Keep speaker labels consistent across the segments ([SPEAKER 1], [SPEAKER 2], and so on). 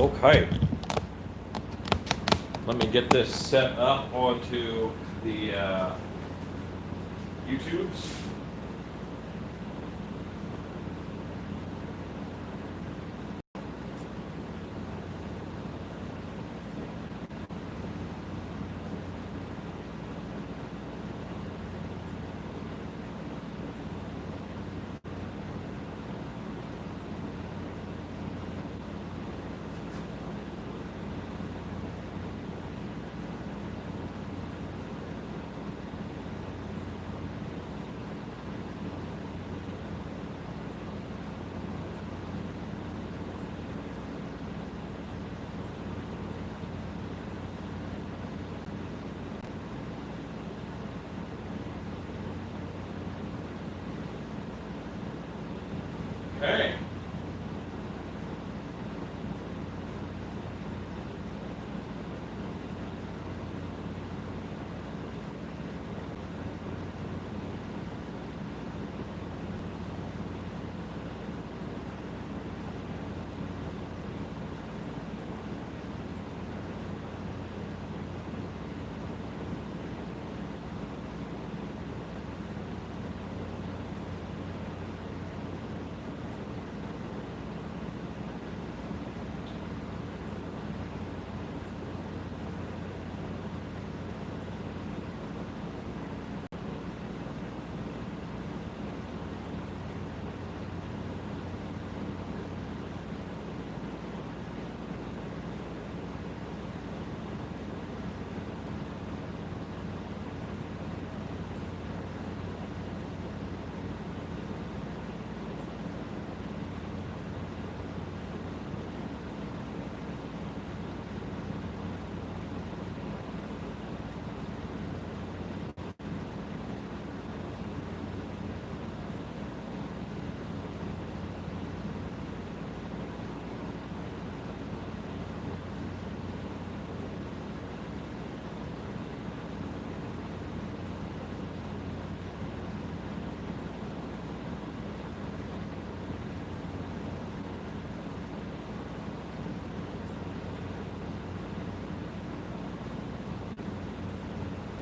[SPEAKER 1] Okay. Let me get this set up onto the YouTubes. Okay.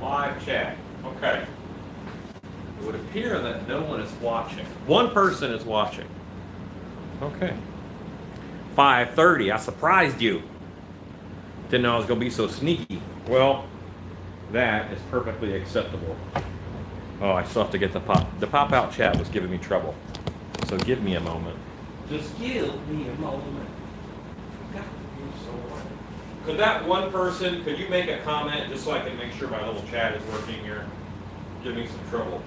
[SPEAKER 1] Live chat. Okay. It would appear that no one is watching. One person is watching. Okay. 5:30. I surprised you. Didn't know I was going to be so sneaky. Well, that is perfectly acceptable. Oh, I still have to get the pop. The pop-out chat was giving me trouble. So give me a moment. Just give me a moment. Could that one person, could you make a comment just so I can make sure my little chat is working here? Give me some trouble.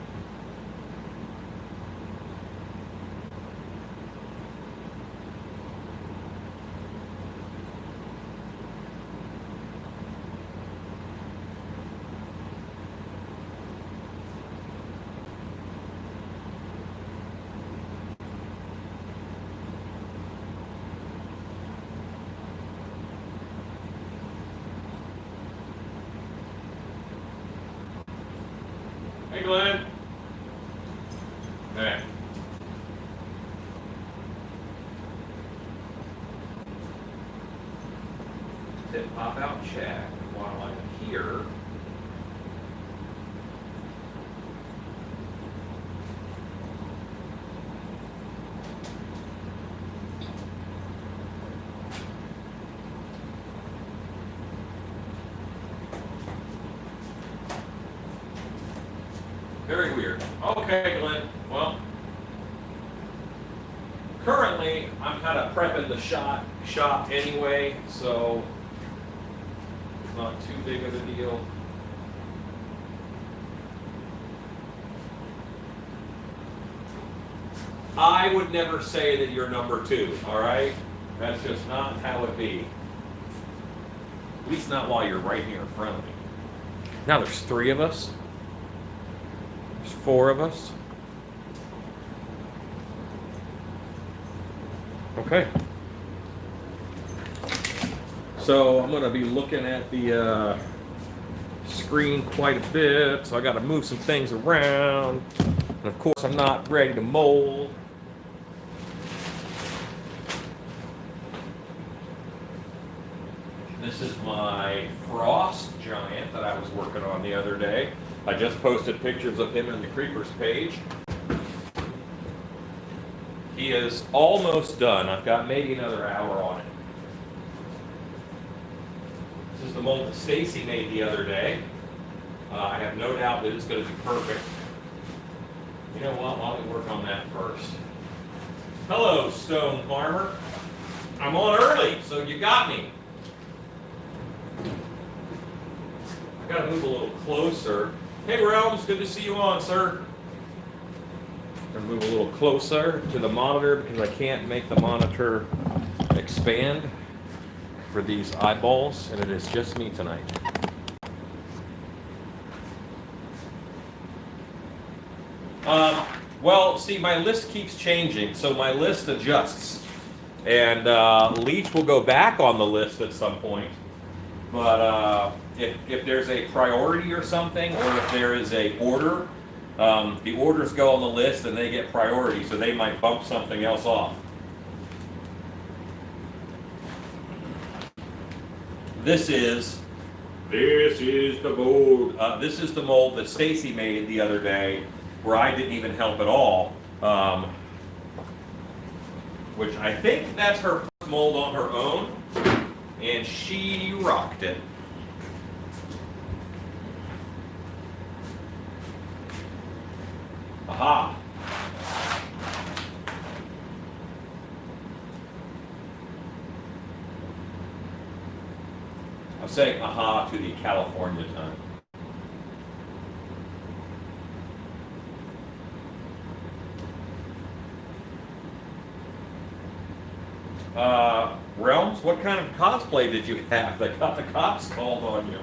[SPEAKER 1] Hey, Glenn. Hey. Hit pop out chat while I'm here. Very weird. Okay, Glenn. Well, currently I'm kind of prepping the shot anyway, so it's not too big of a deal. I would never say that you're number two, all right? That's just not how it be. At least not while you're right here in front of me. Now there's 3 of us. 4 of us. Okay. So I'm going to be looking at the screen quite a bit. So I got to move some things around. And of course, I'm not ready to mold. This is my frost giant that I was working on the other day. I just posted pictures of him in the creepers page. He is almost done. I've got maybe another hour on it. This is the mold that Stacy made the other day. I have no doubt that it's going to be perfect. You know what? Why don't we work on that first? Hello, Stone Farmer. I'm on early, so you got me. I got to move a little closer. Hey, Realms, good to see you on, sir. I'm going to move a little closer to the monitor because I can't make the monitor expand for these eyeballs, and it is just me tonight. Well, see, my list keeps changing, so my list adjusts. And Leech will go back on the list at some point. But if there's a priority or something, or if there is a order, the orders go on the list and they get priority, so they might bump something else off. This is the mold. This is the mold that Stacy made the other day, where I didn't even help at all. Which I think that's her first mold on her own, and she rocked it. Aha! I'm saying aha to the California time. Realms, what kind of cosplay did you have that got the cops called on you?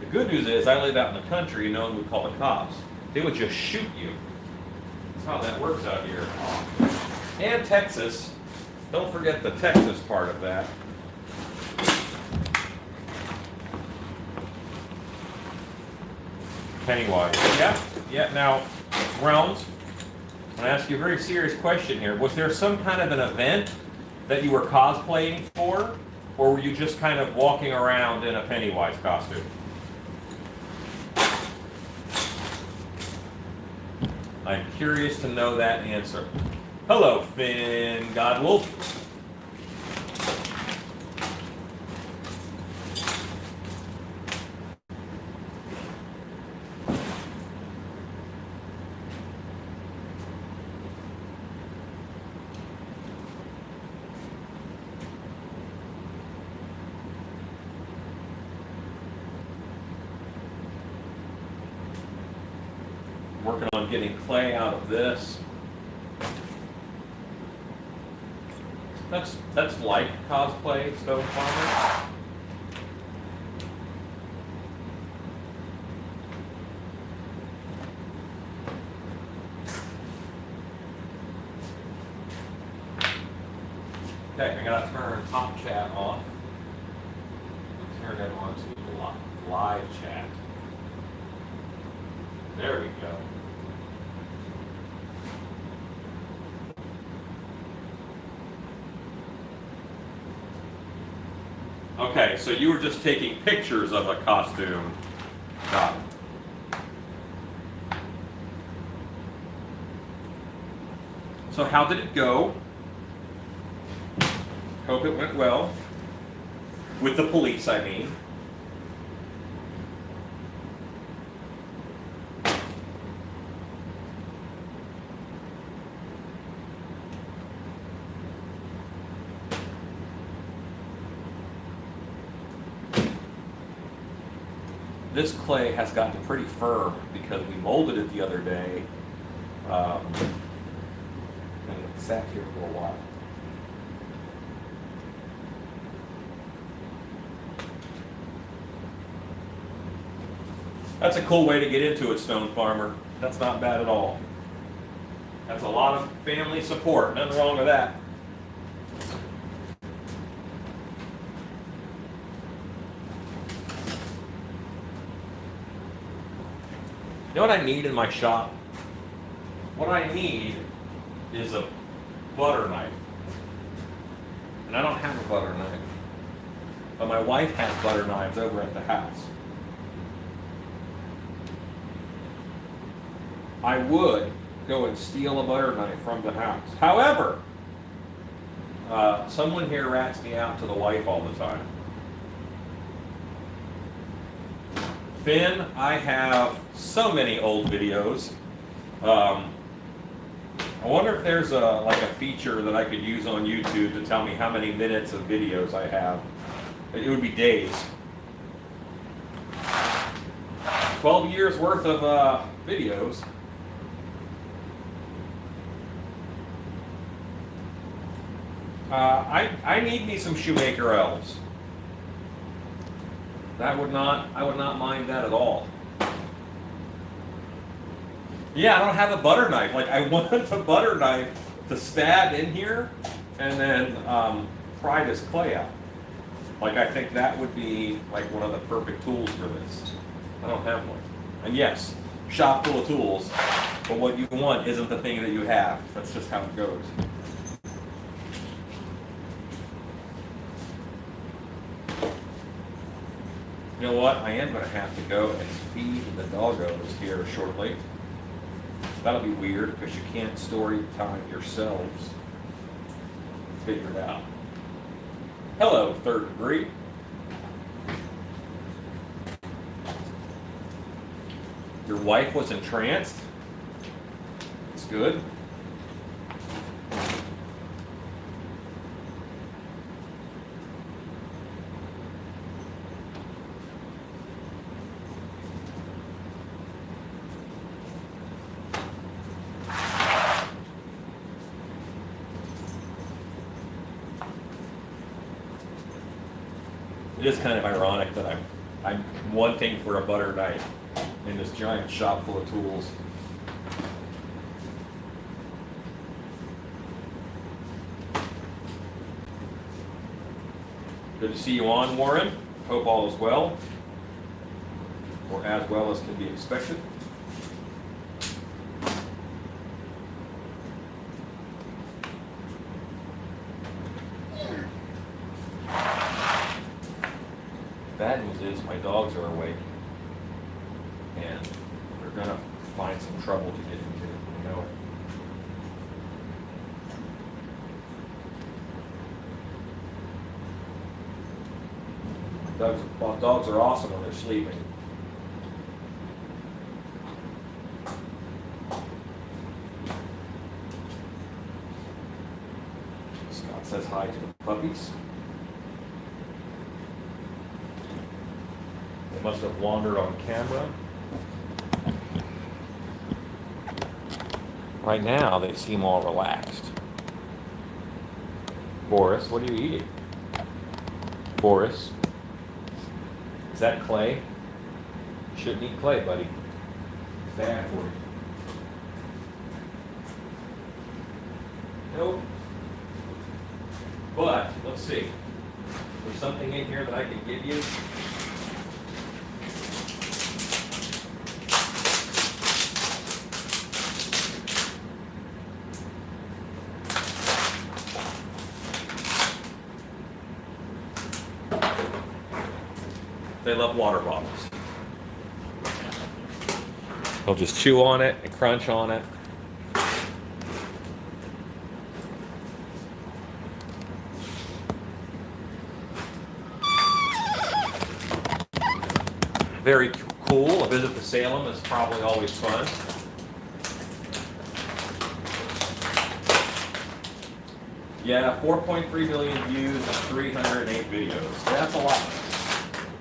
[SPEAKER 1] The good news is I live out in the country and no one would call the cops. They would just shoot you. That's how that works out here. And Texas. Don't forget the Texas part of that. Pennywise. Yeah. Now, Realms, I'm going to ask you a very serious question here. Was there some kind of an event that you were cosplaying for, or were you just kind of walking around in a Pennywise costume? I'm curious to know that answer. Hello, Finn Godwolf. Working on getting clay out of this. That's like cosplay, Stone Farmer. Okay, I gotta turn top chat off. Turn it on to live chat. There we go. Okay, so you were just taking pictures of a costume. Got it. So how did it go? Hope it went well. With the police, I mean. This clay has gotten pretty firm because we molded it the other day, and it sat here for a while. That's a cool way to get into it, Stone Farmer. That's not bad at all. That's a lot of family support. Nothing wrong with that. You know what I need in my shop? what I need is a butter knife. And I don't have a butter knife. But my wife has butter knives over at the house. I would go and steal a butter knife from the house. However, someone here rats me out to the wife all the time. Finn, I have so many old videos. I wonder if there's like a feature that I could use on YouTube to tell me how many minutes of videos I have. It would be days. 12 years worth of videos. I need me some shoemaker elves. I would not mind that at all. Yeah, I don't have a butter knife. Like, I want a butter knife to stab in here and then pry this clay out. Like, I think that would be like one of the perfect tools for this. I don't have one. And yes, shop full of tools, but what you want isn't the thing that you have. That's just how it goes. You know what? I am going to have to go and feed the doggos here shortly. That'll be weird because you can't story time yourselves. Figure it out. Hello, third degree. Your wife was entranced. It's good. It is kind of ironic that I'm wanting for a butter knife in this giant shop full of tools. Good to see you on, Warren. Hope all is well, or as well as can be expected. Bad news is my dogs are awake, and they're gonna find some trouble to get into. You know it. Dogs are awesome when they're sleeping. Scott says hi to the puppies. They must have wandered on camera. Right now, they seem all relaxed. Boris, what are you eating? Boris, is that clay? You shouldn't eat clay, buddy. It's bad for you. Nope. But, let's see. There's something in here that I can give you. They love water bottles. They'll just chew on it and crunch on it. Very cool. A visit to Salem is probably always fun. Yeah, 4.3 million views and 308 videos. That's a lot.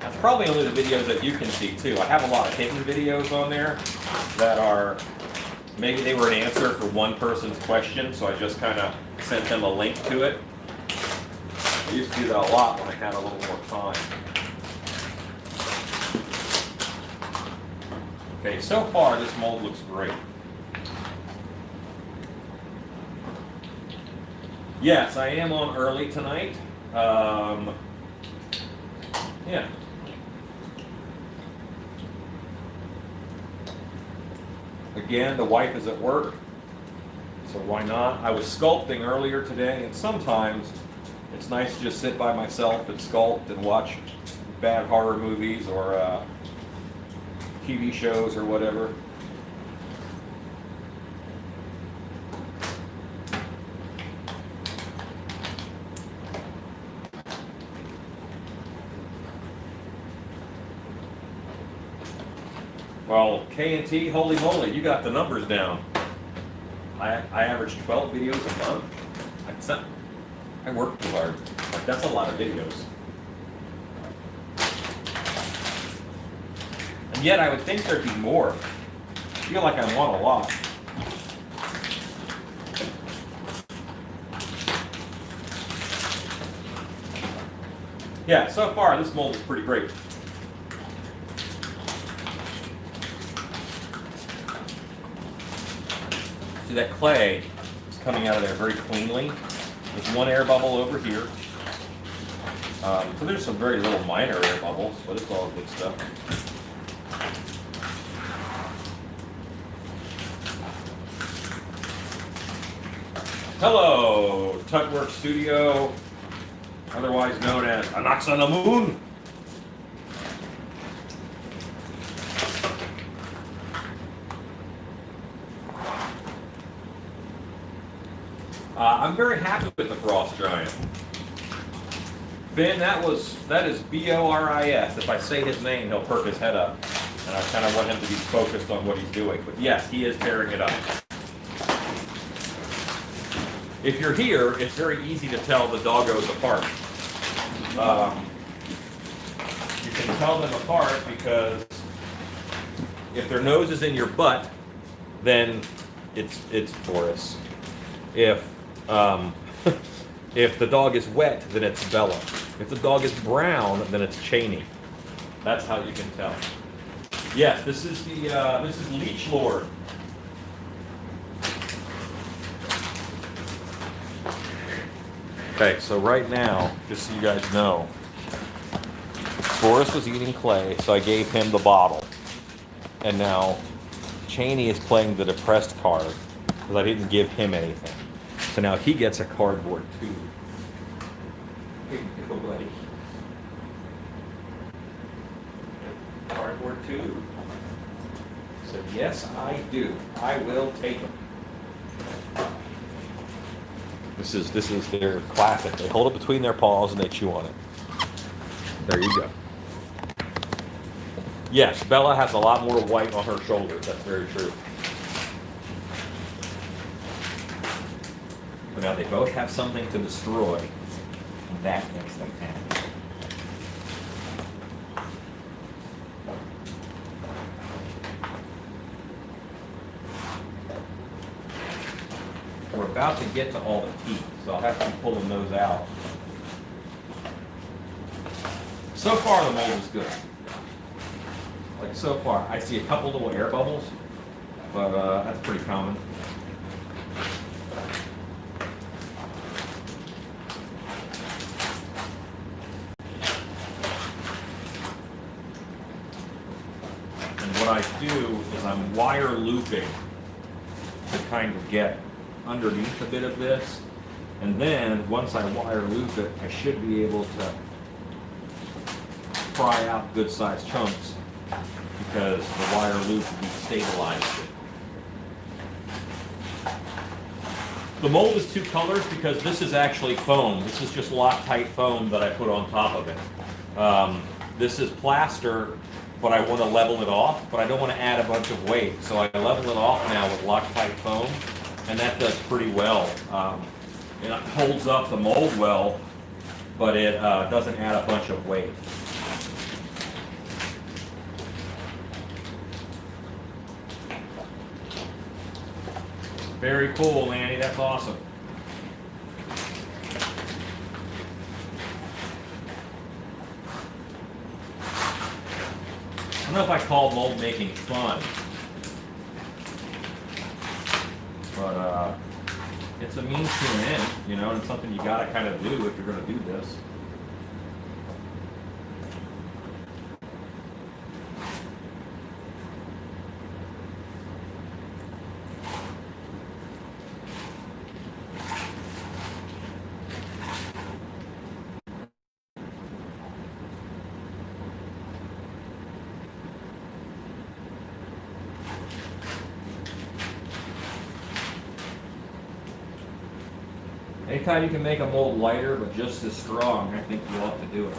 [SPEAKER 1] That's probably only the videos that you can see too. I have a lot of hidden videos on there that are, maybe they were an answer for one person's question, so I just kind of sent them a link to it. I used to do that a lot when I had a little more time. Okay, so far this mold looks great. Yes, I am on early tonight. Yeah. Again, the wife is at work. So why not? I was sculpting earlier today, and sometimes it's nice to just sit by myself and sculpt and watch bad horror movies or TV shows or whatever. Well, K&T, holy moly, you got the numbers down. I average 12 videos a month. I work too hard. Like, that's a lot of videos. And yet I would think there'd be more. I feel like I want a lot. Yeah, so far this mold is pretty great. See, that clay is coming out of there very cleanly. There's one air bubble over here. So there's some very little minor air bubbles, but it's all good stuff. Hello, Tutwork Studio, otherwise known as Anox on the Moon. I'm very happy with the Frost Giant. Finn, that is B-O-R-I-S. If I say his name, he'll perk his head up. And I kind of want him to be focused on what he's doing. But yes, he is tearing it up. If you're here, it's very easy to tell the doggos apart. You can tell them apart because if their nose is in your butt, then it's Taurus. If the dog is wet, then it's Bella. If the dog is brown, then it's Cheney. That's how you can tell. Yes, this is Leech Lord. Okay, so right now, just so you guys know, Boris was eating clay, so I gave him the bottle. And now Cheney is playing the depressed card because I didn't give him anything. So now he gets a cardboard tube. Here you go, buddy. Cardboard tube. So yes, I do. I will take them. This is their classic. They hold it between their paws and they chew on it. There you go. Yes, Bella has a lot more white on her shoulders. That's very true. But now they both have something to destroy, and that makes them happy. We're about to get to all the teeth, so I'll have to be pulling those out. So far, the mold is good. Like so far, I see a couple little air bubbles, but that's pretty common. What I do is I'm wire looping to kind of get underneath a bit of this, and then once I wire loop it, I should be able to pry out good sized chunks because the wire loop destabilized it. The mold is two colors because this is actually foam. This is just Loctite foam that I put on top of it. This is plaster, but I want to level it off, but I don't want to add a bunch of weight. So I level it off now with Loctite foam, and that does pretty well. It holds up the mold well, but it doesn't add a bunch of weight. Very cool, Lanny. That's awesome. I don't know if I call mold making fun, but it's a means to an end, you know, and it's something you gotta kind of do if you're gonna do this. Anytime you can make a mold lighter but just as strong, I think you ought to do it.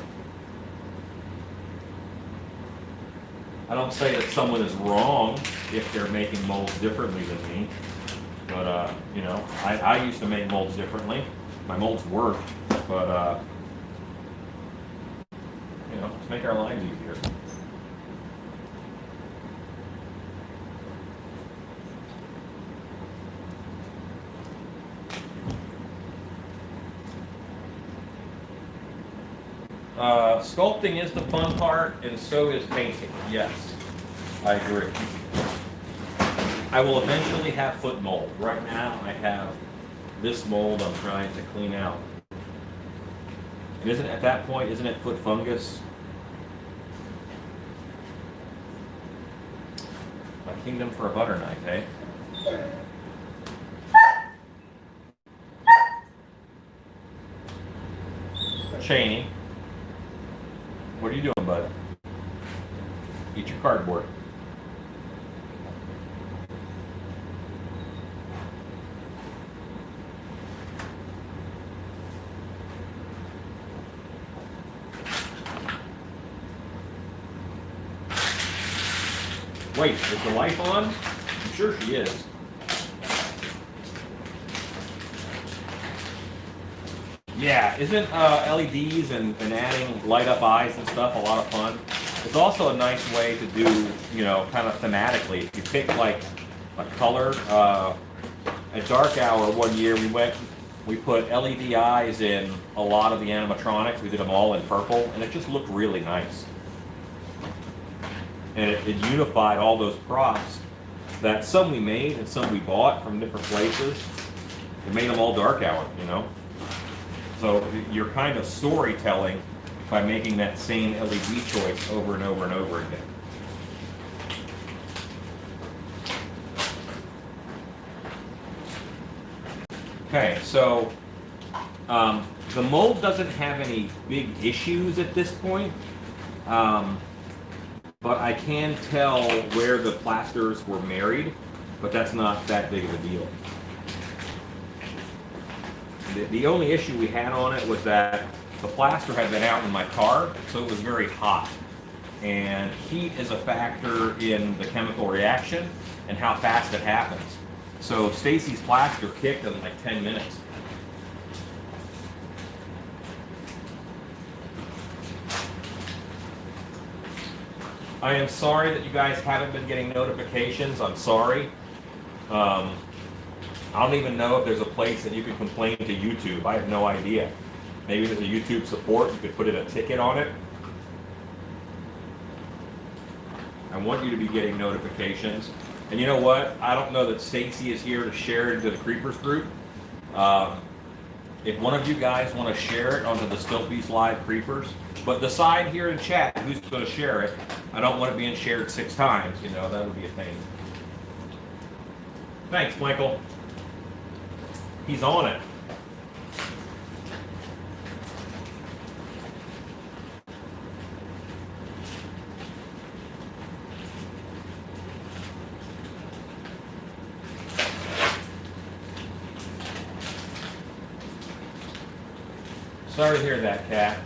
[SPEAKER 1] I don't say that someone is wrong if they're making molds differently than me, but you know, I used to make molds differently. My molds worked, but you know, let's make our lives easier. Sculpting is the fun part, and so is painting. Yes, I agree. I will eventually have foot mold. Right now, I have this mold I'm trying to clean out. And isn't at that point, isn't it foot fungus? My kingdom for a butter knife, eh? Cheney. What are you doing, bud? Eat your cardboard. Wait, is the light on? I'm sure she is. Yeah, isn't LEDs and adding light up eyes and stuff a lot of fun? It's also a nice way to do, you know, kind of thematically. If you pick like a color, at Dark Hour one year we put LED eyes in a lot of the animatronics. We did them all in purple, and it just looked really nice. And it unified all those props that some we made and some we bought from different places. It made them all Dark Hour, you know? So you're kind of storytelling by making that same LED choice over and over and over again. Okay, so the mold doesn't have any big issues at this point, but I can tell where the plasters were married, but that's not that big of a deal. The only issue we had on it was that the plaster had been out in my car, so it was very hot. And heat is a factor in the chemical reaction and how fast it happens. So Stacy's plaster kicked in like 10 minutes. I am sorry that you guys haven't been getting notifications. I'm sorry. I don't even know if there's a place that you can complain to YouTube. I have no idea. Maybe there's a YouTube support. You could put in a ticket on it. I want you to be getting notifications. And you know what? I don't know that Stacy is here to share it into the Creepers group. If one of you guys want to share it onto the Stiltbeast Live Creepers, but decide here in chat who's going to share it. I don't want it being shared 6 times. You know, that would be a thing. Thanks, Michael. He's on it. Sorry to hear that, Kat.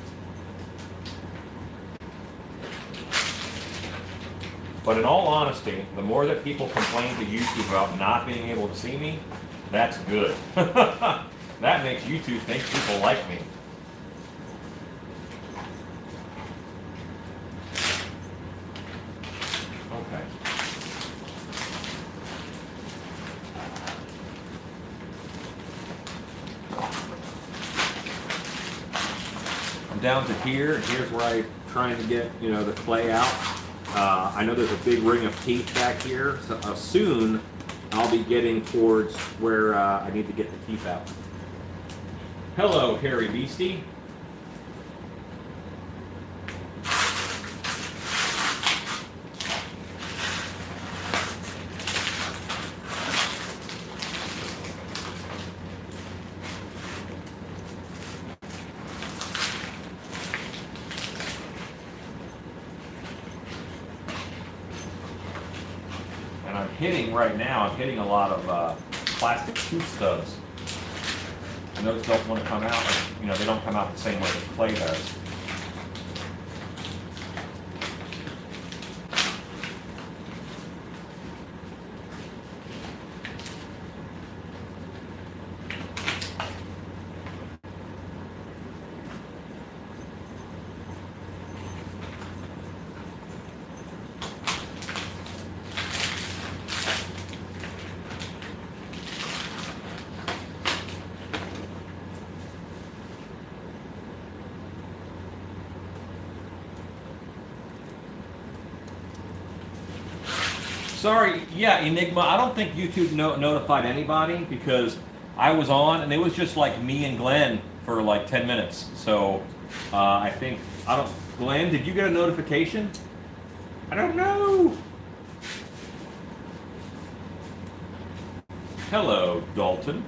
[SPEAKER 1] But in all honesty, the more that people complain to YouTube about not being able to see me, that's good. That makes YouTube think people like me. Okay. I'm down to here, and here's where I'm trying to get, you know, the clay out. I know there's a big ring of teeth back here, so soon I'll be getting towards where I need to get the teeth out. Hello, hairy beastie. And I'm hitting right now, I'm hitting a lot of plastic tooth stubs. And those don't want to come out, you know, they don't come out the same way that clay does. Sorry, yeah, Enigma, I don't think YouTube notified anybody because I was on and it was just like me and Glenn for like 10 minutes. So I think, Glenn, did you get a notification? I don't know. Hello, Dalton.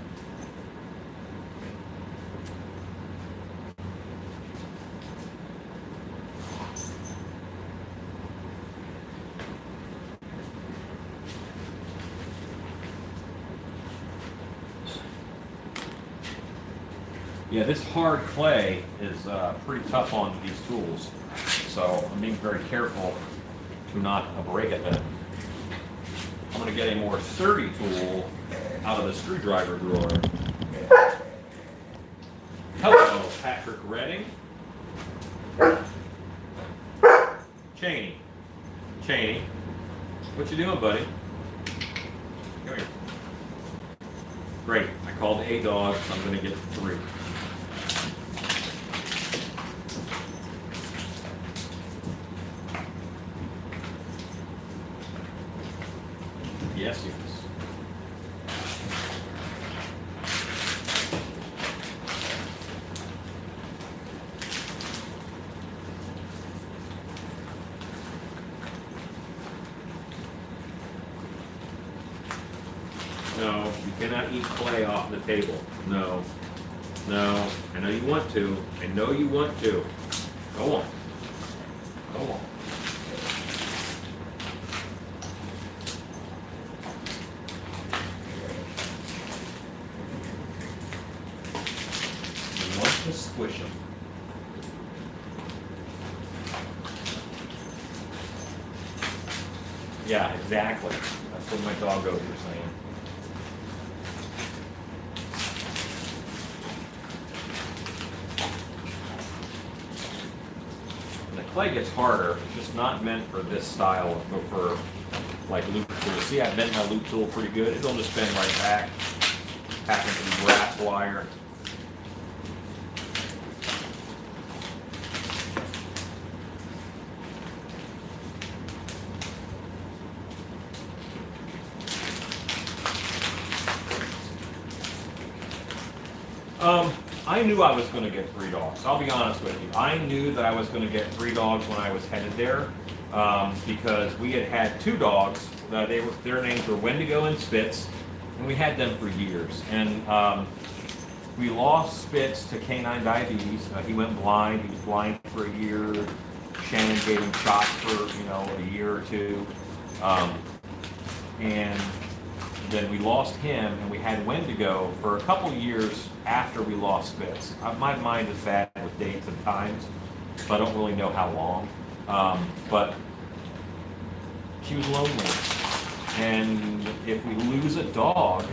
[SPEAKER 1] Yeah, this hard clay is pretty tough on these tools, so I'm being very careful to not break it then. I'm going to get a more sturdy tool out of the screwdriver drawer. Hello, Patrick Redding. Cheney, what you doing, buddy? Come here. Great, I called a dog, so I'm going to get 3. Yes. No, you cannot eat clay off the table. No. I know you want to. Go on. To squish them. Yeah, exactly. That's what my doggos were saying. And the clay gets harder. It's just not meant for this style, but for like loop tools. See, I bent my loop tool pretty good. It'll just bend right back. Happens to be brass wire. I knew I was going to get 3 dogs. I'll be honest with you. I knew that I was going to get 3 dogs when I was headed there because we had 2 dogs. Their names were Wendigo and Spitz, and we had them for years. And we lost Spitz to canine diabetes. He went blind. He was blind for a year. Shannon gave him shots for a year or 2, and then we lost him, and we had Wendigo for a couple years after we lost Spitz. My mind is bad with dates and times, so I don't really know how long. But she was lonely, and if we lose a dog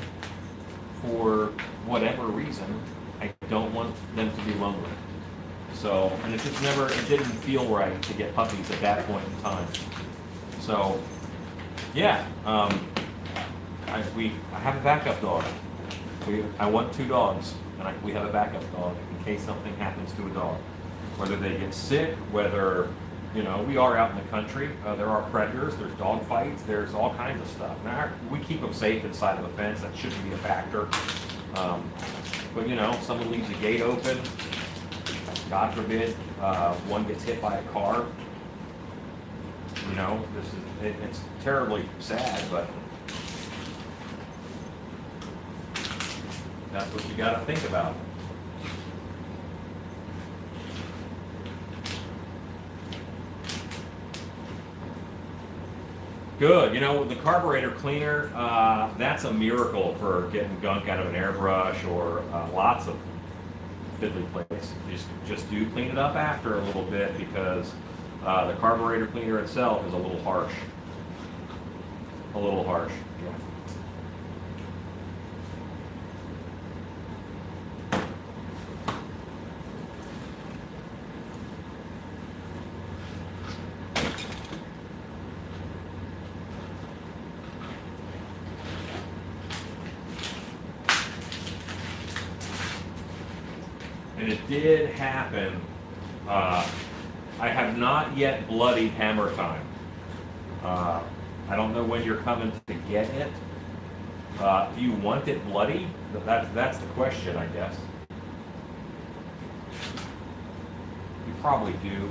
[SPEAKER 1] for whatever reason, I don't want them to be lonely. So, and it didn't feel right to get puppies at that point in time. So, yeah. I have a backup dog. I want 2 dogs, and we have a backup dog in case something happens to a dog. Whether they get sick, whether, we are out in the country, there are predators, there's dog fights, there's all kinds of stuff. Now, we keep them safe inside of a fence, that shouldn't be a factor. But, someone leaves a gate open, God forbid, one gets hit by a car. It's terribly sad, but that's what you got to think about. Good. You know, the carburetor cleaner, that's a miracle for getting gunk out of an airbrush or lots of fiddly plates. You just do clean it up after a little bit because the carburetor cleaner itself is a little harsh. A little harsh. Yeah. And it did happen. I have not yet bloodied hammer time. I don't know when you're coming to get it. Do you want it bloody? That's the question, I guess. You probably do. You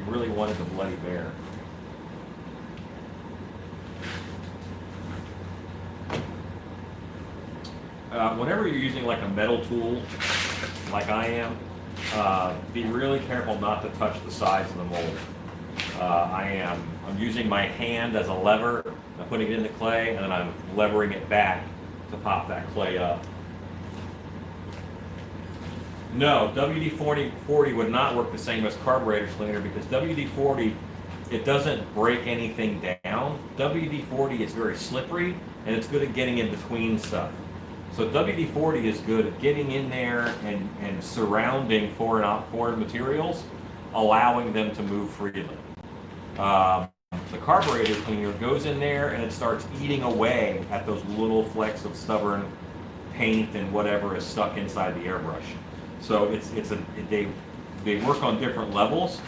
[SPEAKER 1] really wanted the bloody bear. Whenever you're using like a metal tool, like I am, be really careful not to touch the sides of the mold. I'm using my hand as a lever, I'm putting it in the clay, and then I'm levering it back to pop that clay up. No, WD-40 would not work the same as carburetor cleaner because WD-40, it doesn't break anything down. WD-40 is very slippery, and it's good at getting in between stuff. So WD-40 is good at getting in there and surrounding foreign materials, allowing them to move freely. The carburetor cleaner goes in there and it starts eating away at those little flecks of stubborn paint and whatever is stuck inside the airbrush. So they work on different levels,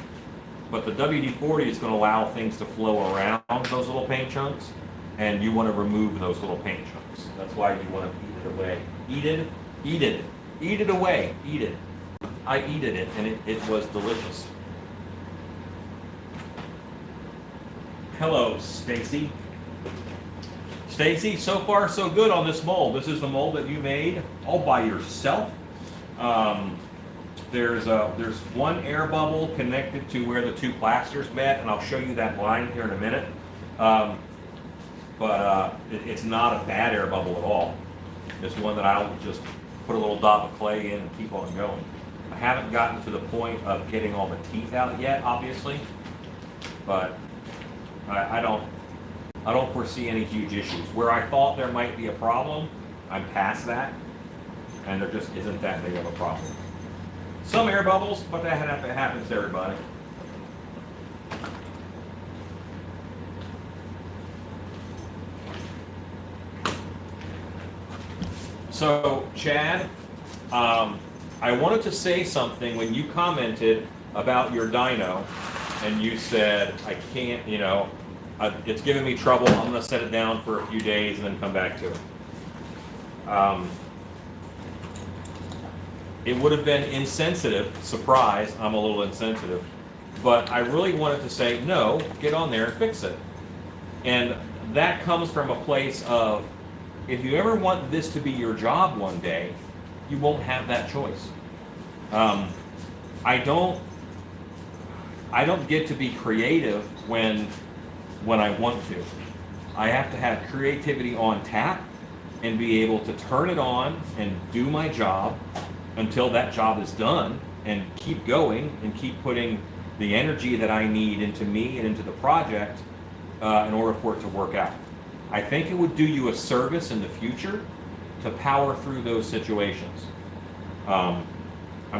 [SPEAKER 1] but the WD-40 is going to allow things to flow around those little paint chunks, and you want to remove those little paint chunks. That's why you want to eat it away. Eat it away, eat it. I eated it, and it was delicious. Hello, Stacy. Stacy, so far so good on this mold. This is the mold that you made all by yourself. There's one air bubble connected to where the two plasters met, and I'll show you that line here in a minute. It's not a bad air bubble at all. It's one that I'll just put a little dot of clay in and keep on going. I haven't gotten to the point of getting all the teeth out yet, obviously, but I don't foresee any huge issues. Where I thought there might be a problem, I'm past that, and there just isn't that big of a problem. Some air bubbles, but that happens to everybody. So, Chad, I wanted to say something when you commented about your dyno, and you said, I can't, it's giving me trouble, I'm going to set it down for a few days and then come back to it. It would have been insensitive, surprise, I'm a little insensitive, but I really wanted to say, no, get on there and fix it. And that comes from a place of, if you ever want this to be your job one day, you won't have that choice. I don't get to be creative when I want to. I have to have creativity on tap and be able to turn it on and do my job until that job is done, and keep going and keep putting the energy that I need into me and into the project in order for it to work out. I think it would do you a service in the future to power through those situations. I'm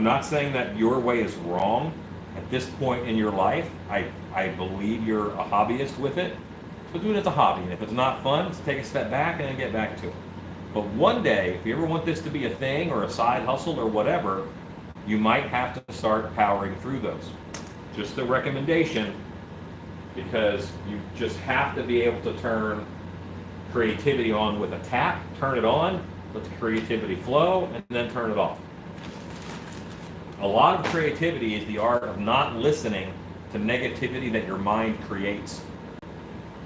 [SPEAKER 1] not saying that your way is wrong. At this point in your life, I believe you're a hobbyist with it, so do it as a hobby. And if it's not fun, just take a step back and then get back to it. But one day, if you ever want this to be a thing or a side hustle or whatever, you might have to start powering through those. Just a recommendation, because you just have to be able to turn creativity on with a tap, turn it on, let the creativity flow, and then turn it off. A lot of creativity is the art of not listening to negativity that your mind creates.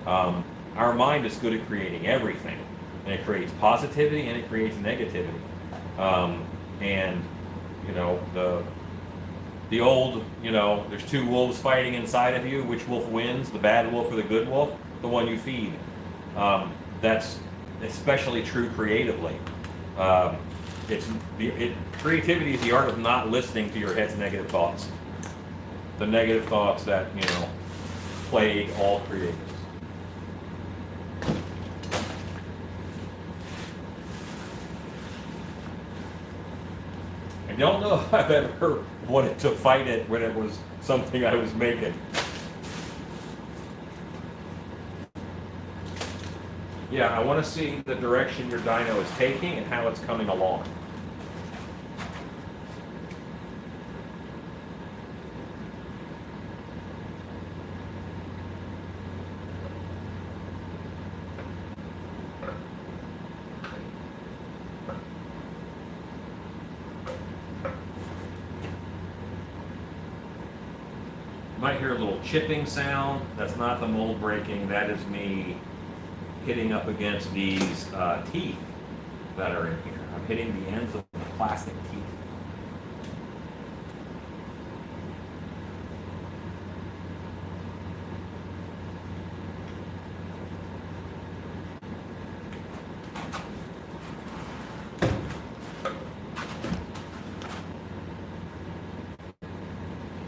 [SPEAKER 1] Our mind is good at creating everything, and it creates positivity and it creates negativity. The old, there's two wolves fighting inside of you, which wolf wins, the bad wolf or the good wolf? the one you feed. That's especially true creatively. Um, creativity is the art of not listening to your head's negative thoughts. The negative thoughts that, plague all creatives. I don't know if I've ever wanted to fight it when it was something I was making. Yeah, I want to see the direction your dyno is taking and how it's coming along. You might hear a little chipping sound. That's not the mold breaking. That is me hitting up against these teeth that are in here. I'm hitting the ends of the plastic teeth.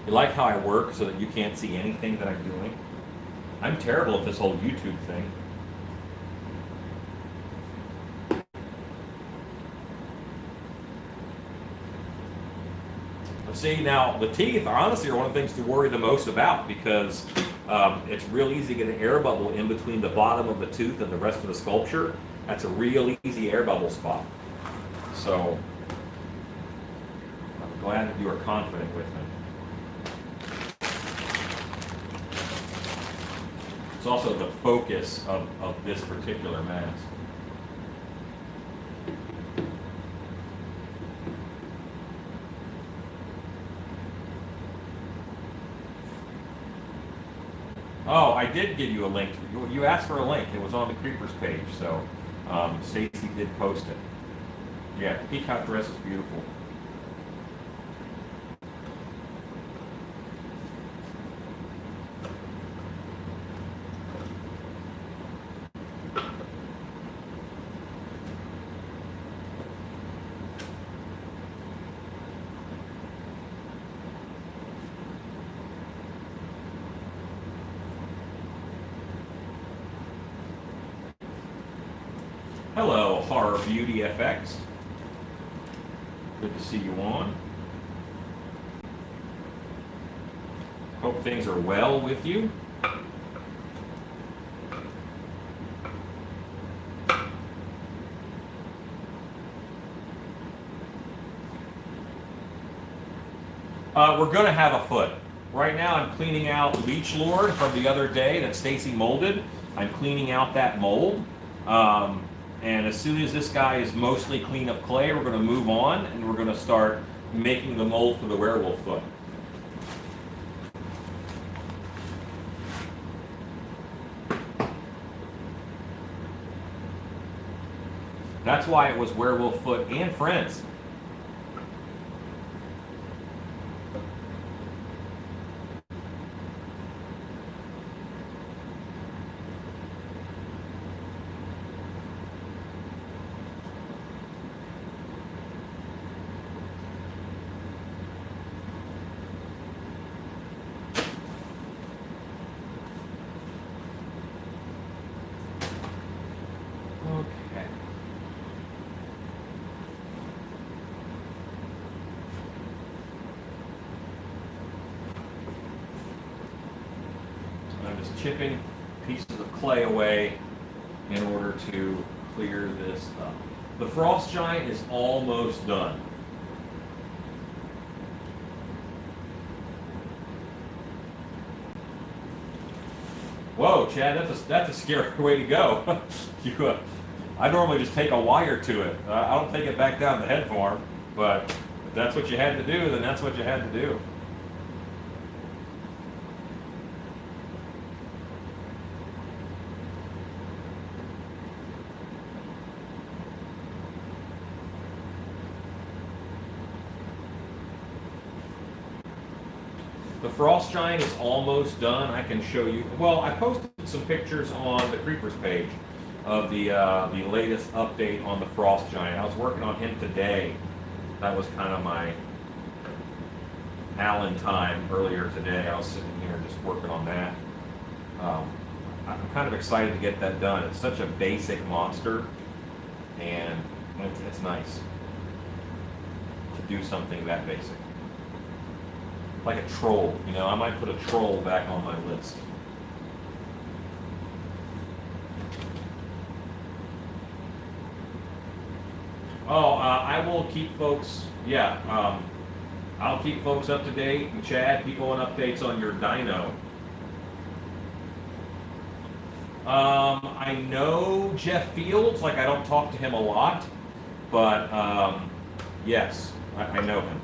[SPEAKER 1] You like how I work so that you can't see anything that I'm doing? I'm terrible at this whole YouTube thing. See, now the teeth are honestly one of the things to worry the most about because it's real easy to get an air bubble in between the bottom of the tooth and the rest of the sculpture. That's a real easy air bubble spot. So I'm glad that you are confident with me. It's also the focus of this particular mask. Oh, I did give you a link. You asked for a link. It was on the Creepers page, so Stacy did post it. Yeah, the peacock dress is beautiful. Hello, Horror Beauty FX. Good to see you on. Hope things are well with you. We're going to have a foot. Right now I'm cleaning out Leech Lord from the other day that Stacy molded. I'm cleaning out that mold. And as soon as this guy is mostly clean of clay, we're going to move on and we're going to start making the mold for the werewolf foot. That's why it was werewolf foot and friends. Chipping pieces of clay away in order to clear this up. The frost giant is almost done. Whoa, Chad, that's a scary way to go. I normally just take a wire to it. I don't take it back down the head form, but if that's what you had to do, then that's what you had to do. The frost giant is almost done. I can show you. Well, I posted some pictures on the Creepers page of the latest update on the frost giant. I was working on him today. That was kind of my Allen time earlier today. I was sitting here just working on that. I'm kind of excited to get that done. It's such a basic monster, and it's nice to do something that basic. Like a troll, you know, I might put a troll back on my list. Oh, I will keep folks, I'll keep folks up to date. And Chad, keep going updates on your dino. I know Jeff Fields, like I don't talk to him a lot, but yes, I know him.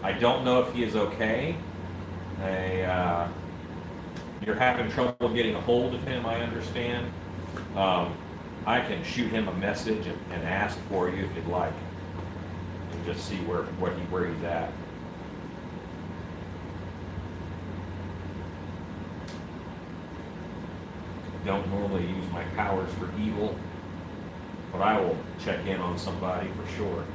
[SPEAKER 1] I don't know if he is okay. You're having trouble getting a hold of him, I understand. I can shoot him a message and ask for you if you'd like, and just see where he's at. Don't normally use my powers for evil, but I will check in on somebody for sure.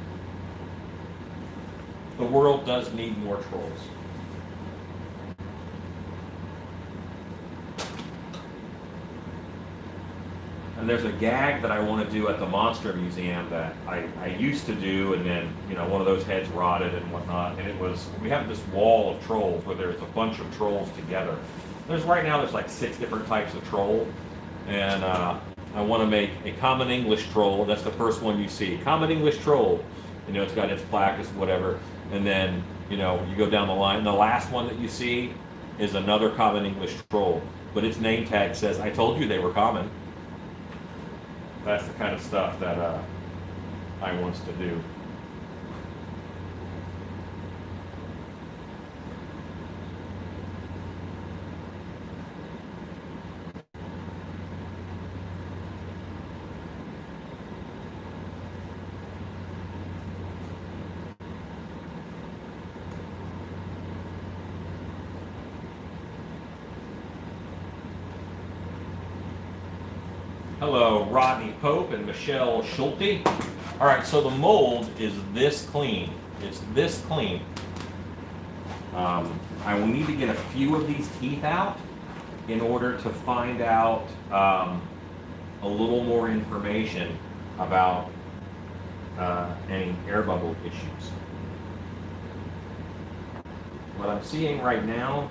[SPEAKER 1] The world does need more trolls. And there's a gag that I want to do at the Monster Museum that I used to do, and then, you know, one of those heads rotted and whatnot, and it was, we have this wall of trolls where there's a bunch of trolls together. Right now there's like 6 different types of troll, and I want to make a common English troll. That's the first one you see. Common English troll. You know, it's got its plaque, it's whatever. And then, you know, you go down the line. The last one that you see is another common English troll, but its name tag says, "I told you they were common." That's the kind of stuff that I wants to do. Hello, Rodney Pope and Michelle Schulte. All right, so the mold is this clean. It's this clean. I will need to get a few of these teeth out in order to find out a little more information about any air bubble issues. What I'm seeing right now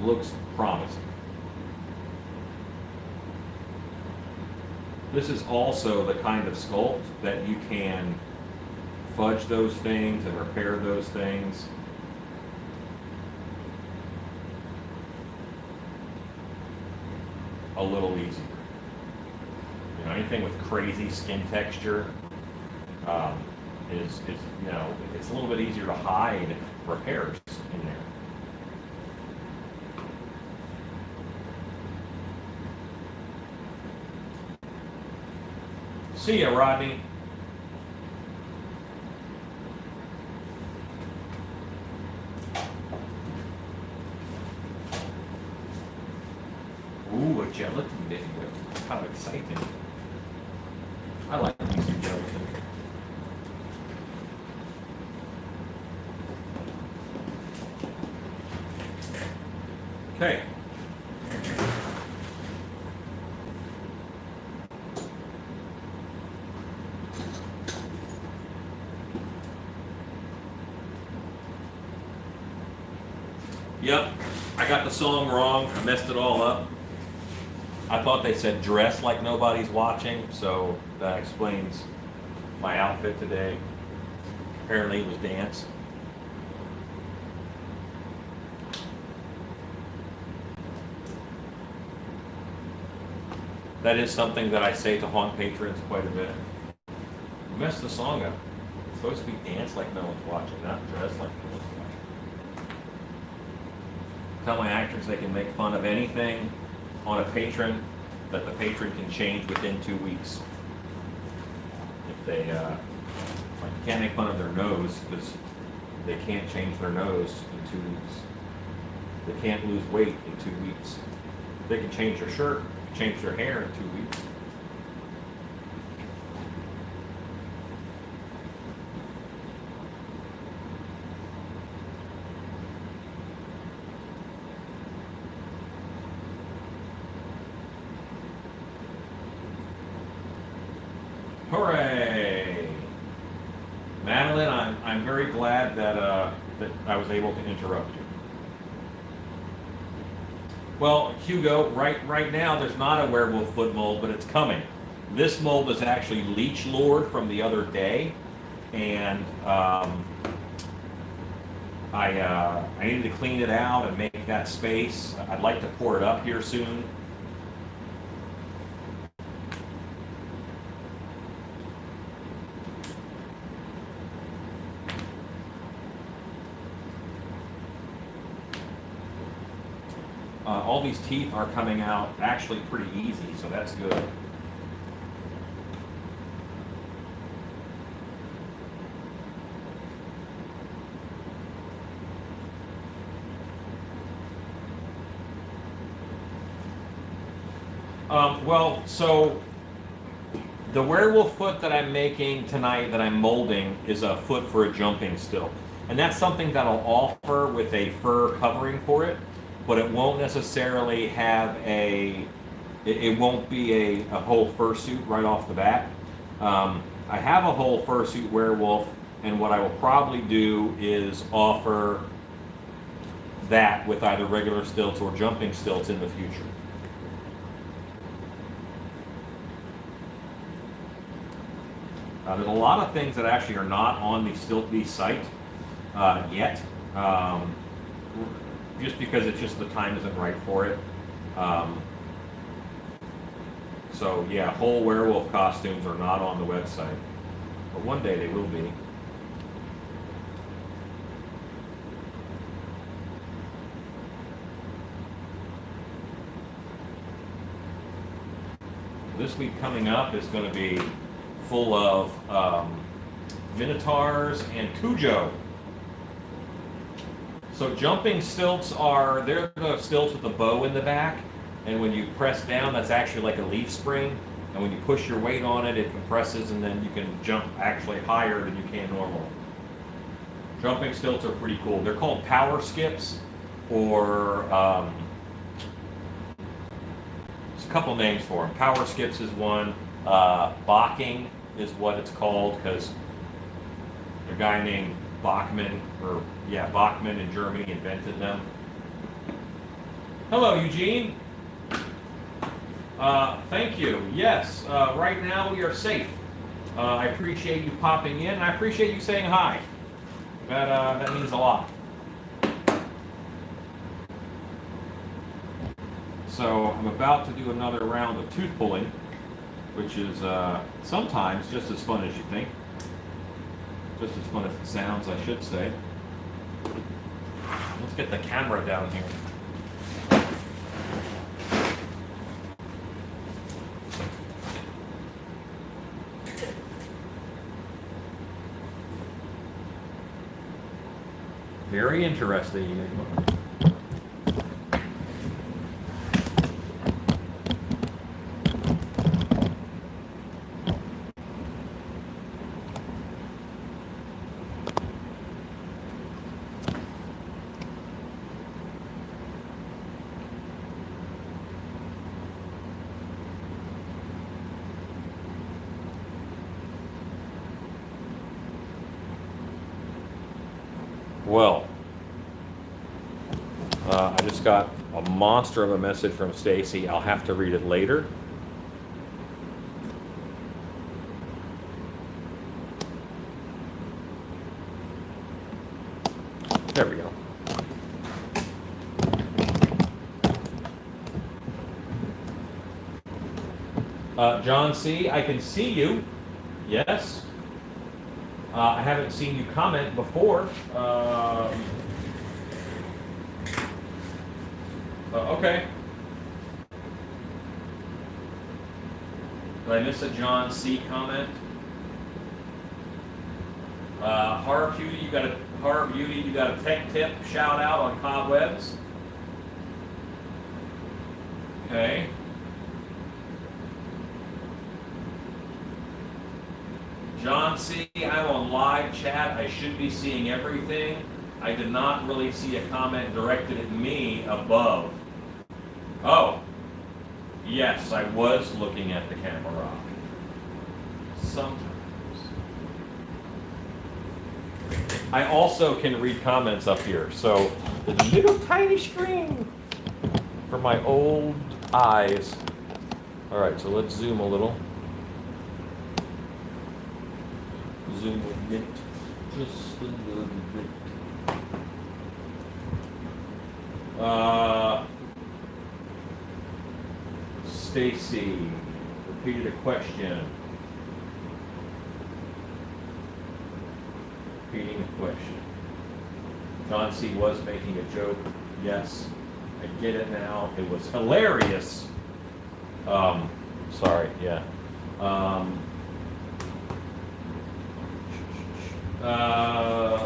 [SPEAKER 1] looks promising. This is also the kind of sculpt that you can fudge those things and repair those things. A little easier. You know, anything with crazy skin texture is you know, it's a little bit easier to hide repairs in there. See ya, Rodney. Ooh, a gelatin video. How exciting. I like using gelatin. Okay. Yep, I got the song wrong. I messed it all up. I thought they said dress like nobody's watching, so that explains my outfit today. Apparently it was dance. That is something that I say to haunt patrons quite a bit. You messed the song up. It's supposed to be dance like no one's watching, not dress like no one's watching. Tell my actors they can make fun of anything on a patron that the patron can change within 2 weeks. If they, like, you can't make fun of their nose because they can't change their nose in 2 weeks. They can't lose weight in 2 weeks. They can change their shirt, change their hair in 2 weeks. Hooray! Madeline, I'm very glad that that I was able to interrupt you. Well, Hugo, right now there's not a werewolf foot mold, but it's coming. This mold is actually leech lured from the other day, and I needed to clean it out and make that space. I'd like to pour it up here soon. All these teeth are coming out actually pretty easy, so that's good. Well, so the werewolf foot that I'm making tonight, that I'm molding, is a foot for a jumping still. And that's something that I'll offer with a fur covering for it, but it won't necessarily have it won't be a whole fursuit right off the bat. I have a whole fursuit werewolf, and what I will probably do is offer that with either regular stilts or jumping stilts in the future. There's a lot of things that actually are not on the Stiltbee site yet, just because it's just the time isn't right for it. So yeah, whole werewolf costumes are not on the website, but one day they will be. This week coming up is going to be full of minotaurs and Cujo. So jumping stilts they're the stilts with the bow in the back, and when you press down, that's actually like a leaf spring, and when you push your weight on it, it compresses, and then you can jump actually higher than you can normally. Jumping stilts are pretty cool. They're called power skips, or there's a couple names for them. Power skips is one. Bocking is what it's called, because a guy named Bachmann in Germany invented them. Hello, Eugene. Thank you. Yes, right now we are safe. I appreciate you popping in, and I appreciate you saying hi. That means a lot. So I'm about to do another round of tooth pulling, which is sometimes just as fun as you think. Just as fun as it sounds, I should say. Let's get the camera down here. Very interesting. Well, I just got a monster of a message from Stacy. I'll have to read it later. There we go. John C., I can see you. Yes. I haven't seen you comment before. Okay. Did I miss a John C. comment? Horror Beauty, you got a tech tip shout out on cobwebs. Okay. John C., I'm on live chat. I should be seeing everything. I did not really see a comment directed at me above. Oh, yes, I was looking at the camera. Sometimes. I also can read comments up here, so there's a little tiny screen for my old eyes. All right, so let's zoom a little. Zoom a bit, just a little bit. Stacy repeated a question. Repeating a question. John C. was making a joke. Yes, I get it now. It was hilarious. Sorry, yeah.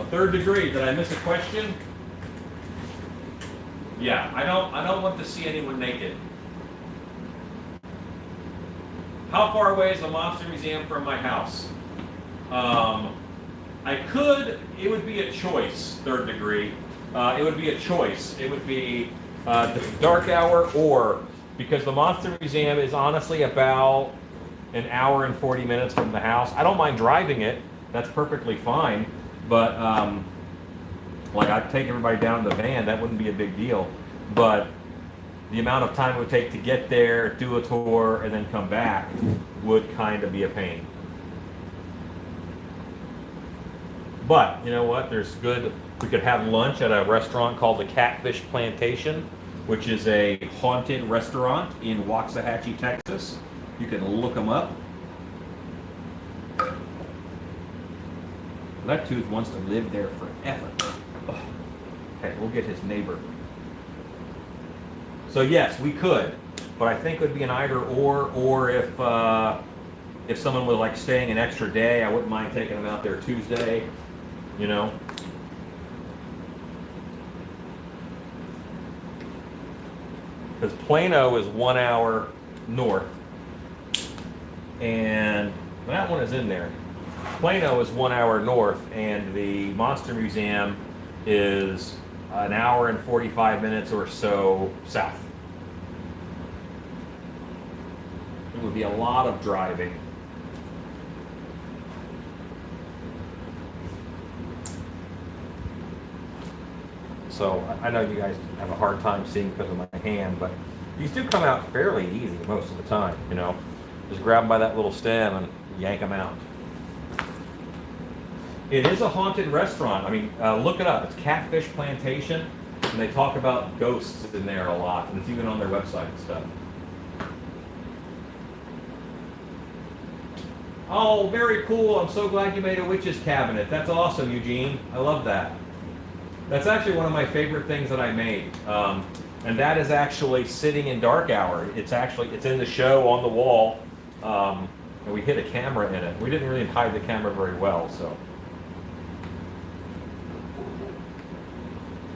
[SPEAKER 1] Third degree, did I miss a question? Yeah, I don't want to see anyone naked. How far away is the Monster Museum from my house? It would be a choice, third degree. It would be a choice. It would be the dark hour, or, because the Monster Museum is honestly about an hour and 40 minutes from the house. I don't mind driving it. That's perfectly fine. But, like, I'd take everybody down to the van. That wouldn't be a big deal. But the amount of time it would take to get there, do a tour, and then come back would kind of be a pain. But, you know what? There's good. We could have lunch at a restaurant called the Catfish Plantation, which is a haunted restaurant in Waxahachie, Texas. You can look them up. That tooth wants to live there forever. Oh. Okay, we'll get his neighbor. So yes, we could, but I think it would be an either or if someone was like staying an extra day, I wouldn't mind taking them out there Tuesday, you know. Because Plano is 1 hour north, and that one is in there. Plano is 1 hour north, and the Monster Museum is an hour and 45 minutes or so south. It would be a lot of driving. So I know you guys have a hard time seeing because of my hand, but these do come out fairly easy most of the time, you know. Just grab them by that little stem and yank them out. It is a haunted restaurant. I mean, look it up. It's Catfish Plantation, and they talk about ghosts in there a lot, and it's even on their website and stuff. Oh, very cool. I'm so glad you made a witch's cabinet. That's awesome, Eugene. I love that. That's actually one of my favorite things that I made. And that is actually sitting in dark hour. It's in the show on the wall. And we hid a camera in it. We didn't really hide the camera very well, so.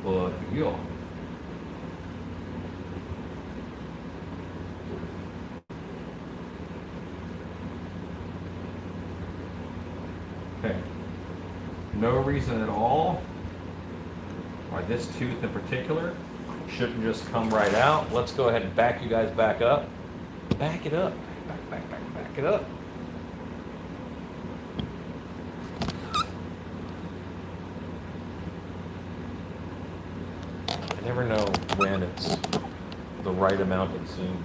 [SPEAKER 1] But yeah. Okay. No reason at all why this tooth in particular shouldn't just come right out. Let's go ahead and back you guys back up. Back it up. Back it up. I never know when it's the right amount of zoom.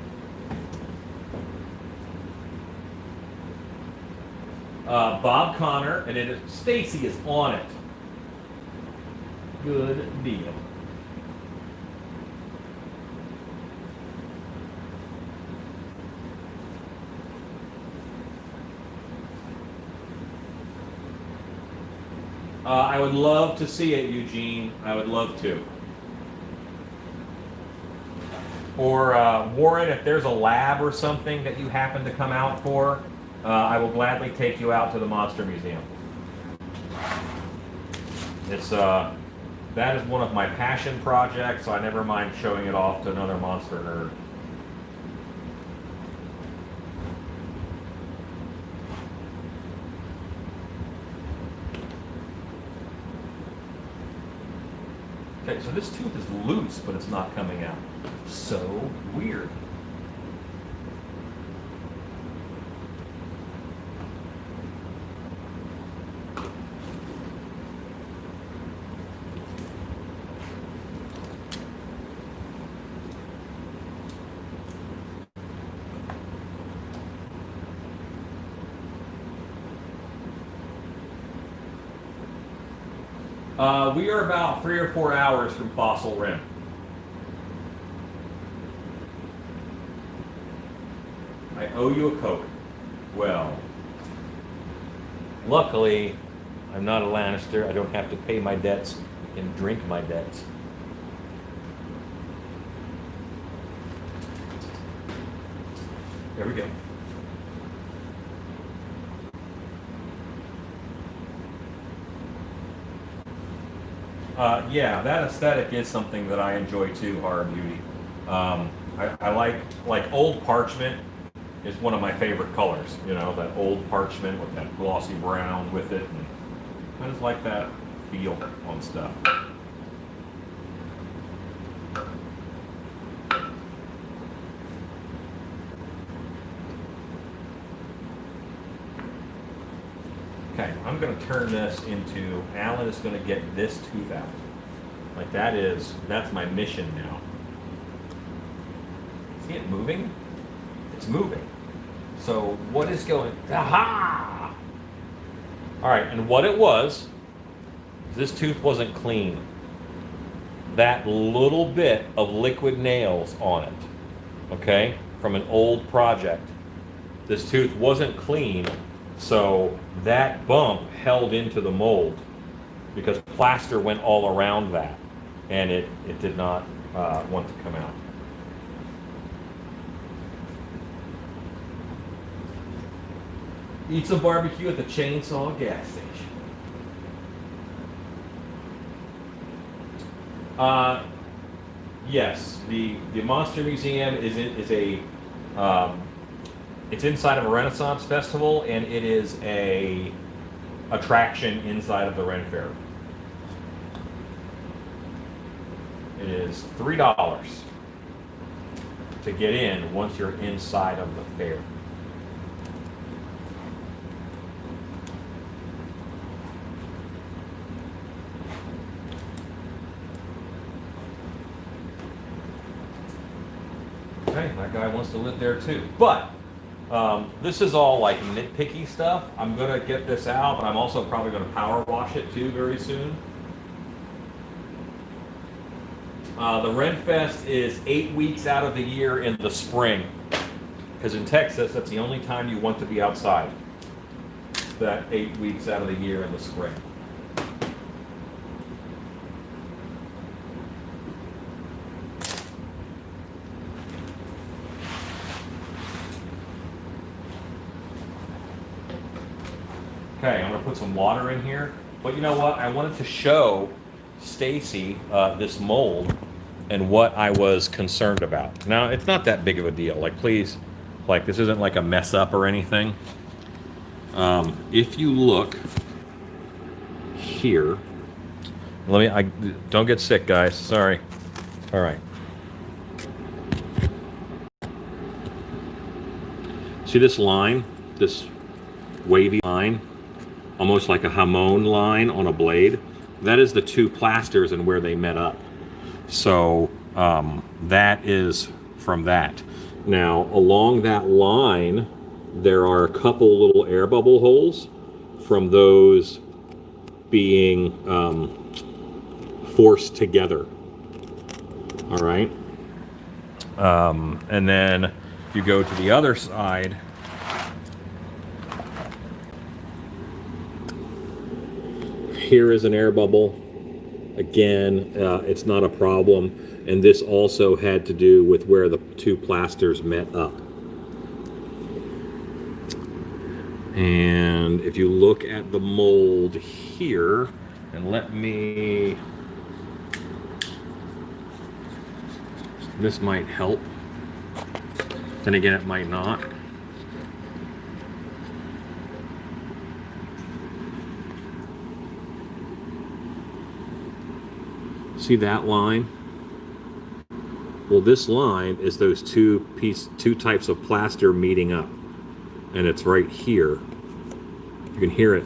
[SPEAKER 1] Bob Connor, and it is Stacy is on it. Good deal. I would love to see it, Eugene. I would love to. Or Warren, if there's a lab or something that you happen to come out for, I will gladly take you out to the Monster Museum. It's that is one of my passion projects, so I never mind showing it off to another monster nerd. So this tooth is loose, but it's not coming out. So weird. We are about 3 or 4 hours from Fossil Rim. I owe you a Coke. Well, luckily, I'm not a Lannister. I don't have to pay my debts and drink my debts. There we go. Yeah, that aesthetic is something that I enjoy too, horror beauty. I like old parchment is one of my favorite colors. You know, that old parchment with that glossy brown with it. And I just like that feel on stuff. Okay, I'm going to turn this into, Alan is going to get this tooth out. Like that's my mission now. See it moving? It's moving. So what is going, aha! All right, and what it was, this tooth wasn't clean. That little bit of liquid nails on it, okay, from an old project. This tooth wasn't clean. So that bump held into the mold because plaster went all around that, and it did not want to come out. Eat some barbecue at the Chainsaw gas station. Yes, the Monster Museum is a it's inside of a Renaissance festival, and it is a attraction inside of the Ren Fair. It is $3 to get in once you're inside of the fair. Okay, that guy wants to live there too. But this is all like nitpicky stuff. I'm going to get this out, but I'm also probably going to power wash it too very soon. The Renfest is 8 weeks out of the year in the spring. Because in Texas, that's the only time you want to be outside. That 8 weeks out of the year in the spring. Okay, I'm going to put some water in here. But you know what? I wanted to show Stacy this mold and what I was concerned about. Now, it's not that big of a deal. Like, please, like, this isn't like a mess up or anything. If you look here, don't get sick, guys. Sorry. All right. See this line? This wavy line? Almost like a hamon line on a blade. That is the two plasters and where they met up. So that is from that. Now, along that line, there are a couple little air bubble holes from those being forced together. All right. And then if you go to the other side, here is an air bubble. Again, it's not a problem. And this also had to do with where the two plasters met up. And if you look at the mold here, and this might help. Then again, it might not. See that line? Well, this line is those two types of plaster meeting up, and it's right here. You can hear it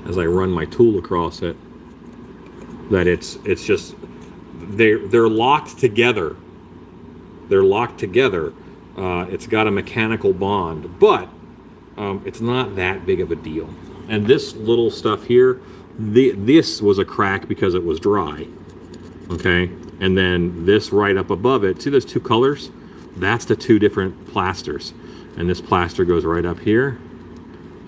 [SPEAKER 1] as I run my tool across it. That it's just they're locked together. They're locked together. It's got a mechanical bond, but it's not that big of a deal. And this little stuff here, this was a crack because it was dry. Okay, and then this right up above it, see those two colors? That's the two different plasters. And this plaster goes right up here,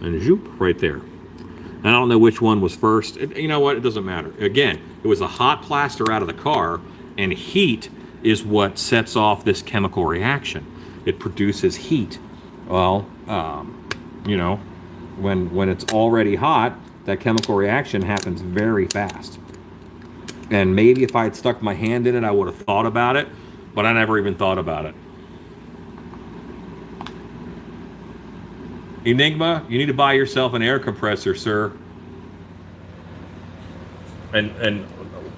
[SPEAKER 1] and zoop, right there. And I don't know which one was first. You know what? It doesn't matter. Again, it was a hot plaster out of the car, and heat is what sets off this chemical reaction. It produces heat. Well, you know, when it's already hot, that chemical reaction happens very fast. And maybe if I had stuck my hand in it, I would have thought about it, but I never even thought about it. Enigma, you need to buy yourself an air compressor, sir. And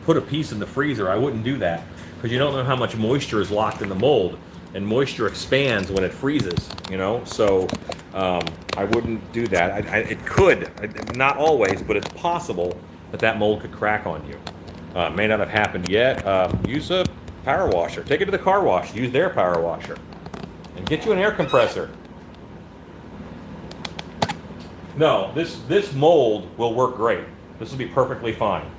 [SPEAKER 1] put a piece in the freezer. I wouldn't do that because you don't know how much moisture is locked in the mold, and moisture expands when it freezes, you know? So I wouldn't do that. It could, not always, but it's possible that mold could crack on you. May not have happened yet. Use a power washer. Take it to the car wash. Use their power washer. And get you an air compressor. No, this mold will work great. This will be perfectly fine.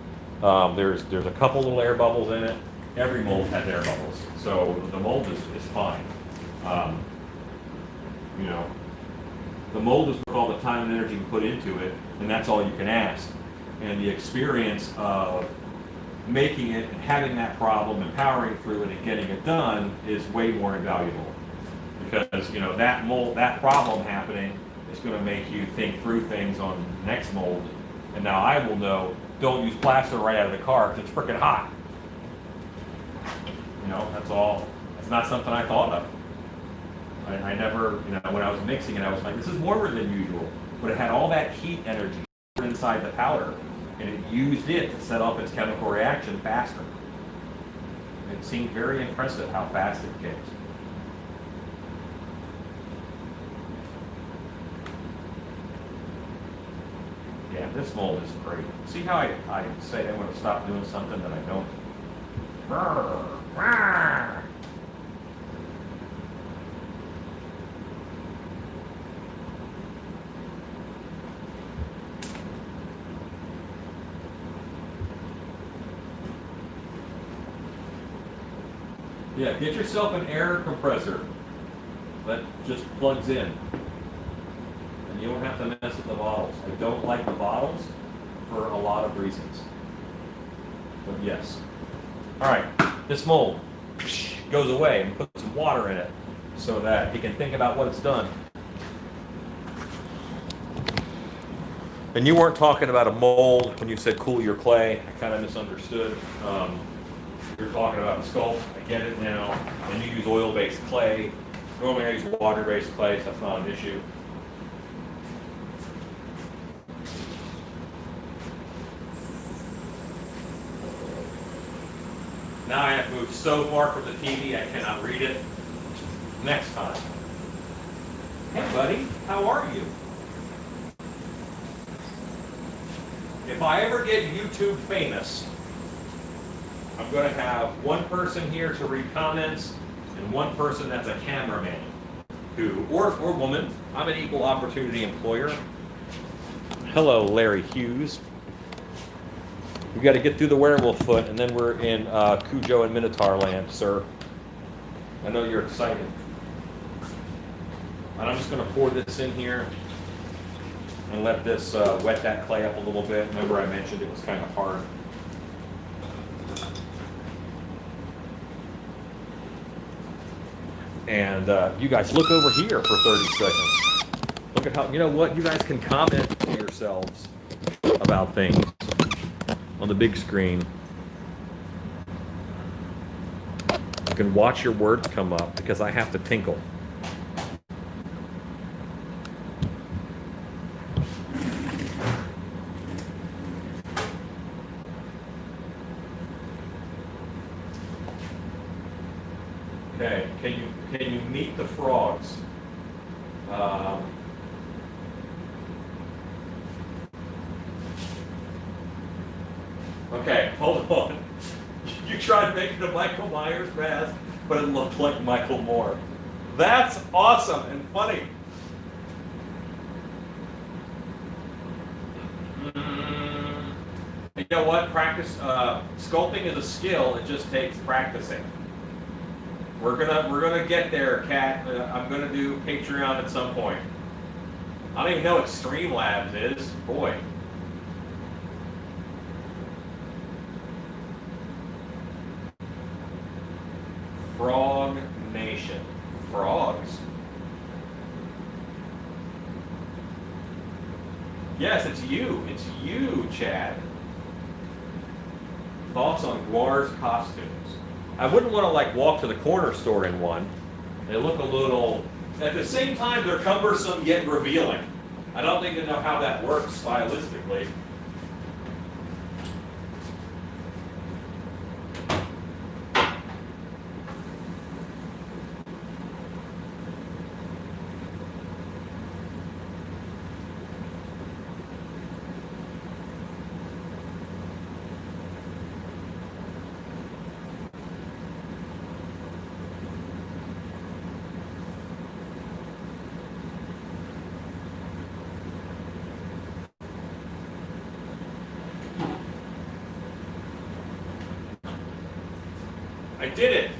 [SPEAKER 1] There's a couple little air bubbles in it. Every mold has air bubbles. So the mold is fine. You know, the mold is all the time and energy you put into it, and that's all you can ask. And the experience of making it and having that problem and powering through it and getting it done is way more invaluable, because you know that problem happening is going to make you think through things on the next mold. And now I will know, don't use plaster right out of the car because it's freaking hot. You know, that's all. It's not something I thought of. I never, you know, when I was mixing it, I was like, this is warmer than usual, but it had all that heat energy inside the powder, and it used it to set off its chemical reaction faster. It seemed very impressive how fast it goes. Yeah, this mold is great. See how I say I'm going to stop doing something that I don't? Yeah, get yourself an air compressor that just plugs in. And you don't have to mess with the bottles. I don't like the bottles for a lot of reasons. But yes. All right, this mold goes away, and put some water in it so that you can think about what it's done. And you weren't talking about a mold when you said cool your clay. I kind of misunderstood. You're talking about sculpt. I get it now. And you use oil-based clay. Normally I use water-based clay, so that's not an issue. Now I have moved so far from the TV I cannot read it. Next time. Hey buddy, how are you? If I ever get YouTube famous, I'm going to have one person here to read comments and one person that's a cameraman or woman. I'm an equal opportunity employer. Hello, Larry Hughes. We got to get through the werewolf foot, and then we're in Cujo and Minotaur land, sir. I know you're excited. And I'm just going to pour this in here and let this wet that clay up a little bit. Remember I mentioned it was kind of hard. And you guys look over here for 30 seconds. Look at how, you know what, you guys can comment to yourselves about things on the big screen. You can watch your words come up because I have to tinkle. Okay, can you meet the frogs? Okay, hold on. You tried making the Michael Myers mask, but it looked like Michael Moore. That's awesome and funny. You know what? Practice. Sculpting is a skill. It just takes practicing. We're gonna get there, Kat. I'm gonna do Patreon at some point. I don't even know what Streamlabs is. Boy. Frog Nation. Frogs. Yes, it's you. It's you, Chad. Thoughts on Guar's costumes? I wouldn't want to like walk to the corner store in one. They look a little, at the same time, they're cumbersome yet revealing. I don't think they know how that works stylistically. I did it.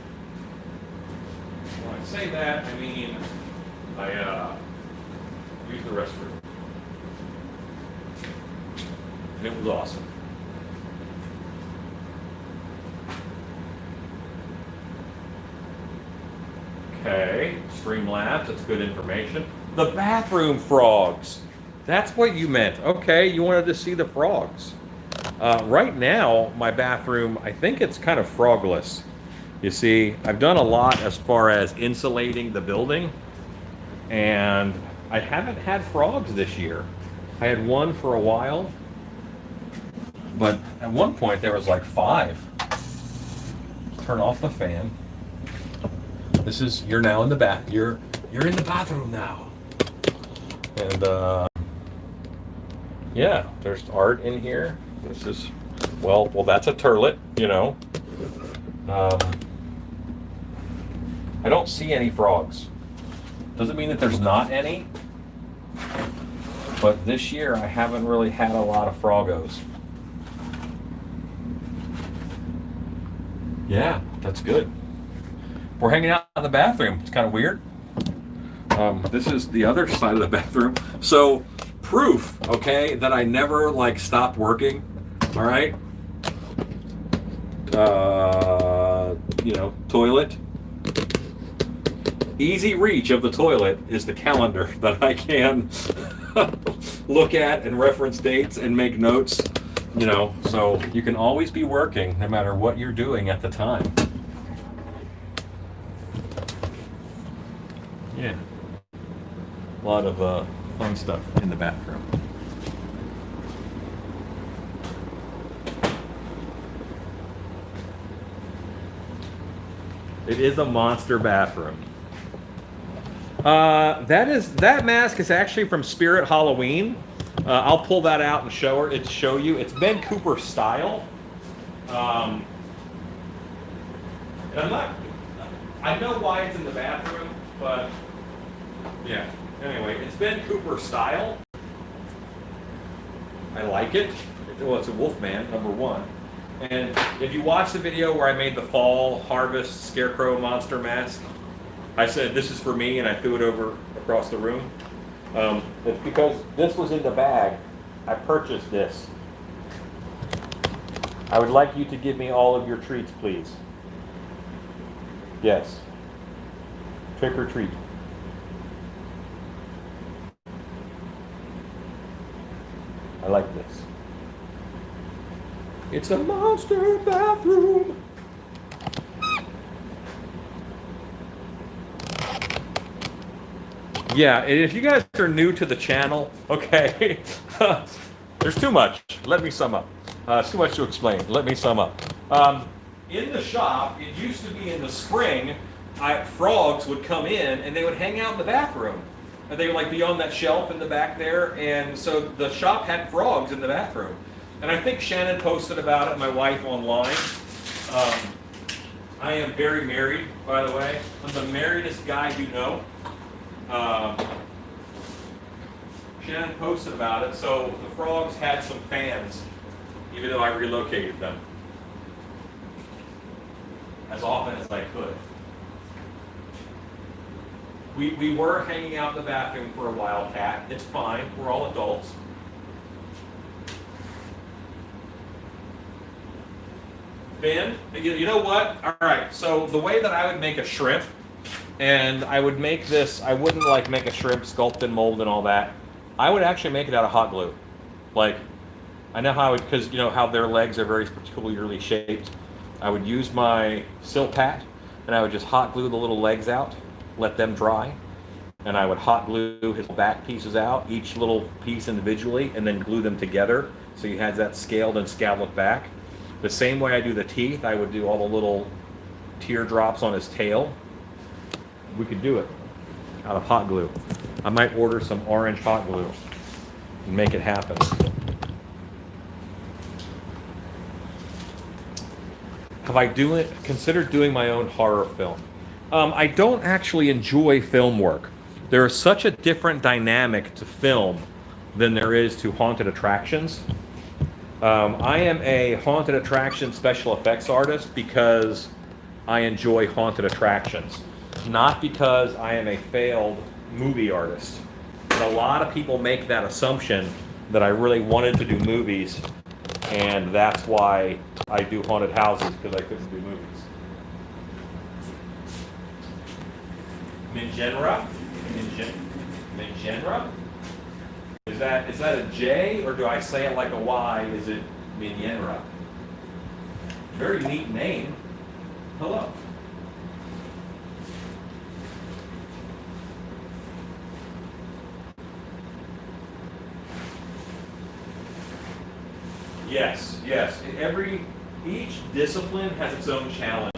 [SPEAKER 1] When I say that, I mean I used the restroom. And it was awesome. Okay, Streamlabs, that's good information. The bathroom frogs. That's what you meant. Okay, you wanted to see the frogs. Right now, my bathroom, I think it's kind of frogless. You see, I've done a lot as far as insulating the building, and I haven't had frogs this year. I had one for a while, but at one point there was like 5. Turn off the fan. This is, you're now in the bath. You're in the bathroom now. And yeah, there's art in here. This is, well, that's a turlet, you know. I don't see any frogs. Doesn't mean that there's not any, but this year I haven't really had a lot of froggos. Yeah, that's good. We're hanging out in the bathroom. It's kind of weird. This is the other side of the bathroom. So, proof, okay, that I never like stopped working. All right. You know, toilet. Easy reach of the toilet is the calendar that I can look at and reference dates and make notes, you know, so you can always be working no matter what you're doing at the time. Yeah. A lot of fun stuff in the bathroom. It is a monster bathroom. That mask is actually from Spirit Halloween. I'll pull that out and show you. It's Ben Cooper style. And I know why it's in the bathroom, but yeah. Anyway, it's Ben Cooper style. I like it. Well, it's a Wolfman, #1. And if you watch the video where I made the fall harvest scarecrow monster mask, I said this is for me, and I threw it over across the room. It's because this was in the bag. I purchased this. I would like you to give me all of your treats, please. Yes. Trick or treat. I like this. It's a monster bathroom. Yeah, and if you guys are new to the channel, okay, there's too much. Let me sum up. It's too much to explain. Let me sum up. In the shop, it used to be in the spring, frogs would come in and they would hang out in the bathroom. And they would like be on that shelf in the back there. And so the shop had frogs in the bathroom. And I think Shannon posted about it, my wife, online. I am very married, by the way. I'm the marriedest guy you know. Shannon posted about it. So the frogs had some fans, even though I relocated them as often as I could. We were hanging out in the bathroom for a while, Cat. It's fine. We're all adults. Ben, you know what? All right. So the way that I would make a shrimp, and I would make this, I wouldn't like make a shrimp sculpt and mold and all that. I would actually make it out of hot glue. Like, I know how, because you know how their legs are very peculiarly shaped. I would use my Silpat, and I would just hot glue the little legs out, let them dry, and I would hot glue his back pieces out, each little piece individually, and then glue them together so you had that scaled and scalloped back. The same way I do the teeth, I would do all the little teardrops on his tail. We could do it out of hot glue. I might order some orange hot glue and make it happen. Have I considered doing my own horror film? I don't actually enjoy film work. There is such a different dynamic to film than there is to haunted attractions. I am a haunted attraction special effects artist because I enjoy haunted attractions, not because I am a failed movie artist. And a lot of people make that assumption that I really wanted to do movies, and that's why I do haunted houses, because I couldn't do movies. Mingenra? Mingenra? Is that a J, or do I say it like a Y? Is it Mingenra? Very neat name. Hello. Yes. Each discipline has its own challenges.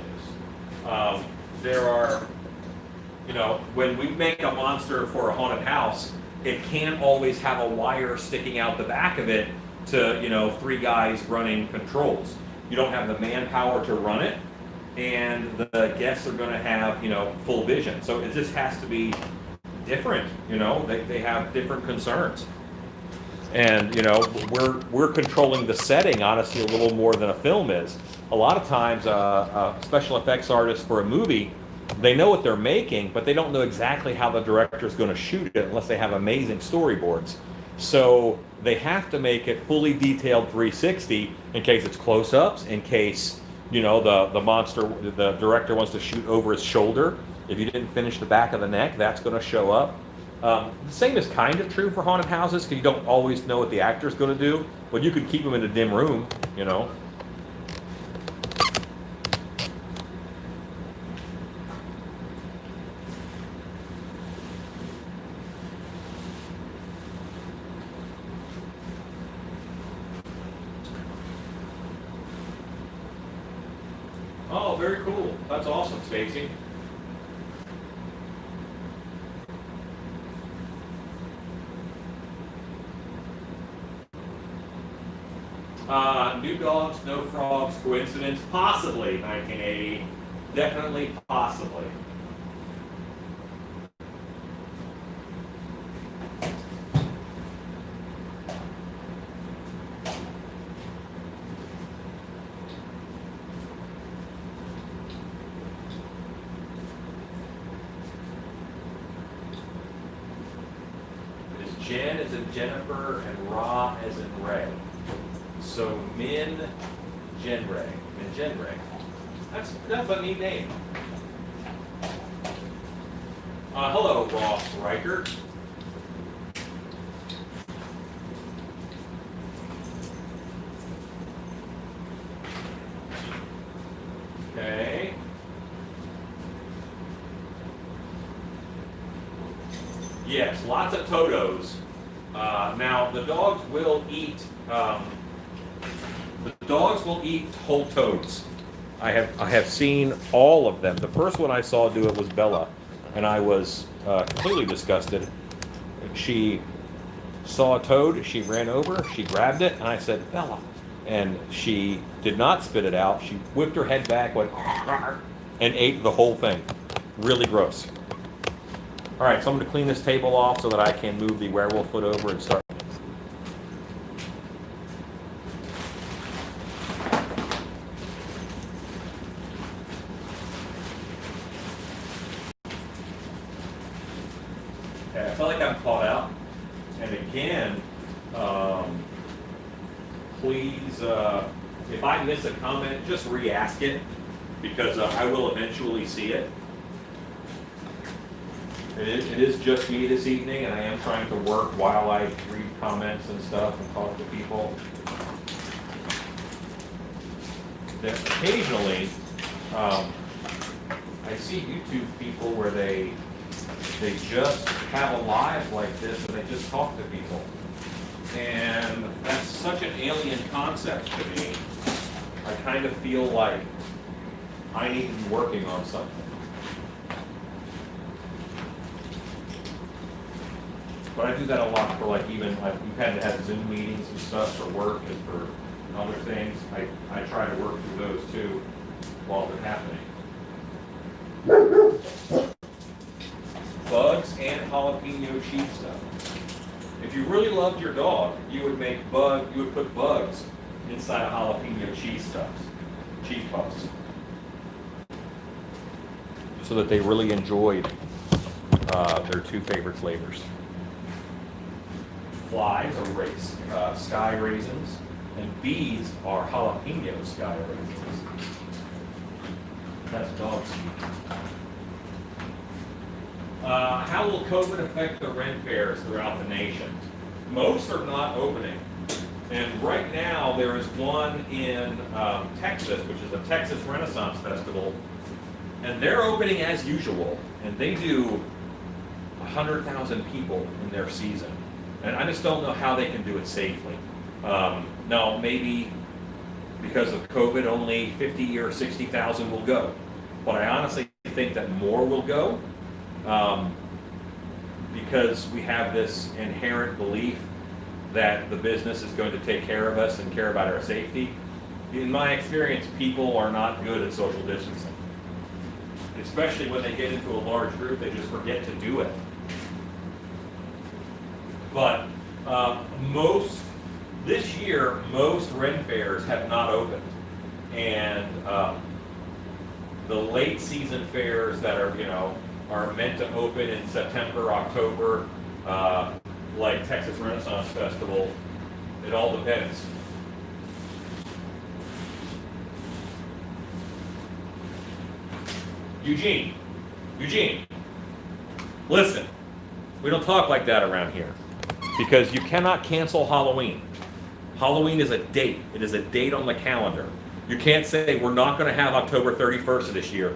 [SPEAKER 1] There are, when we make a monster for a haunted house, it can't always have a wire sticking out the back of it to, 3 guys running controls. You don't have the manpower to run it, and the guests are going to have, full vision. So it just has to be different, they have different concerns. And we're controlling the setting, honestly, a little more than a film is. A lot of times, a special effects artist for a movie, they know what they're making, but they don't know exactly how the director's going to shoot it unless they have amazing storyboards. So they have to make it fully detailed 360 in case it's close-ups, in case the monster, the director wants to shoot over his shoulder. If you didn't finish the back of the neck, that's going to show up. The same is kind of true for haunted houses, because you don't always know what the actor's going to do, but you could keep them in a dim room, Oh, very cool. That's awesome, Stacy. New Dogs, No Frogs, coincidence? Possibly, 1980. Definitely, possibly. Jen as in Jennifer and Ra as in Ray. So Min Genray. That's a neat name. Hello, Ross Riker. Okay. Yes, lots of Totos. Now the dogs will eat. Whole toads. I have seen all of them. The first one I saw do it was Bella, and I was completely disgusted. She saw a toad, she ran over, she grabbed it, and I said, Bella. And she did not spit it out. She whipped her head back, went, and ate the whole thing. Really gross. All right, so I'm going to clean this table off so that I can move the werewolf foot over and start. Okay, I feel like I'm caught out. And again, please, if I miss a comment, just re-ask it, because I will eventually see it. It is just me this evening, and I am trying to work while I read comments and stuff and talk to people. Then occasionally, I see YouTube people where they just have a live like this and they just talk to people. And that's such an alien concept to me. I kind of feel like I need to be working on something. But I do that a lot for like even, we've had to have Zoom meetings and stuff for work and for other things. I try to work through those too while they're happening. Bugs and jalapeno cheese stuff. If you really loved your dog, you would put bugs inside of jalapeno cheese puffs, so that they really enjoyed their two favorite flavors. Flies are sky raisins, and bees are jalapeno sky raisins. That's dog speak. How will COVID affect the Ren fairs throughout the nation? Most are not opening. And right now, there is one in Texas, which is the Texas Renaissance Festival, and they're opening as usual, and they do 100,000 people in their season. And I just don't know how they can do it safely. Now, maybe because of COVID, only 50 or 60,000 will go. But I honestly think that more will go, because we have this inherent belief that the business is going to take care of us and care about our safety. In my experience, people are not good at social distancing. Especially when they get into a large group, they just forget to do it. But this year, most Ren fairs have not opened. And the late season fairs that are meant to open in September, October, like Texas Renaissance Festival, it all depends. Eugene, listen, we don't talk like that around here, because you cannot cancel Halloween. Halloween is a date. It is a date on the calendar. You can't say, we're not going to have October 31st of this year.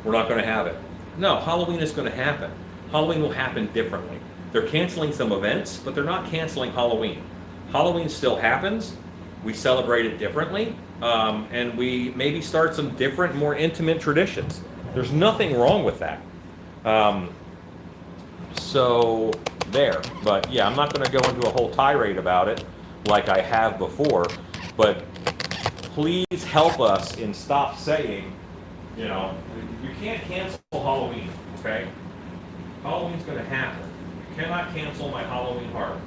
[SPEAKER 1] We're not going to have it. No, Halloween is going to happen. Halloween will happen differently. They're canceling some events, but they're not canceling Halloween. Halloween still happens. We celebrate it differently, and we maybe start some different, more intimate traditions. There's nothing wrong with that. So there. But yeah, I'm not going to go into a whole tirade about it like I have before, but please help us and stop saying, you can't cancel Halloween, okay? Halloween's going to happen. You cannot cancel my Halloween heart.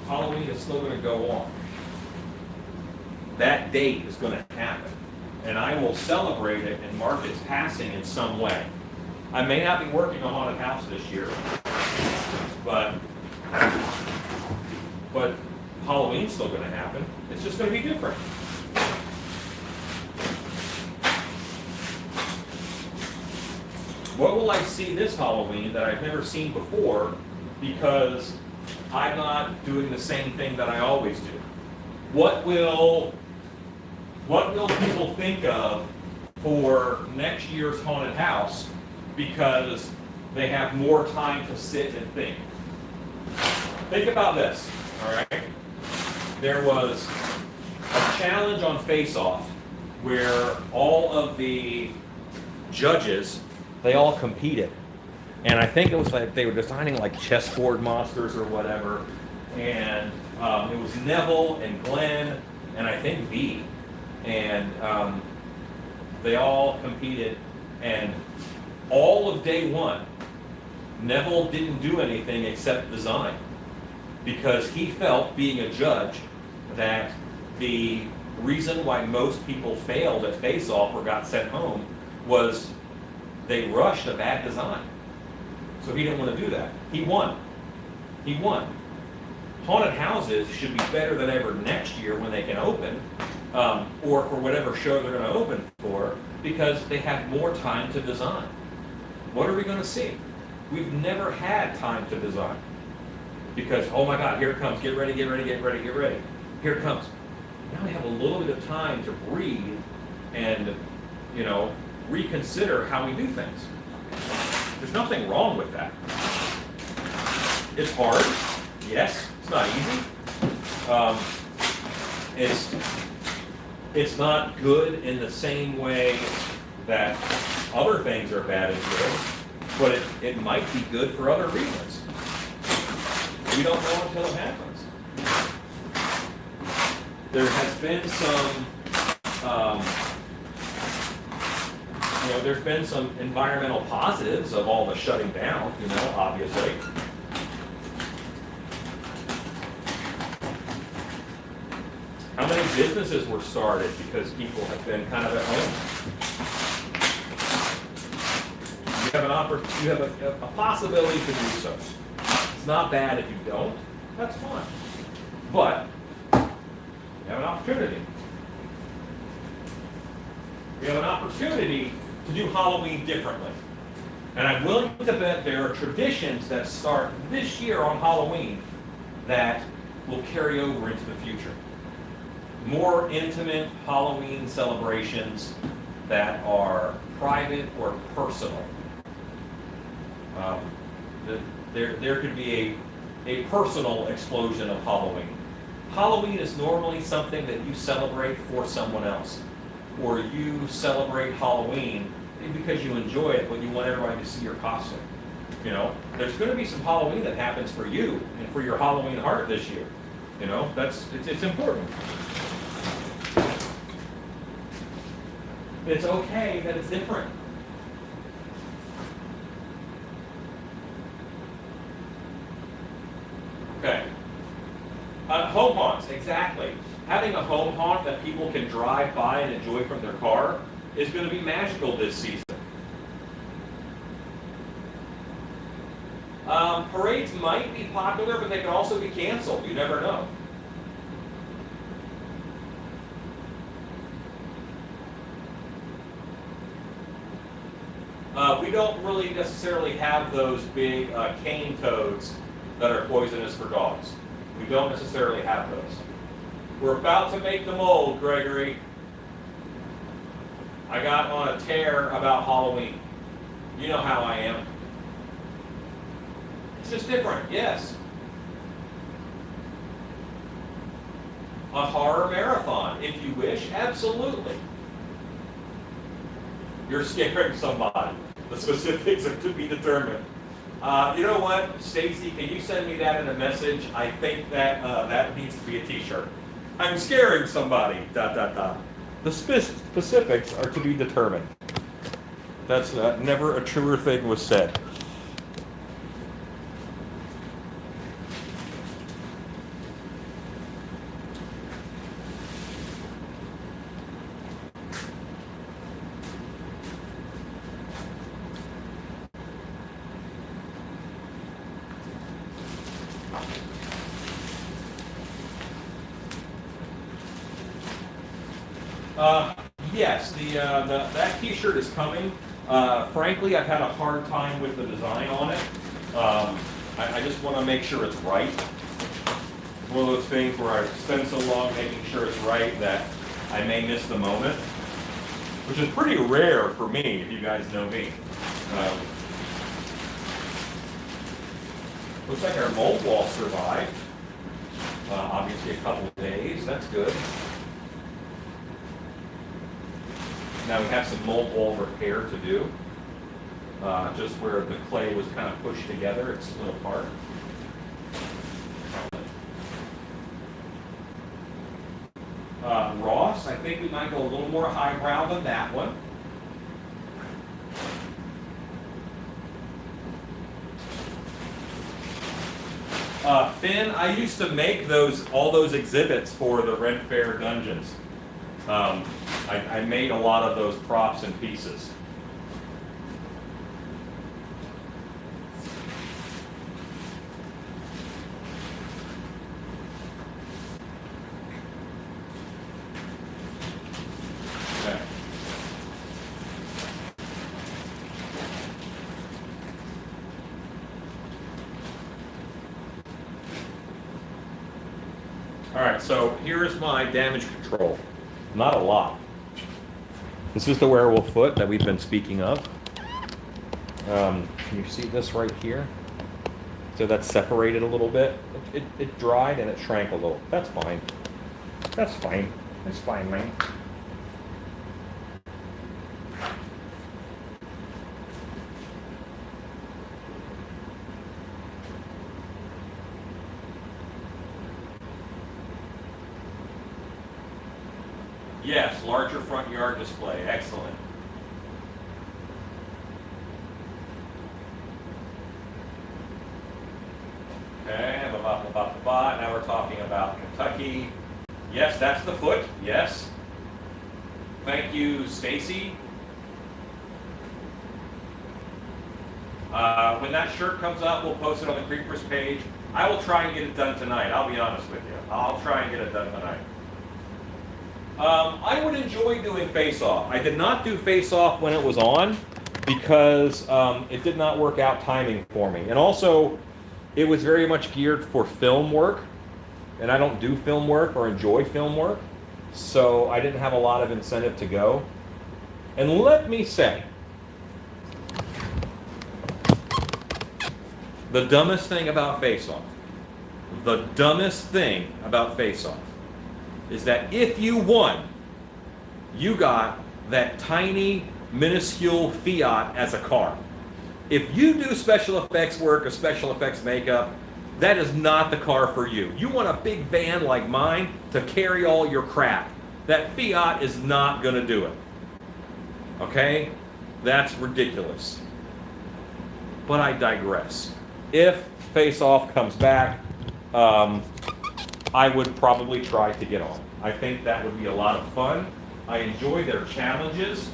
[SPEAKER 1] Halloween is still going to go on. That date is going to happen. And I will celebrate it and mark its passing in some way. I may not be working a haunted house this year, but Halloween's still going to happen. It's just going to be different. What will I see this Halloween that I've never seen before, because I'm not doing the same thing that I always do? What will people think of for next year's haunted house, because they have more time to sit and think? Think about this, all right? There was a challenge on Face Off where all of the judges, they all competed. And I think it was like they were designing like chessboard monsters or whatever. And it was Neville and Glenn and I think V. And they all competed. And all of day one, Neville didn't do anything except design. Because he felt, being a judge, that the reason why most people failed at Face Off or got sent home was they rushed a bad design. So he didn't want to do that. He won. He won. Haunted houses should be better than ever next year when they can open, or for whatever show they're going to open for, because they have more time to design. What are we going to see? We've never had time to design. Because, oh my God, here it comes, get ready, get ready, get ready, get ready. Here it comes. Now we have a little bit of time to breathe and, reconsider how we do things. There's nothing wrong with that. It's hard, yes, it's not easy. It's not good in the same way that other things are bad and good, but it might be good for other reasons. We don't know until it happens. There has been there's been some environmental positives of all the shutting down, obviously. How many businesses were started because people have been kind of at home? You have a possibility to do so. It's not bad if you don't. That's fine. But you have an opportunity. We have an opportunity to do Halloween differently. And I'm willing to bet there are traditions that start this year on Halloween that will carry over into the future. More intimate Halloween celebrations that are private or personal. There could be a personal explosion of Halloween. Halloween is normally something that you celebrate for someone else. Or you celebrate Halloween because you enjoy it, but you want everybody to see your costume. There's going to be some Halloween that happens for you and for your Halloween heart this year. It's important. It's okay that it's different. Okay. Home haunts, exactly. Having a home haunt that people can drive by and enjoy from their car is going to be magical this season. Parades might be popular, but they can also be canceled. You never know. We don't really necessarily have those big cane toads that are poisonous for dogs. We don't necessarily have those. We're about to make them old, Gregory. I got on a tear about Halloween. You know how I am. It's just different, yes. A horror marathon, if you wish, absolutely. You're scaring somebody. The specifics are to be determined. You know what, Stacy, can you send me that in a message? I think that that needs to be a t-shirt. I'm scaring somebody, ... The specifics are to be determined. That's never a truer thing was said. Yes, that t-shirt is coming. Frankly, I've had a hard time with the design on it. I just want to make sure it's right. It's one of those things where I spend so long making sure it's right that I may miss the moment, which is pretty rare for me, if you guys know me. Looks like our mold wall survived. Obviously a couple of days, that's good. Now we have some mold wall repair to do. Just where the clay was kind of pushed together, it split apart. Ross, I think we might go a little more highbrow than that one. Finn, I used to make all those exhibits for the Ren Fair Dungeons. I made a lot of those props and pieces. Okay. All right, so here's my damage control. Not a lot. This is the werewolf foot that we've been speaking of. Can you see this right here? So that's separated a little bit. It dried and it shrank a little. That's fine. That's fine. That's fine, man. Yes, larger front yard display. Excellent. Okay, now we're talking about Kentucky. Yes, that's the foot. Yes. Thank you, Stacy. When that shirt comes up, we'll post it on the Creepers page. I will try and get it done tonight. I'll be honest with you. I'll try and get it done tonight. I would enjoy doing face-off. I did not do face-off when it was on because it did not work out timing for me. And also, it was very much geared for film work, and I don't do film work or enjoy film work, so I didn't have a lot of incentive to go. And let me say, the dumbest thing about face-off, is that if you won, you got that tiny, minuscule Fiat as a car. If you do special effects work or special effects makeup, that is not the car for you. You want a big van like mine to carry all your crap. That Fiat is not going to do it. Okay? That's ridiculous. But I digress. If Face Off comes back, I would probably try to get on. I think that would be a lot of fun. I enjoy their challenges.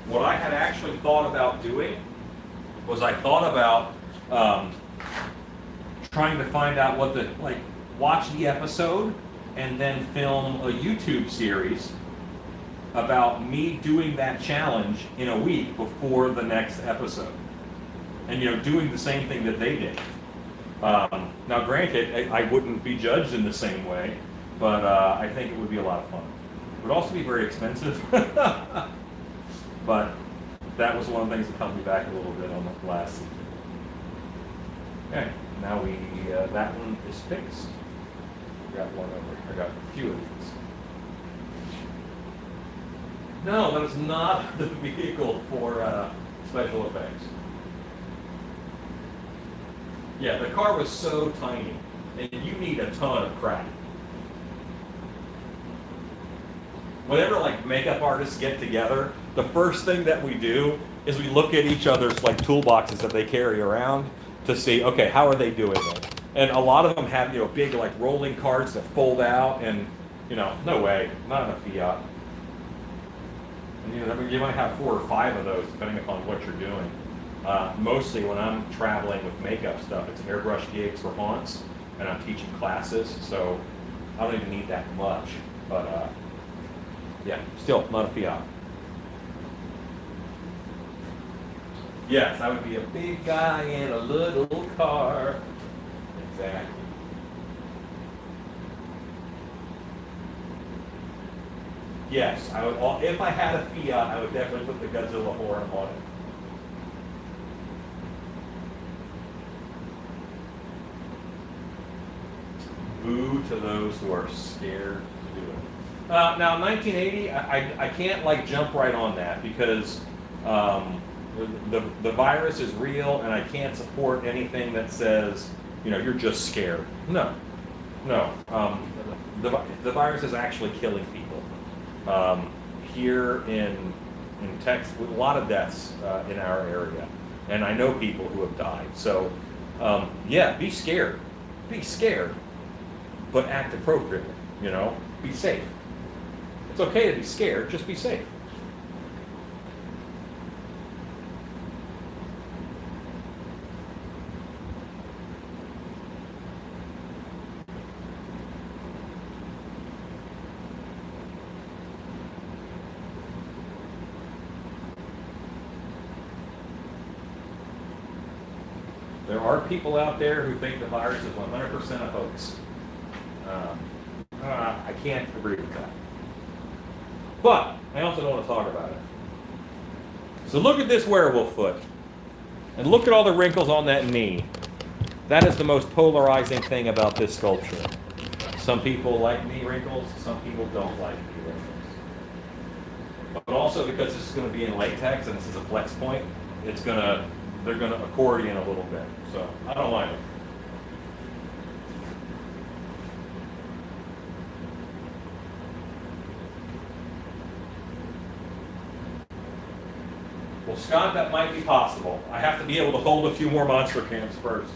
[SPEAKER 1] What I had actually thought about doing was I thought about trying to find out what watch the episode and then film a YouTube series about me doing that challenge in a week before the next episode. And, doing the same thing that they did. Now, granted, I wouldn't be judged in the same way, but I think it would be a lot of fun. It would also be very expensive, but that was one of the things that held me back a little bit on the last season. Okay, now that one is fixed. I got one over. I got a few of these. No, that is not the vehicle for special effects. Yeah, the car was so tiny, and you need a ton of crap. Whenever makeup artists get together, the first thing that we do is we look at each other's toolboxes that they carry around to see, okay, how are they doing it? And a lot of them have big rolling carts that fold out, and no way, not in a Fiat. And you might have 4 or 5 of those depending upon what you're doing. Mostly when I'm traveling with makeup stuff, it's airbrush gigs for haunts, and I'm teaching classes, so I don't even need that much. But yeah, still not a Fiat. Yes, I would be a big guy in a little car. Exactly. Yes, I would. If I had a Fiat, I would definitely put the Godzilla horn on it. Boo to those who are scared to do it. Now, 1980, I can't like jump right on that because the virus is real, and I can't support anything that says, you know, you're just scared. No, no. The virus is actually killing people. Here in Texas, with a lot of deaths in our area, and I know people who have died. So, yeah, be scared, but act appropriately. You know, be safe. It's okay to be scared, just be safe. There are people out there who think the virus is 100% a hoax. I can't agree with that. But I also don't want to talk about it. So look at this werewolf foot. And look at all the wrinkles on that knee. That is the most polarizing thing about this sculpture. Some people like knee wrinkles, some people don't like knee wrinkles. But also because this is going to be in latex and this is a flex point, they're going to accordion a little bit. So I don't like it. Well, Scott, that might be possible. I have to be able to hold a few more monster cams first.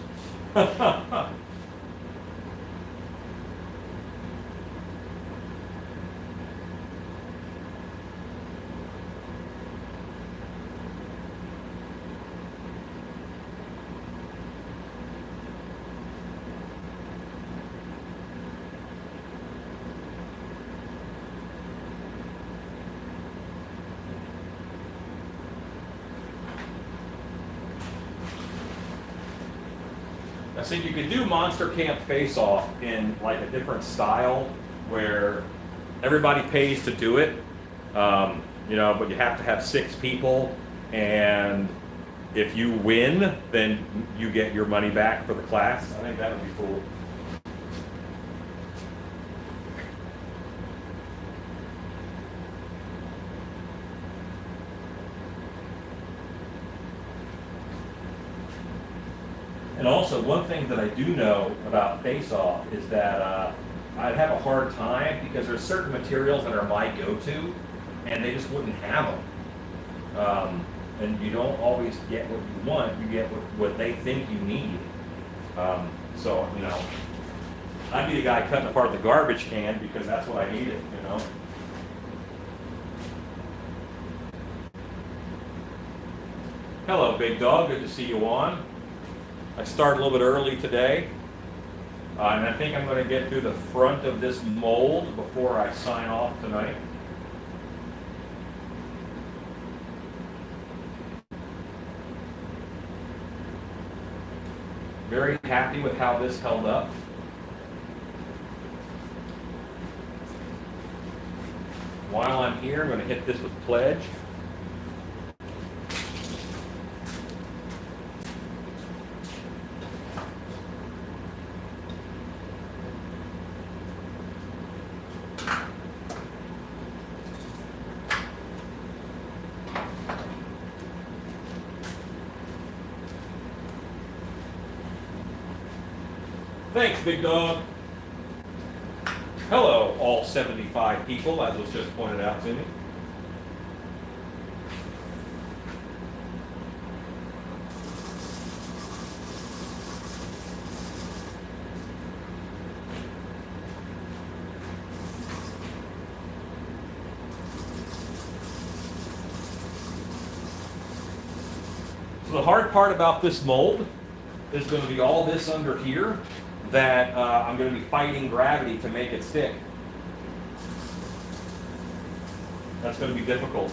[SPEAKER 1] I think you could do Monster Camp Face Off in like a different style where everybody pays to do it, you know, but you have to have 6 people, and if you win, then you get your money back for the class. I think that would be cool. And also, one thing that I do know about Face Off is that I'd have a hard time because there's certain materials that are my go-to, and they just wouldn't have them. And you don't always get what you want; you get what they think you need. So, you know, I'd be the guy cutting apart the garbage can because that's what I needed. You know. Hello, big dog. Good to see you on. I started a little bit early today, and I think I'm going to get through the front of this mold before I sign off tonight. Very happy with how this held up. While I'm here, I'm going to hit this with Pledge. Thanks, big dog. Hello, all 75 people, as was just pointed out to me. So the hard part about this mold is going to be all this under here that I'm going to be fighting gravity to make it stick. That's going to be difficult.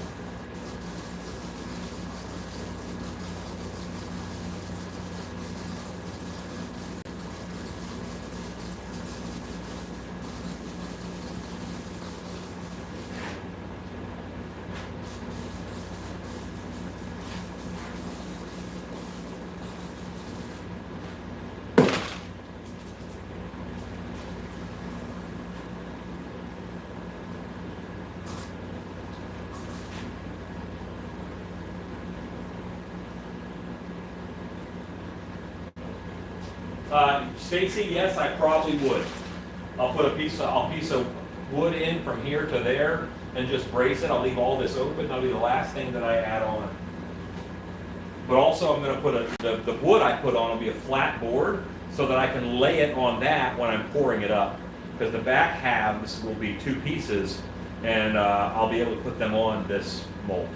[SPEAKER 1] Stacy, yes, I probably would. I'll put a piece of wood in from here to there and just brace it. I'll leave all this open. That'll be the last thing that I add on. But also I'm going to put the wood I put on will be a flat board so that I can lay it on that when I'm pouring it up. Because the back halves will be two pieces and I'll be able to put them on this mold.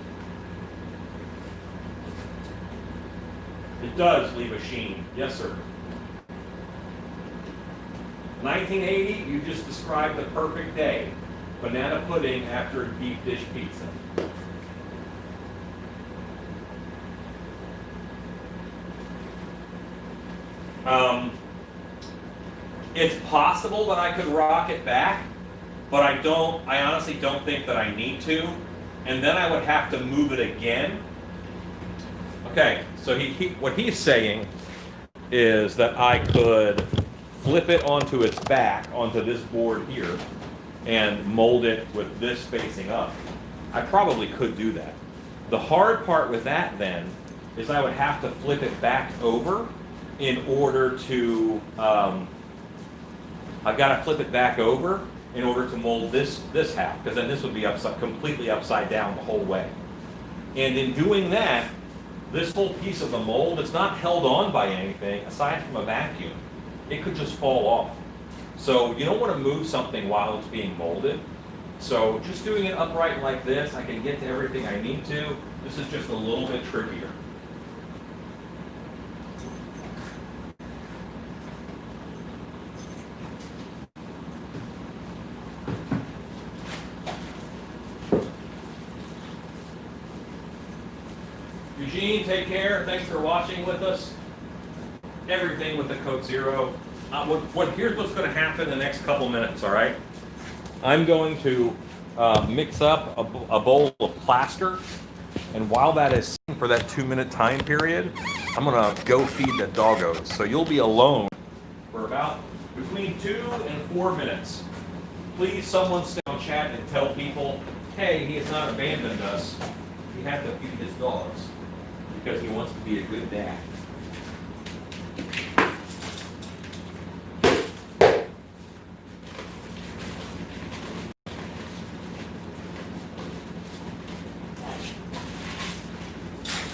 [SPEAKER 1] It does leave a sheen. Yes, sir. 1980, you just described the perfect day. Banana pudding after deep dish pizza. It's possible that I could rock it back, but I honestly don't think that I need to. And then I would have to move it again. Okay, so what he's saying is that I could flip it onto its back, onto this board here, and mold it with this facing up. I probably could do that. The hard part with that then is I would have to flip it back over in order to, I've got to flip it back over in order to mold this half, because then this would be completely upside down the whole way. And in doing that, this whole piece of the mold, it's not held on by anything aside from a vacuum. It could just fall off. So you don't want to move something while it's being molded. So just doing it upright like this, I can get to everything I need to. This is just a little bit trickier. Eugene, take care. Thanks for watching with us. Everything with the Code Zero. Here's what's going to happen in the next couple minutes, all right? I'm going to mix up a bowl of plaster, and while that is sitting for that 2-minute time period, I'm going to go feed the doggos. So you'll be alone for about between 2 and 4 minutes. Please, someone stay on chat and tell people, hey, he has not abandoned us. He had to feed his dogs because he wants to be a good dad.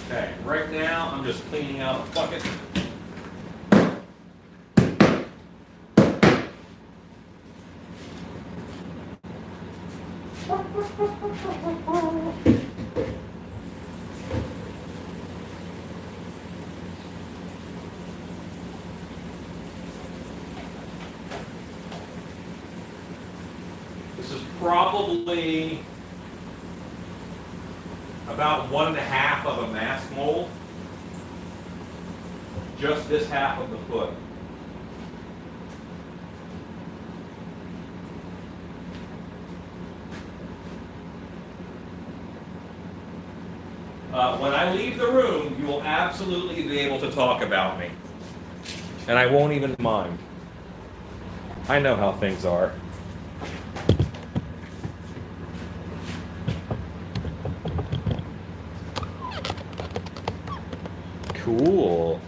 [SPEAKER 1] Okay, right now I'm just cleaning out a bucket. This is probably about 1.5 of a mask mold. Just this half of the foot. When I leave the room, you will absolutely be able to talk about me. And I won't even mind. I know how things are. Cool.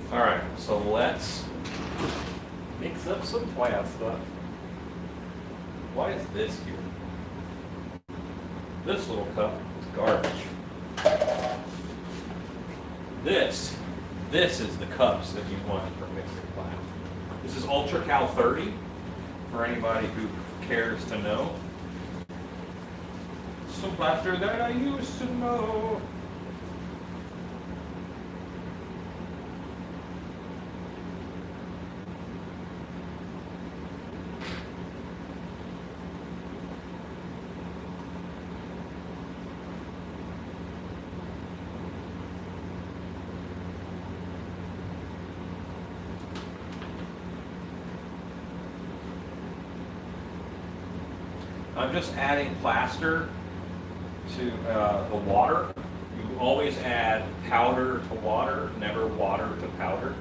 [SPEAKER 1] All right, so let's mix up some plastic. Why is this here? This little cup is garbage. This is the cups that you want for mixing plastic. This is Ultra Cal 30 for anybody who cares to know. Some plaster that I used to know. I'm just adding plaster to the water. You always add powder to water, never water to powder.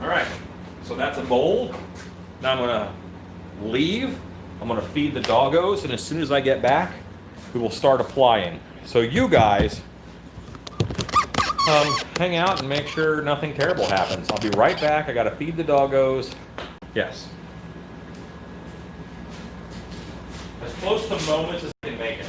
[SPEAKER 1] All right, so that's a bowl. Now I'm gonna leave. I'm gonna feed the doggos, and as soon as I get back, we will start applying. So you guys hang out and make sure nothing terrible happens. I'll be right back. I gotta feed the doggos. Yes. As close to moments as I can make it.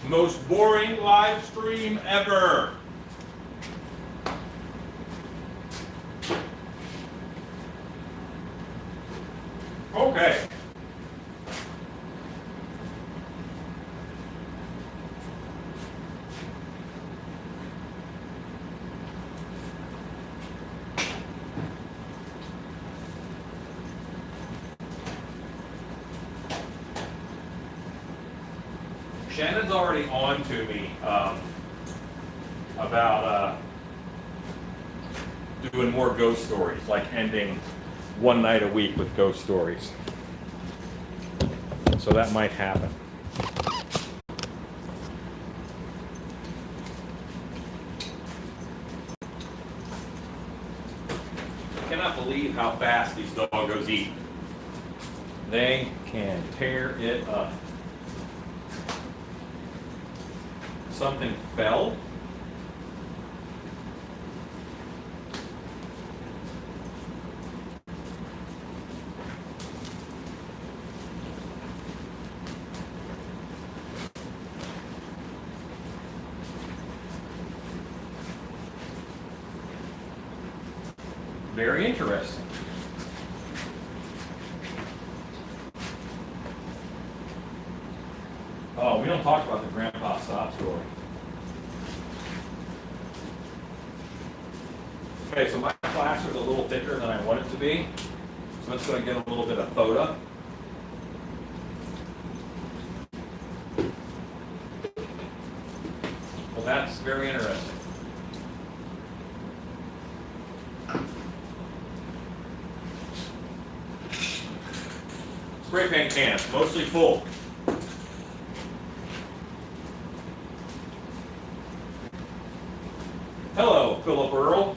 [SPEAKER 1] Most boring live stream ever. Okay. Shannon's already on to me about doing more ghost stories, like ending one night a week with ghost stories. So that might happen. I cannot believe how fast these doggos eat. They can tear it up. Something fell. Very interesting. Oh, we don't talk about the grandpa sob story. Okay, so my plaster is a little thicker than I want it to be. So it's going to get a little bit of soda. Well, that's very interesting. Spray paint cans, mostly full. Hello, Philip Earl.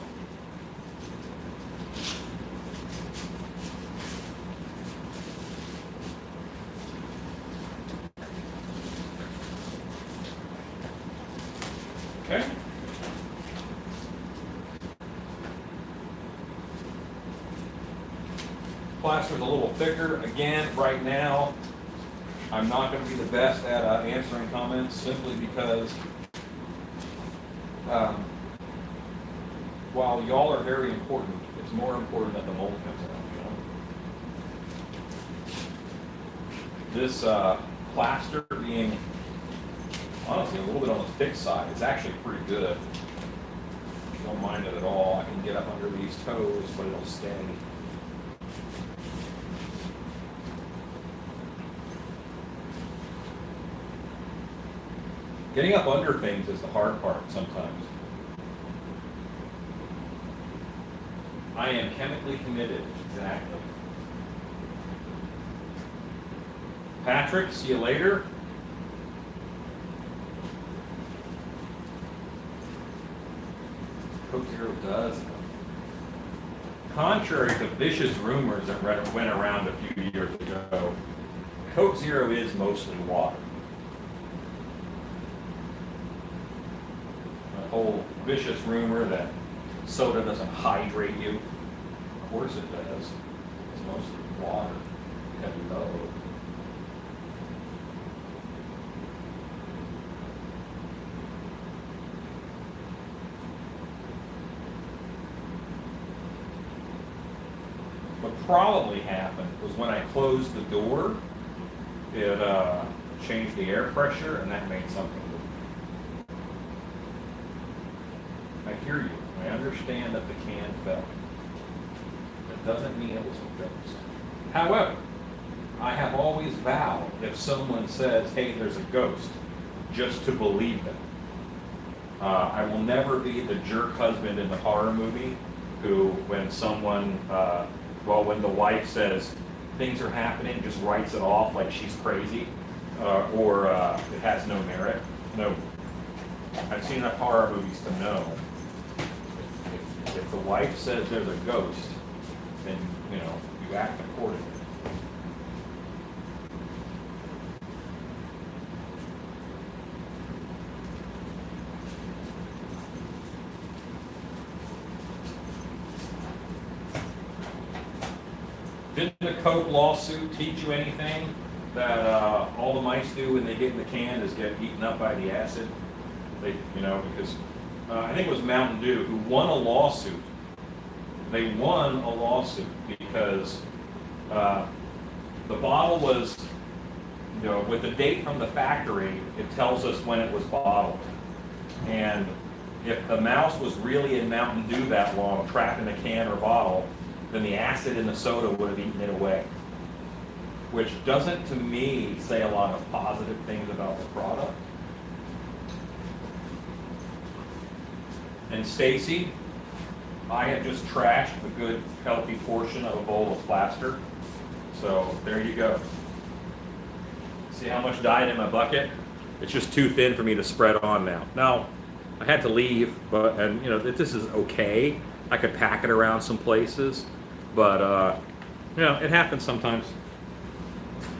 [SPEAKER 1] Okay. Plaster's a little thicker. Again, right now, I'm not going to be the best at answering comments simply because while y'all are very important, it's more important that the mold comes out. This plaster being honestly a little bit on the thick side is actually pretty good. Don't mind it at all. I can get up under these toes, but it'll stay. Getting up under things is the hard part sometimes. I am chemically committed, exactly. Patrick, see you later. Coke Zero does. Contrary to vicious rumors that went around a few years ago, Coke Zero is mostly water. The whole vicious rumor that soda doesn't hydrate you. Of course it does. It's mostly water. Hello. What probably happened was when I closed the door, it changed the air pressure, and that made something move. I hear you. I understand that the can fell. That doesn't mean it was a ghost. However, I have always vowed if someone says, hey, there's a ghost, just to believe them. I will never be the jerk husband in the horror movie who, when someone, when the wife says things are happening, just writes it off like she's crazy or it has no merit. No. I've seen enough horror movies to know if the wife says there's a ghost, then, you act accordingly. Didn't the Coke lawsuit teach you anything? that all the mice do when they get in the can is get eaten up by the acid. They, because I think it was Mountain Dew who won a lawsuit. They won a lawsuit because the bottle was, with the date from the factory, it tells us when it was bottled. And if the mouse was really in Mountain Dew that long, trapped in a can or bottle, then the acid in the soda would have eaten it away. Which doesn't, to me, say a lot of positive things about the product. And Stacy, I have just trashed a good, healthy portion of a bowl of plaster. So there you go. See how much died in my bucket? It's just too thin for me to spread on now. Now, I had to leave, and this is okay. I could pack it around some places, but it happens sometimes.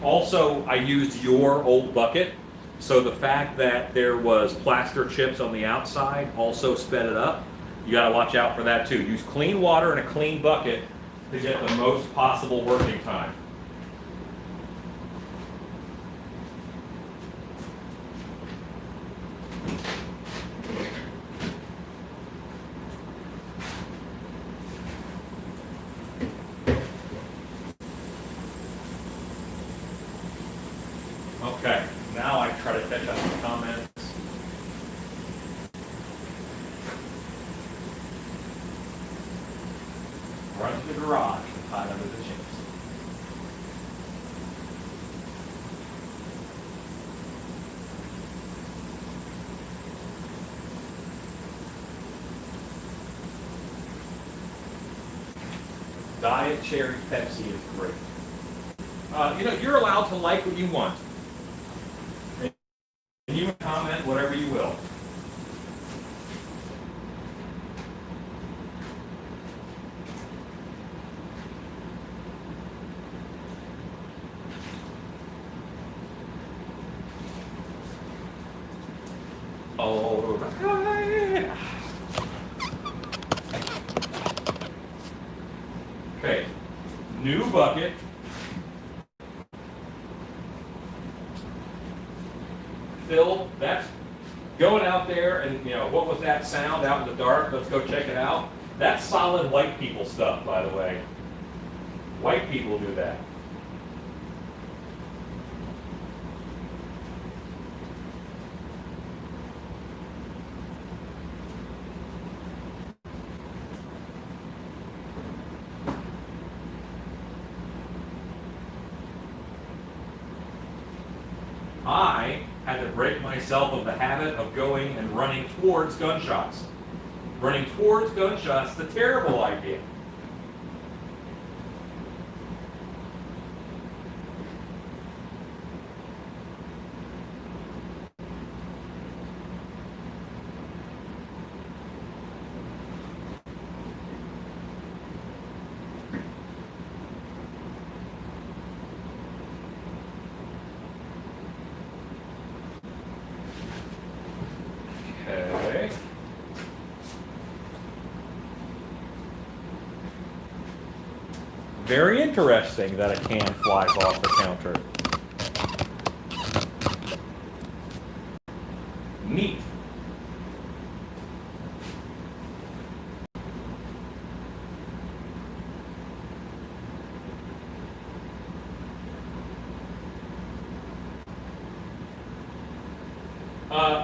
[SPEAKER 1] Also, I used your old bucket, so the fact that there was plaster chips on the outside also sped it up. You got to watch out for that too. Use clean water and a clean bucket to get the most possible working time. Okay, now I try to catch up on the comments. Run to the garage and hide under the chips. Diet Cherry Pepsi is great. You're allowed to like what you want. And you can comment whatever you will. All right. Okay, new bucket. Phil, that's going out there and, what was that sound out in the dark? Let's go check it out. That's solid white people stuff, by the way. White people do that. I had to break myself of the habit of going and running towards gunshots. Running towards gunshots is a terrible idea. Okay. Very interesting that a can flies off the counter. Neat.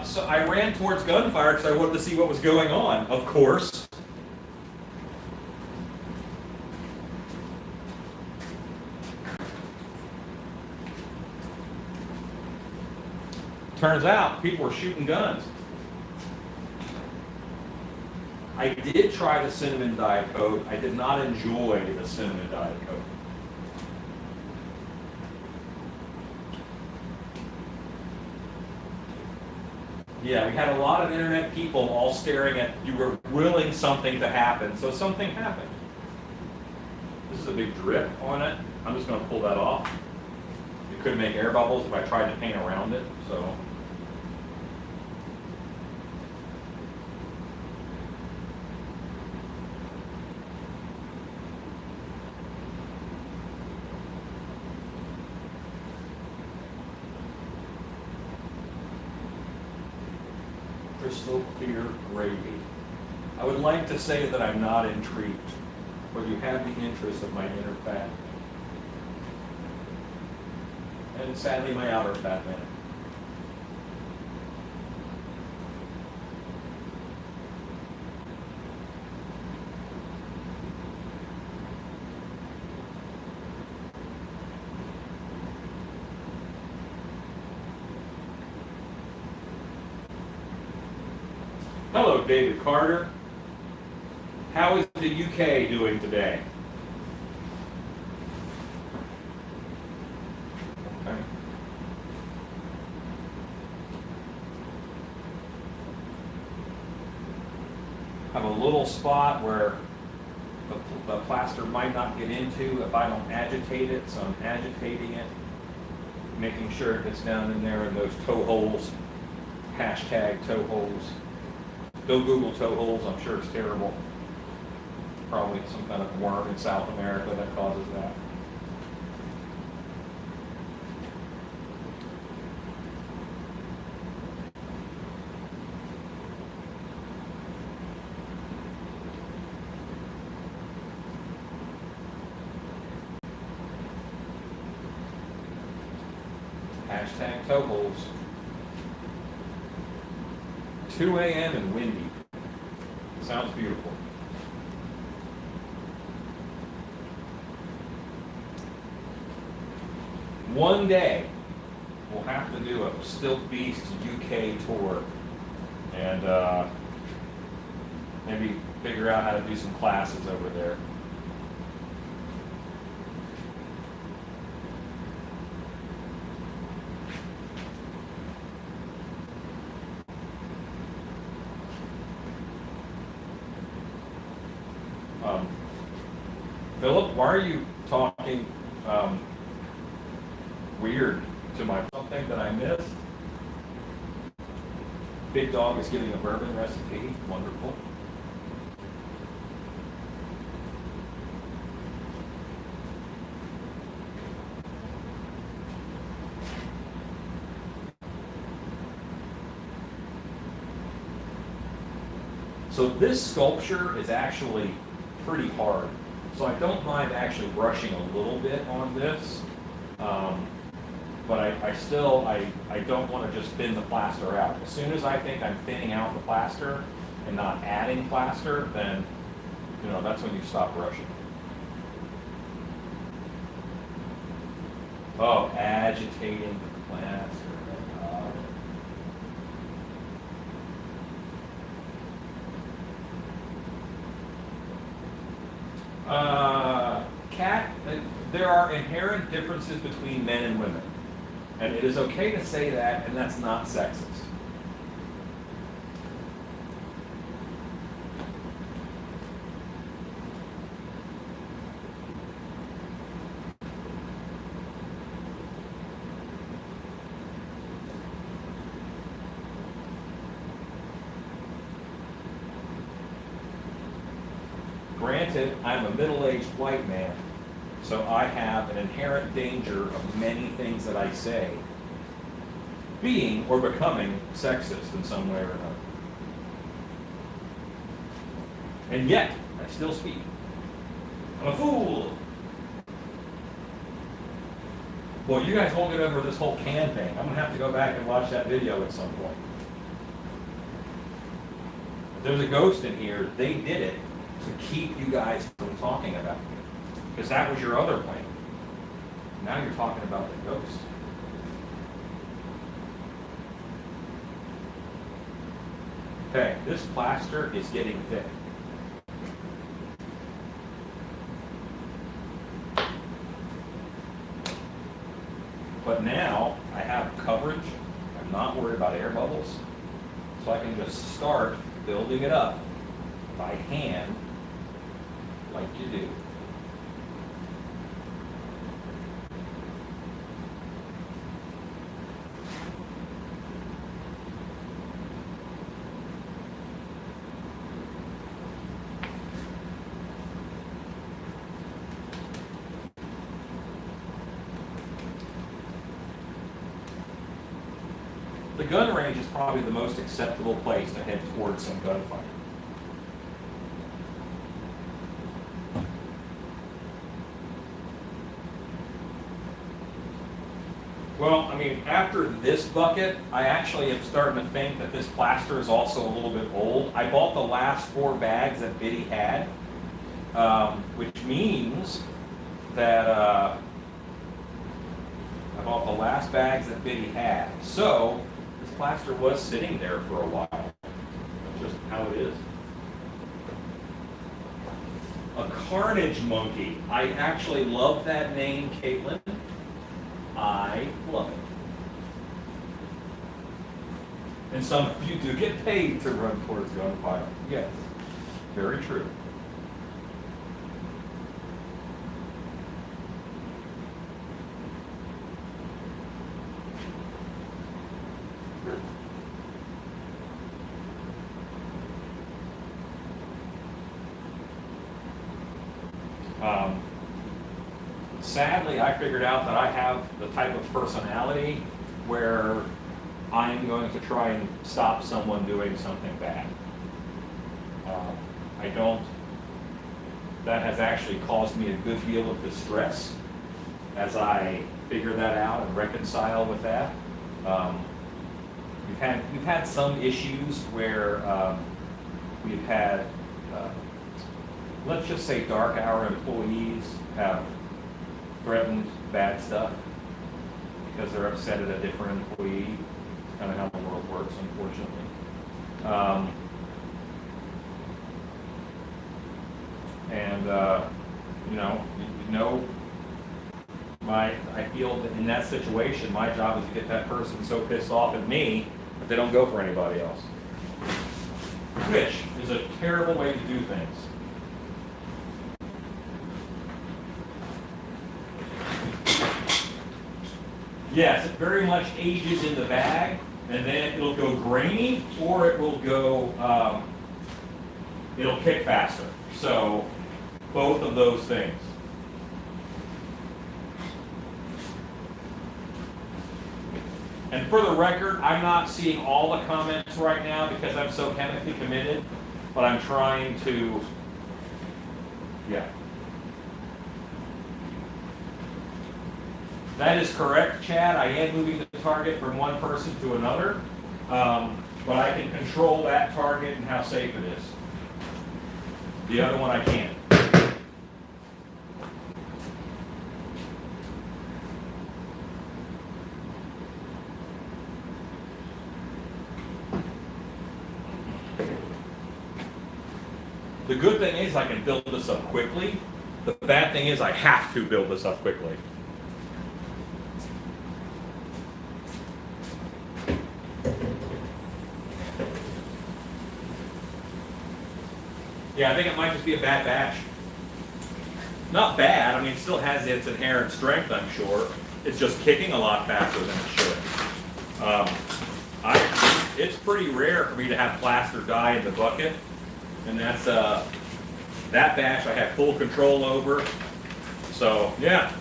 [SPEAKER 1] So I ran towards gunfire because I wanted to see what was going on, of course. Turns out people were shooting guns. I did try the cinnamon Diet Coke. I did not enjoy the cinnamon Diet Coke. Yeah, we had a lot of internet people all staring at, you were willing something to happen, so something happened. This is a big drip on it. I'm just going to pull that off. It could make air bubbles if I tried to paint around it, so. crystal clear gravy. I would like to say that I'm not intrigued, but you have the interest of my inner fat. And sadly, my outer fat man. Hello, David Carter. How is the UK doing today? Okay. Have a little spot where the plaster might not get into if I don't agitate it, so I'm agitating it, making sure it gets down in there in those toe holes. Hashtag toe holes. Don't Google toe holes, I'm sure it's terrible. Probably some kind of worm in South America that causes that. Hashtag toe holes. 2 a.m. and windy. Sounds beautiful. One day, we'll have to do a Stilt Beast UK tour and maybe figure out how to do some classes over there. Philip, why are you talking weird to my something that I missed? Big Dog is giving a bourbon recipe. Wonderful. So this sculpture is actually pretty hard. So I don't mind actually brushing a little bit on this, but I don't want to just thin the plaster out. As soon as I think I'm thinning out the plaster and not adding plaster, then that's when you stop brushing. Oh, agitating the plaster. Kat, there are inherent differences between men and women. And it is okay to say that, and that's not sexist. Granted, I'm a middle-aged white man, so I have an inherent danger of many things that I say being or becoming sexist in some way or another. And yet, I still speak. I'm a fool. Well, you guys won't get over this whole can thing. I'm going to have to go back and watch that video at some point. If there's a ghost in here, they did it to keep you guys from talking about me. Because that was your other plan. Now you're talking about the ghost. Okay, this plaster is getting thick. But now I have coverage. I'm not worried about air bubbles. So I can just start building it up by hand like you do. The gun range is probably the most acceptable place to head towards some gunfire. Well, I mean, after this bucket, I actually am starting to think that this plaster is also a little bit old. I bought the last 4 bags that Biddy had, which means that I bought the last bags that Biddy had. So, this plaster was sitting there for a while. That's just how it is. A carnage monkey. I actually love that name, Caitlin. I love it. And some of you do get paid to run towards gunfire. Yes, very true. Sadly, I figured out that I have the type of personality where I am going to try and stop someone doing something bad. I don't. That has actually caused me a good deal of distress as I figure that out and reconcile with that. We've had some issues where we've had, let's just say, dark hour employees have threatened bad stuff because they're upset at a different employee. It's kind of how the world works, unfortunately. I feel that in that situation, my job is to get that person so pissed off at me that they don't go for anybody else. Which is a terrible way to do things. Yes, it very much ages in the bag, and then it'll go grainy, or it will go, it'll kick faster. So, both of those things. And for the record, I'm not seeing all the comments right now because I'm so chemically committed, but I'm trying to, yeah. That is correct, Chad. I am moving the target from one person to another, but I can control that target and how safe it is. The other one I can't. The good thing is I can build this up quickly. The bad thing is I have to build this up quickly. Yeah, I think it might just be a bad batch. Not bad, I mean, it still has its inherent strength, I'm sure. It's just kicking a lot faster than it should. It's pretty rare for me to have plaster die in the bucket, and that's that batch I have full control over. So, yeah.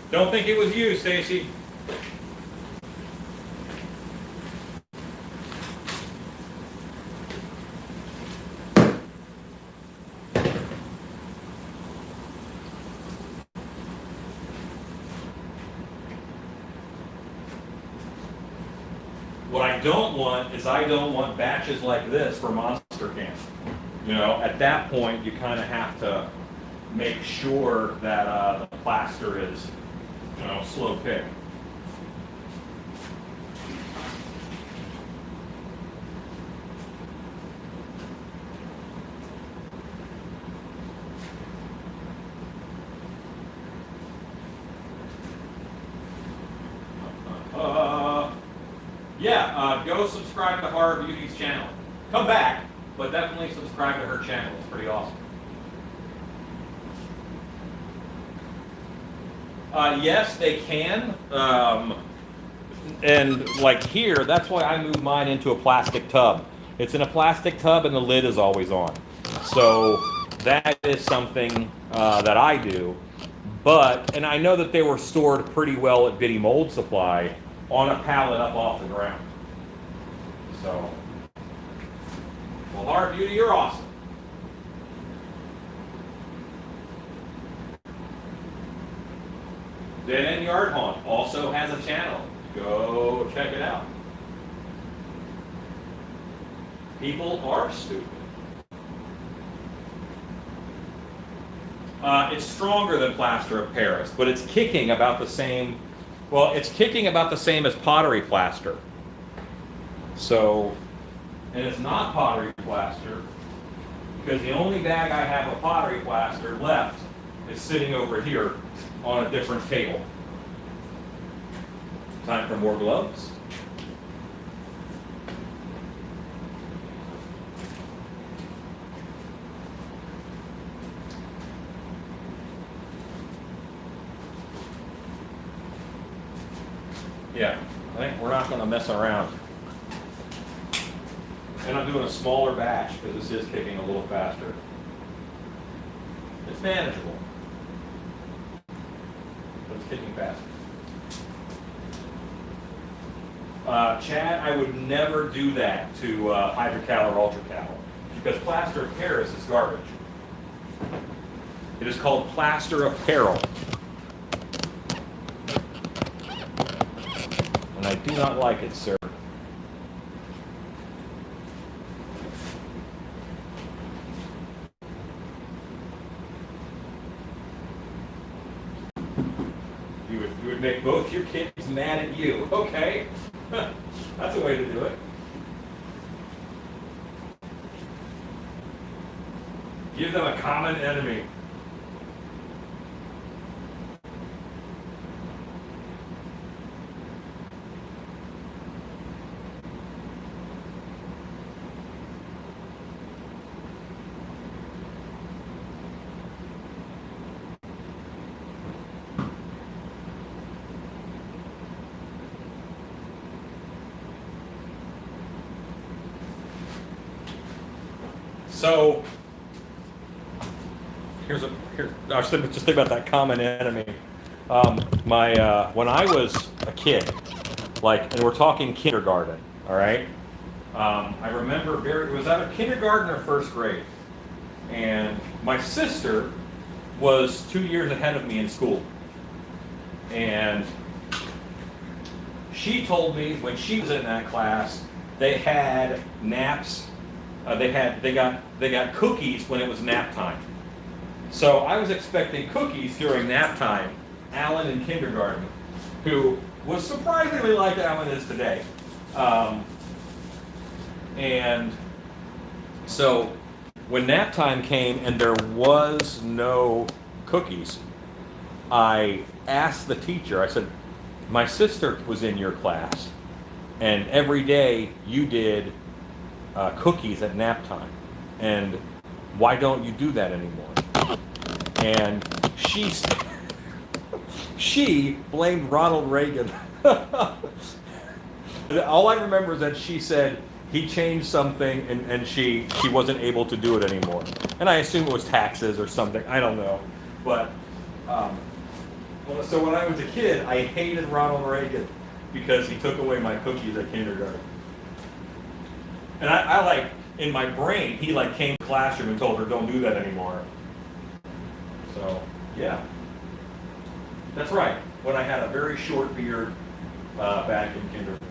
[SPEAKER 1] Don't think it was you, Stacy. What I don't want is I don't want batches like this for monster camp. You know, at that point, you kind of have to make sure that the plaster is, you know, slow pick. Go subscribe to Horror Beauty's channel. Come back, but definitely subscribe to her channel. It's pretty awesome. Yes, they can. And like here, that's why I moved mine into a plastic tub. It's in a plastic tub and the lid is always on. So that is something that I do. But, and I know that they were stored pretty well at Biddy Mold Supply. on a pallet up off the ground. So, well, Hard Beauty, you're awesome. Dead End Yard Haunt also has a channel. Go check it out. People are stupid. It's stronger than plaster of Paris, but it's kicking about the same. Well, it's kicking about the same as pottery plaster. So, and it's not pottery plaster because the only bag I have of pottery plaster left is sitting over here on a different table. Time for more gloves. Yeah, I think we're not going to mess around. And I'm doing a smaller batch because this is kicking a little faster. It's manageable, but it's kicking faster. Chad, I would never do that to hydrocal or ultracal because plaster of Paris is garbage. It is called plaster of peril. And I do not like it, sir. You would make both your kids mad at you. Okay. That's a way to do it. Give them a common enemy. So I was just think about that common enemy. When I was a kid, and we're talking kindergarten, all right. I remember it was either kindergarten or first grade, and my sister was 2 years ahead of me in school, and she told me when she was in that class they had naps. They got cookies when it was nap time. So I was expecting cookies during nap time. Alan in kindergarten, who was surprisingly like Alan is today. And so when nap time came and there was no cookies, I asked the teacher, I said, my sister was in your class, and every day you did cookies at nap time, and why don't you do that anymore? And she blamed Ronald Reagan. All I remember is that she said he changed something and she wasn't able to do it anymore. And I assume it was taxes or something, I don't know. But so when I was a kid, I hated Ronald Reagan because he took away my cookies at kindergarten. And I in my brain, he came to the classroom and told her, don't do that anymore. So, yeah. That's right, when I had a very short beard back in kindergarten.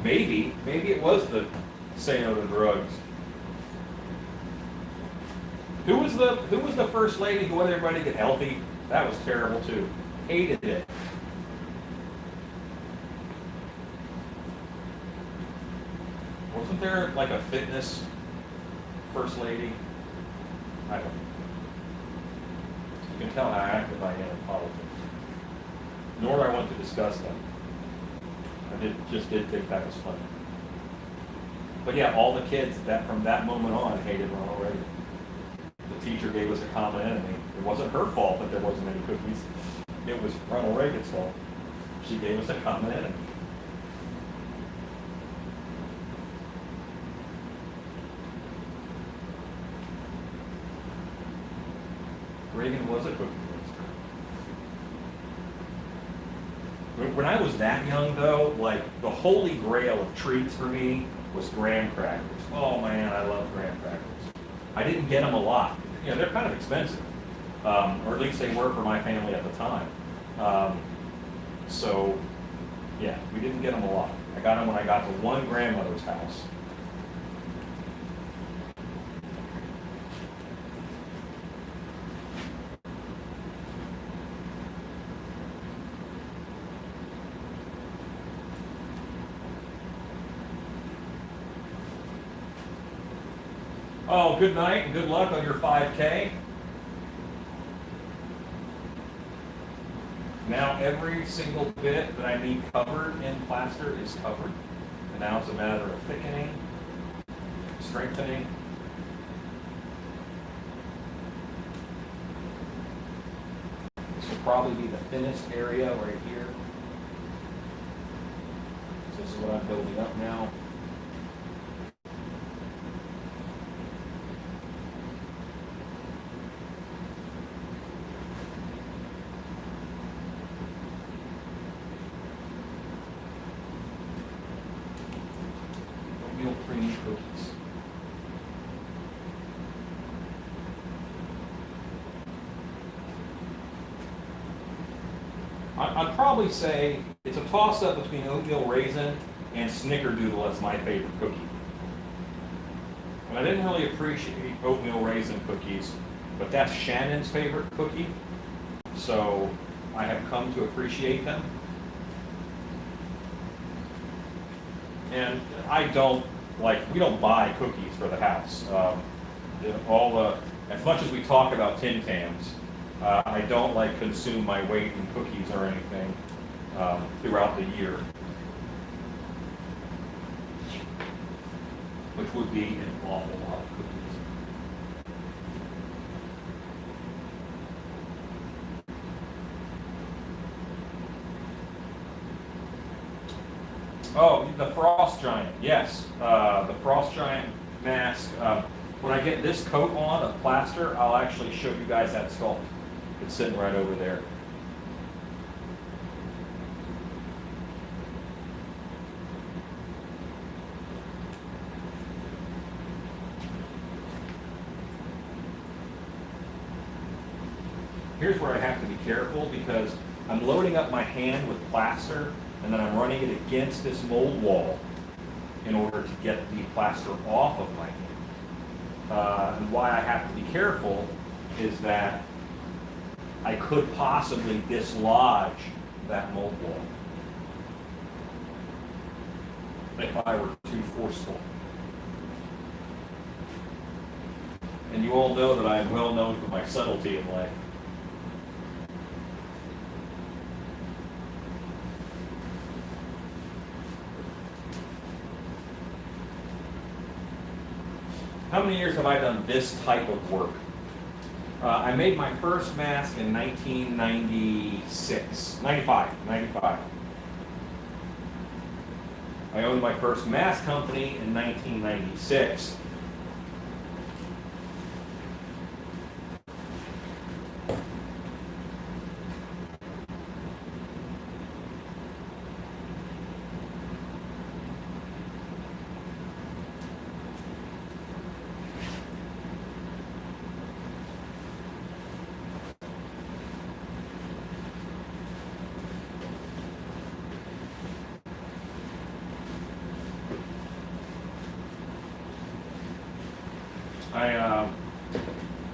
[SPEAKER 1] Maybe it was the say no to drugs. Who was the first lady who wanted everybody to get healthy? That was terrible too. Hated it. Wasn't there a fitness first lady? I don't know. You can tell how active I am in politics. Nor do I want to discuss them. I just did think that was funny. But yeah, all the kids from that moment on hated Ronald Reagan. The teacher gave us a common enemy. It wasn't her fault that there wasn't any cookies. It was Ronald Reagan's fault. She gave us a common enemy. Reagan was a cookie monster. When I was that young, though, like the holy grail of treats for me was graham crackers. Oh man, I love graham crackers. I didn't get them a lot. You know, they're kind of expensive, or at least they were for my family at the time. So, yeah, we didn't get them a lot. I got them when I got to one grandmother's house. Oh, good night and good luck on your 5K. Now every single bit that I need covered in plaster is covered. And now it's a matter of thickening, strengthening. This will probably be the thinnest area right here. So this is what I'm building up now. Cream cookies. I'd probably say it's a toss-up between oatmeal raisin and snickerdoodle as my favorite cookie. And I didn't really appreciate oatmeal raisin cookies, but that's Shannon's favorite cookie, so I have come to appreciate them. And I don't we don't buy cookies for the house. As much as we talk about Tim Tams, I don't consume my weight in cookies or anything throughout the year, which would be an awful lot of cookies. Oh, the Frost Giant, yes. The Frost Giant mask. When I get this coat on of plaster, I'll actually show you guys that sculpt. It's sitting right over there. Here's where I have to be careful because I'm loading up my hand with plaster and then I'm running it against this mold wall in order to get the plaster off of my hand. And why I have to be careful is that I could possibly dislodge that mold wall if I were too forceful. And you all know that I am well known for my subtlety in life. How many years have I done this type of work? I made my first mask in 95. I owned my first mask company in 1996.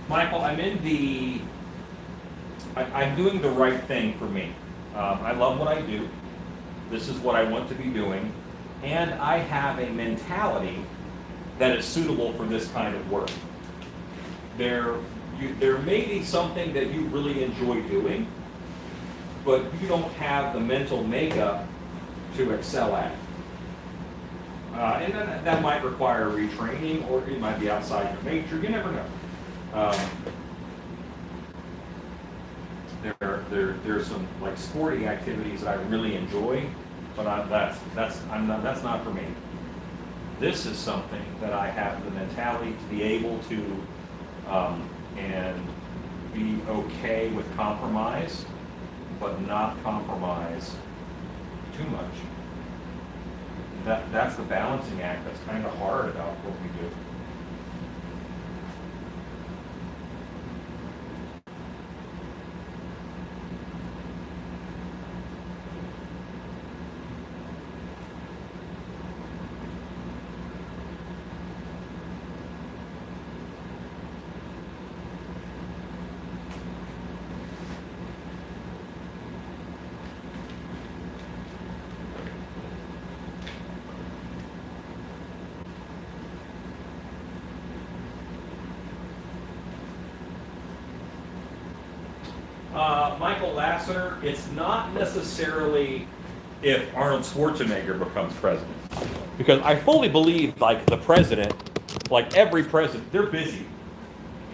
[SPEAKER 1] Michael, I'm doing the right thing for me. I love what I do. This is what I want to be doing. And I have a mentality that is suitable for this kind of work. There may be something that you really enjoy doing, but you don't have the mental makeup to excel at it. And that might require retraining, or it might be outside your nature. You never know. Um, there's some like sporting activities that I really enjoy, but that's not for me. This is something that I have the mentality to be able to and be okay with compromise, but not compromise too much. That's the balancing act that's kind of hard about what we do. Michael Lasseter, it's not necessarily if Arnold Schwarzenegger becomes president. Because I fully believe, like, the president, like every president, they're busy.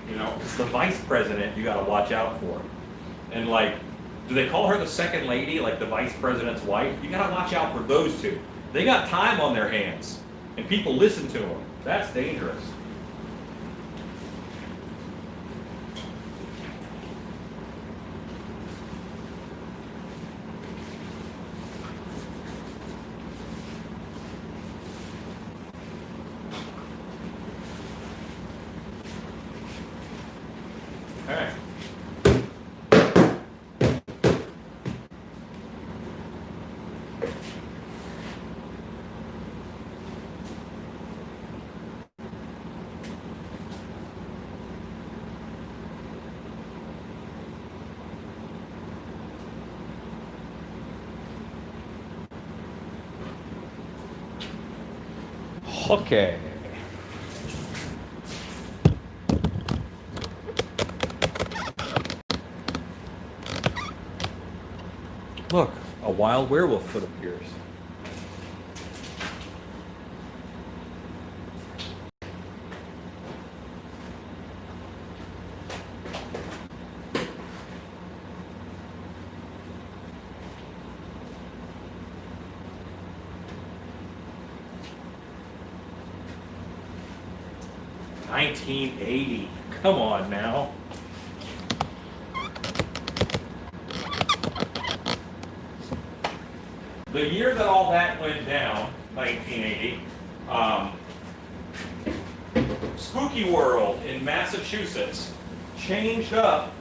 [SPEAKER 1] You know, it's the vice president you got to watch out for. And, like, do they call her the second lady, like the vice president's wife? You got to watch out for those two. They got time on their hands, and people listen to them. That's dangerous. Okay. Okay. Look, a wild werewolf foot appears. $1980. Come on now. The year that all that went down, 1980, Spooky World in Massachusetts changed up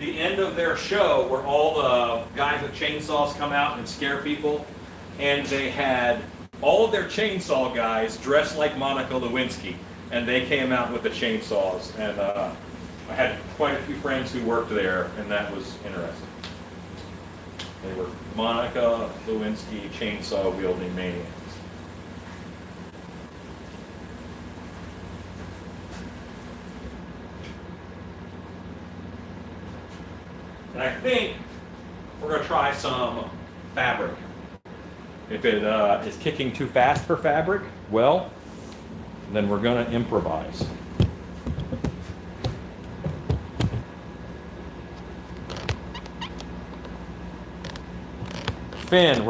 [SPEAKER 1] the end of their show where all the guys with chainsaws come out and scare people, and they had all of their chainsaw guys dressed like Monica Lewinsky, and they came out with the chainsaws, and I had quite a few friends who worked there, and that was interesting. They were Monica Lewinsky chainsaw wielding maniacs. And I think we're going to try some fabric. If it is kicking too fast for fabric, well, then we're going to improvise. Finn,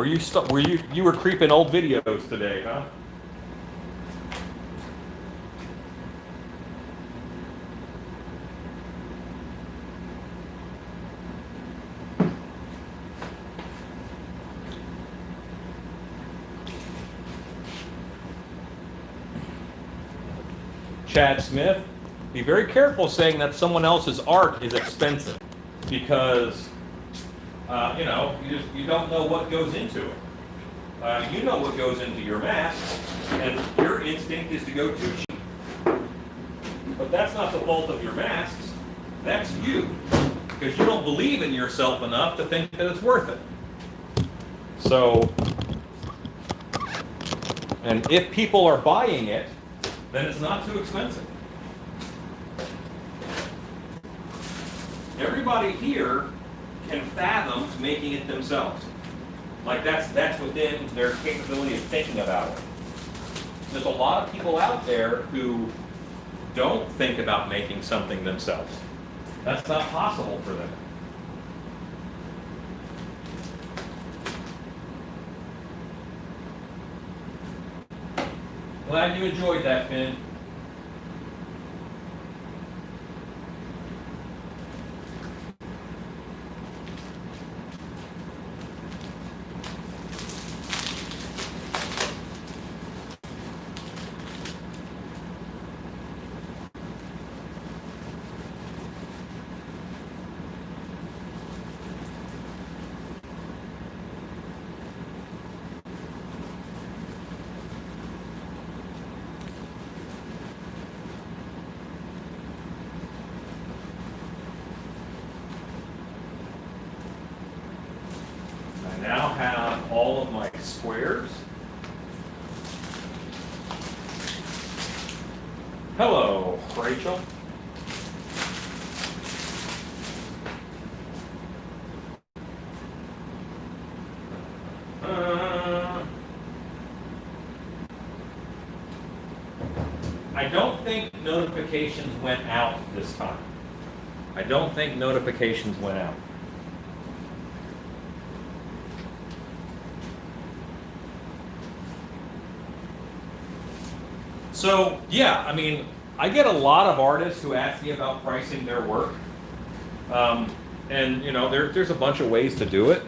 [SPEAKER 1] you were creeping old videos today, huh? Chad Smith, be very careful saying that someone else's art is expensive, because you don't know what goes into it. You know what goes into your masks, and your instinct is to go too cheap. But that's not the fault of your masks. That's you, because you don't believe in yourself enough to think that it's worth it. So, and if people are buying it, then it's not too expensive. Everybody here can fathom making it themselves. Like that's within their capability of thinking about it. There's a lot of people out there who don't think about making something themselves. That's not possible for them. Glad you enjoyed that, Finn. Now have all of my squares. Hello, Rachel. I don't think notifications went out this time. I don't think notifications went out. So, yeah, I mean, I get a lot of artists who ask me about pricing their work. And, you know, there's a bunch of ways to do it.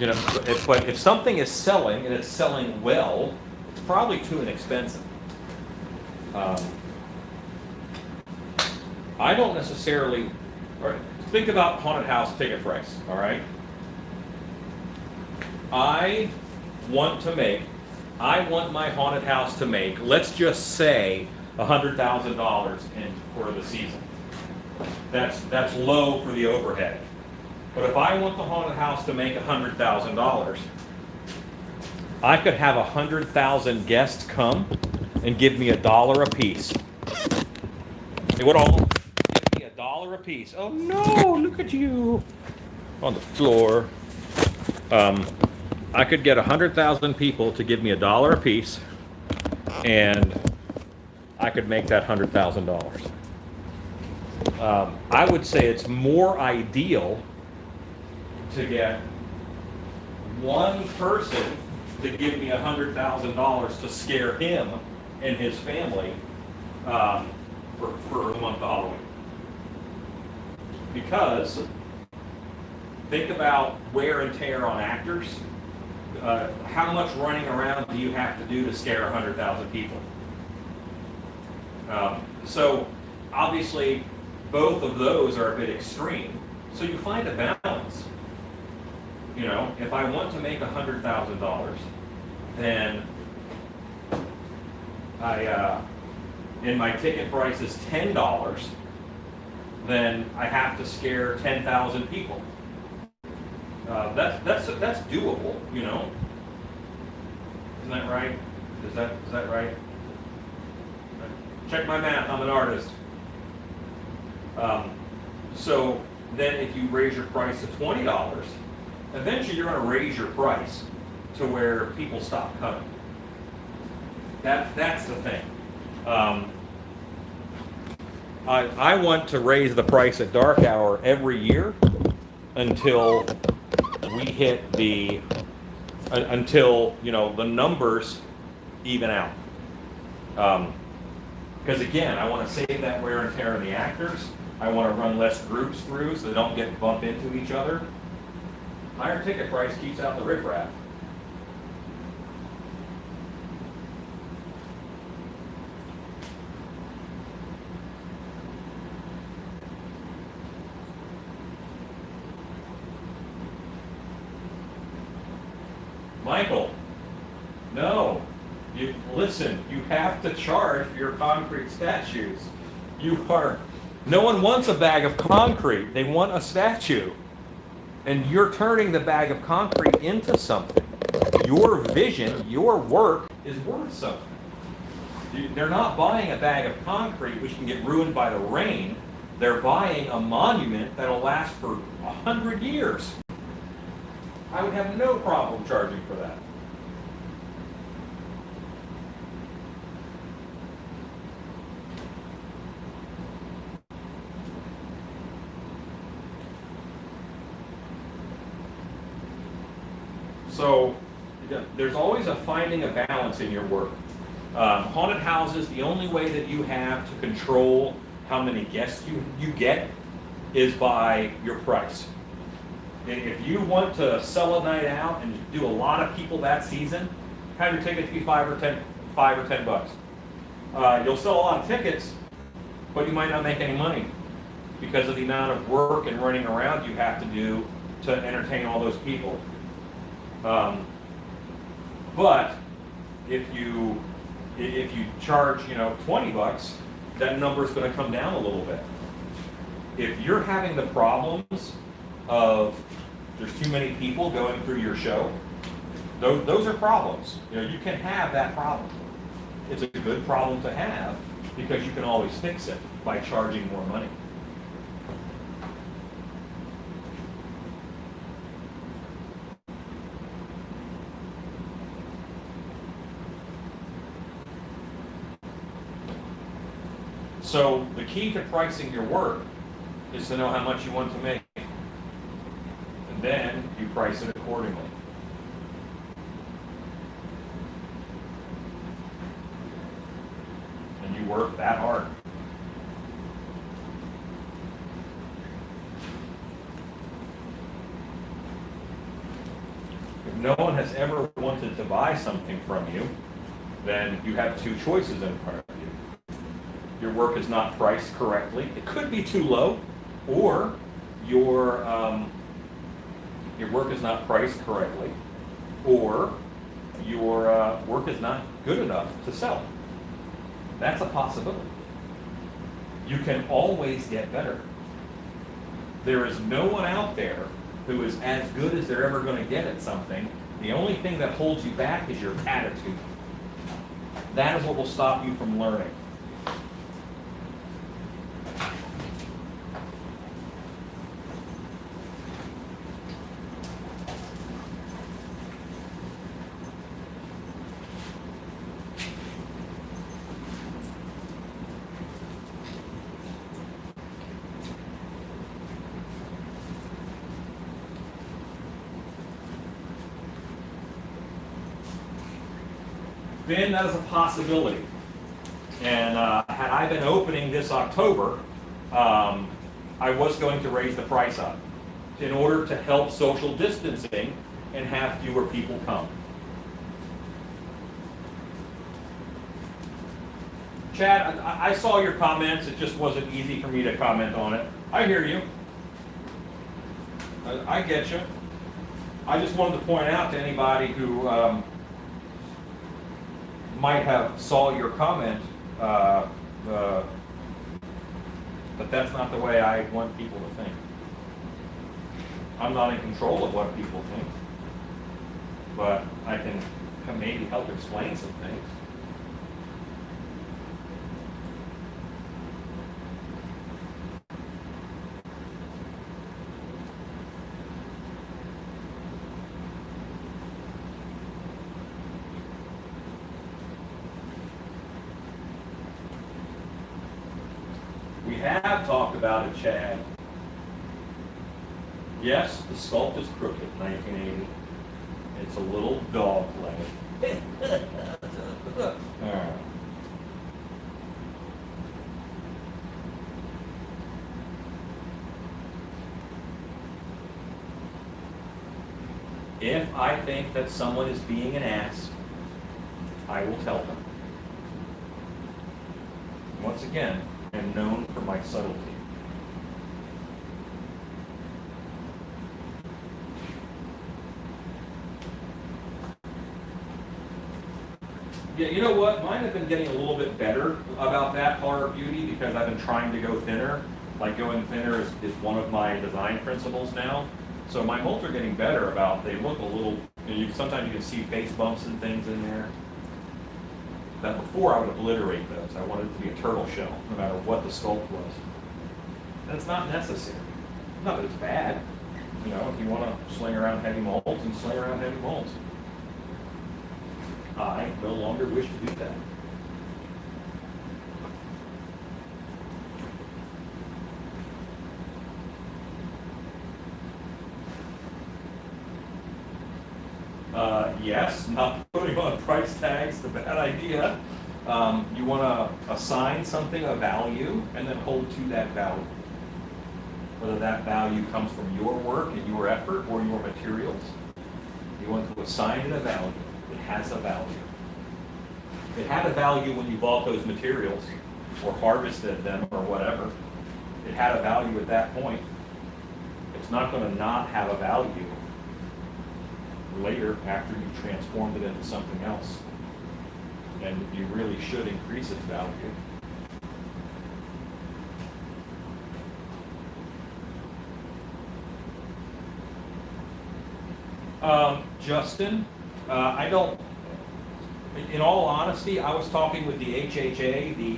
[SPEAKER 1] You know, but if something is selling and it's selling well, it's probably too inexpensive. I don't necessarily, all right, think about haunted house ticket price, all right? I want my haunted house to make, let's just say, $100,000 for the season. That's low for the overhead. But if I want the haunted house to make $100,000, I could have 100,000 guests come and give me $1 a piece. They would all give me $1 a piece. Oh no, look at you on the floor. I could get 100,000 people to give me $1 a piece, and I could make that $100,000. I would say it's more ideal to get one person to give me $100,000 to scare him and his family for the month of Halloween. Because think about wear and tear on actors. How much running around do you have to do to scare 100,000 people? So obviously both of those are a bit extreme. So you find a balance. You know, if I want to make $100,000, then and my ticket price is $10, then I have to scare 10,000 people. That's doable, you know. Isn't that right? Is that right? Check my math. I'm an artist. So then, if you raise your price to $20, eventually you're going to raise your price to where people stop coming. That's the thing. I want to raise the price at dark hour every year until we hit until, you know, the numbers even out. Because again, I want to save that wear and tear on the actors. I want to run less groups through so they don't get bumped into each other. Higher ticket price keeps out the riffraff. Michael, no. Listen, you have to charge for your concrete statues. No one wants a bag of concrete. They want a statue. And you're turning the bag of concrete into something. Your vision, your work is worth something. They're not buying a bag of concrete which can get ruined by the rain. They're buying a monument that'll last for 100 years. I would have no problem charging for that. So there's always a finding a balance in your work. Haunted houses, the only way that you have to control how many guests you get is by your price. If you want to sell a night out and do a lot of people that season, have your tickets be $5 or 10 bucks. You'll sell a lot of tickets, but you might not make any money because of the amount of work and running around you have to do to entertain all those people. But if you charge 20 bucks, that number is going to come down a little bit. If you're having the problems of there's too many people going through your show, those are problems. You can have that problem. It's a good problem to have because you can always fix it by charging more money. So the key to pricing your work is to know how much you want to make. And then you price it accordingly. And you work that hard. If no one has ever wanted to buy something from you, then you have two choices in front of you. Your work is not priced correctly. It could be too low, or your work is not priced correctly, or your work is not good enough to sell. That's a possibility. You can always get better. There is no one out there who is as good as they're ever going to get at something. The only thing that holds you back is your attitude. That is what will stop you from learning. Then that is a possibility. And had I been opening this October, I was going to raise the price up in order to help social distancing and have fewer people come. Chad, I saw your comments. It just wasn't easy for me to comment on it. I hear you. I get you. I just wanted to point out to anybody who might have saw your comment, but that's not the way I want people to think. I'm not in control of what people think, but I can maybe help explain some things. We have talked about it, Chad. Yes, the sculpt is crooked, 1980. It's a little dog leg. All right. If I think that someone is being an ass, I will tell them. Once again, I am known for my subtlety. Yeah, you know what? Mine have been getting a little bit better about that horror beauty because I've been trying to go thinner. Like going thinner is one of my design principles now. So my molds are getting better about, they look a little, sometimes you can see face bumps and things in there. That before I would obliterate those. I wanted it to be a turtle shell, no matter what the sculpt was. That's not necessary. Not that it's bad. If you want to sling around heavy molds, and sling around heavy molds. I no longer wish to do that. yes, not putting on price tags is a bad idea. You want to assign something a value and then hold to that value. Whether that value comes from your work and your effort or your materials, you want to assign it a value. It has a value. It had a value when you bought those materials or harvested them or whatever. It had a value at that point. It's not going to not have a value later after you've transformed it into something else. And you really should increase its value. Justin, I don't, in all honesty, I was talking with the HHA, the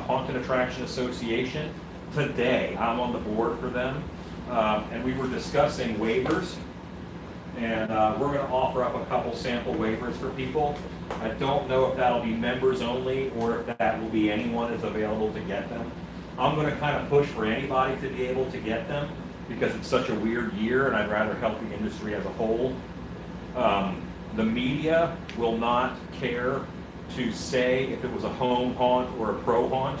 [SPEAKER 1] Haunted Attraction Association, today. I'm on the board for them, and we were discussing waivers, and we're going to offer up a couple sample waivers for people. I don't know if that'll be members only or if that will be anyone is available to get them. I'm going to kind of push for anybody to be able to get them because it's such a weird year, and I'd rather help the industry as a whole. The media will not care to say if it was a home haunt or a pro haunt,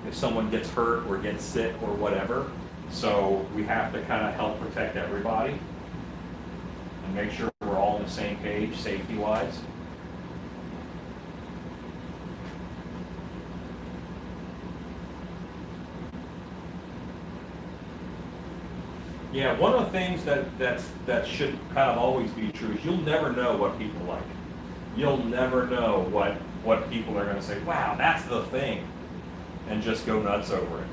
[SPEAKER 1] if someone gets hurt or gets sick or whatever. So we have to kind of help protect everybody and make sure we're all on the same page safety-wise. Yeah, one of the things that should kind of always be true is you'll never know what people like. You'll never know what people are going to say, wow, that's the thing, and just go nuts over it.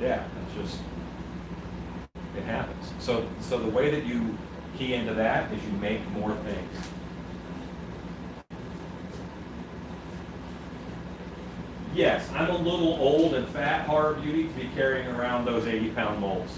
[SPEAKER 1] Yeah, it's just, it happens. So the way that you key into that is you make more things. Yes, I'm a little old and fat, Horror Beauty, to be carrying around those 80-pound molds.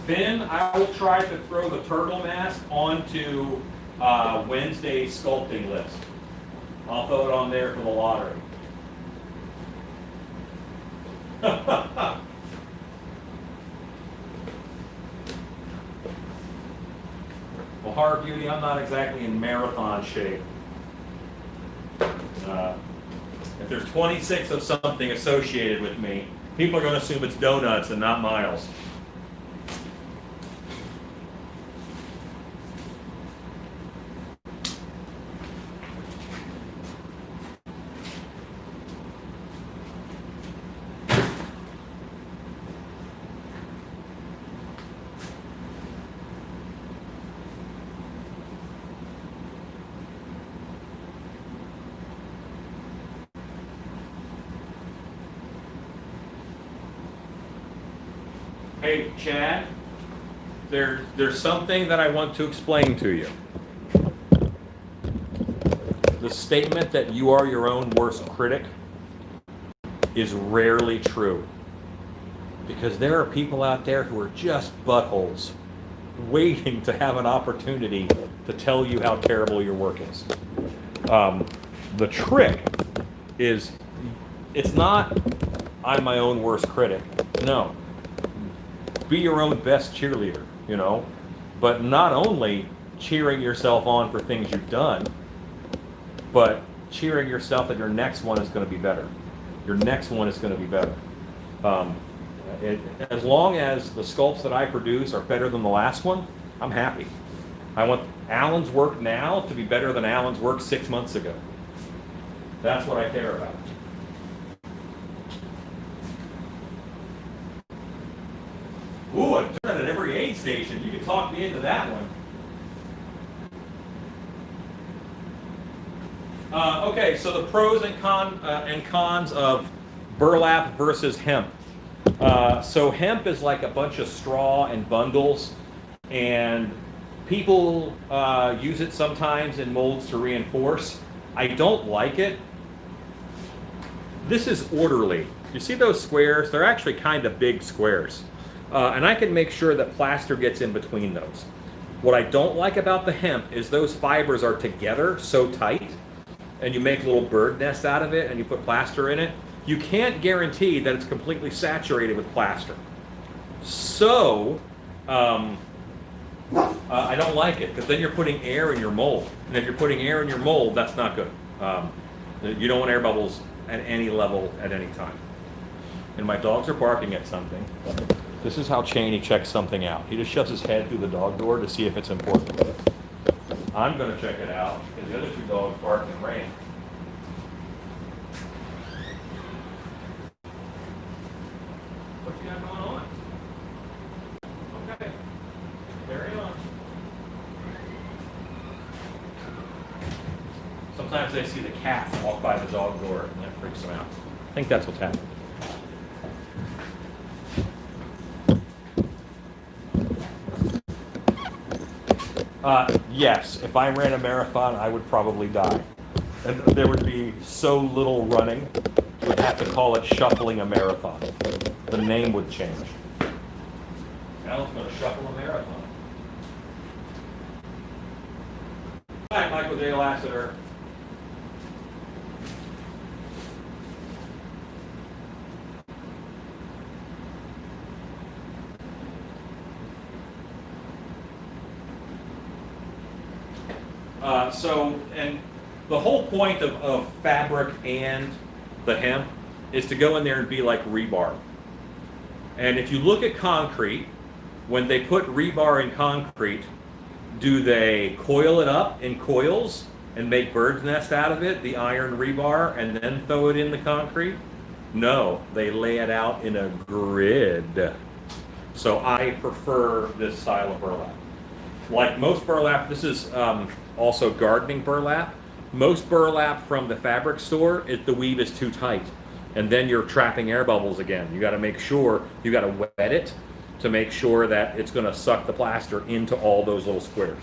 [SPEAKER 1] Then I will try to throw the turtle mask onto Wednesday's sculpting list. I'll throw it on there for the lottery. Well, Horror Beauty, I'm not exactly in marathon shape. If there's 26 of something associated with me, people are going to assume it's donuts and not miles. Hey, Chad, there's something that I want to explain to you. The statement that you are your own worst critic is rarely true. Because there are people out there who are just buttholes, waiting to have an opportunity to tell you how terrible your work is. The trick is, it's not, I'm my own worst critic. No. Be your own best cheerleader, you know, but not only cheering yourself on for things you've done, but cheering yourself that your next one is going to be better. Your next one is going to be better. As long as the sculpts that I produce are better than the last one, I'm happy. I want Alan's work now to be better than Alan's work 6 months ago. That's what I care about. Ooh, I turn at every aid station. You can talk me into that one. Okay, so the pros and cons of burlap versus hemp. So hemp is like a bunch of straw and bundles, and people use it sometimes in molds to reinforce. I don't like it. This is orderly. You see those squares? They're actually kind of big squares. And I can make sure that plaster gets in between those. What I don't like about the hemp is those fibers are together so tight, and you make little bird nests out of it and you put plaster in it. You can't guarantee that it's completely saturated with plaster. So, I don't like it, because then you're putting air in your mold. And if you're putting air in your mold, that's not good. You don't want air bubbles at any level at any time. And my dogs are barking at something. This is how Cheney checks something out. He just shoves his head through the dog door to see if it's important. I'm going to check it out, because the other two dogs bark in rain. What you got going on? Okay. Carry on. Sometimes they see the cat walk by the dog door and that freaks them out. I think that's what's happening. Yes, if I ran a marathon, I would probably die. And there would be so little running, we'd have to call it shuffling a marathon. The name would change. Alan's going to shuffle a marathon. Hi, Michael J. Lassiter. And the whole point of fabric and the hemp is to go in there and be like rebar. And if you look at concrete, when they put rebar in concrete, do they coil it up in coils and make bird's nest out of it, the iron rebar, and then throw it in the concrete? No, they lay it out in a grid. So I prefer this style of burlap. Like most burlap, this is also gardening burlap. Most burlap from the fabric store, the weave is too tight. And then you're trapping air bubbles again. You gotta make sure, you gotta wet it to make sure that it's gonna suck the plaster into all those little squares.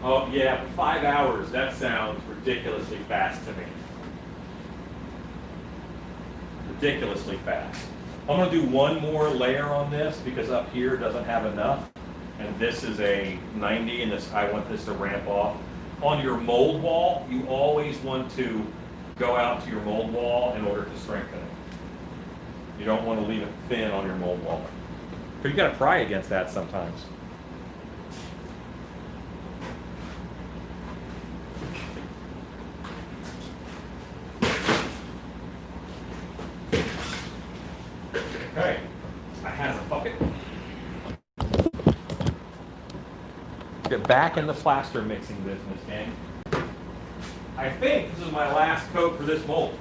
[SPEAKER 1] Oh yeah, 5 hours, that sounds ridiculously fast to me. Ridiculously fast. I'm going to do one more layer on this because up here doesn't have enough, and this is a 90, and this I want this to ramp off. On your mold wall, you always want to go out to your mold wall in order to strengthen it. You don't want to leave it thin on your mold wall. But you got to pry against that sometimes. Okay, I have a bucket. Get back in the plaster mixing business, gang. I think this is my last coat for this mold.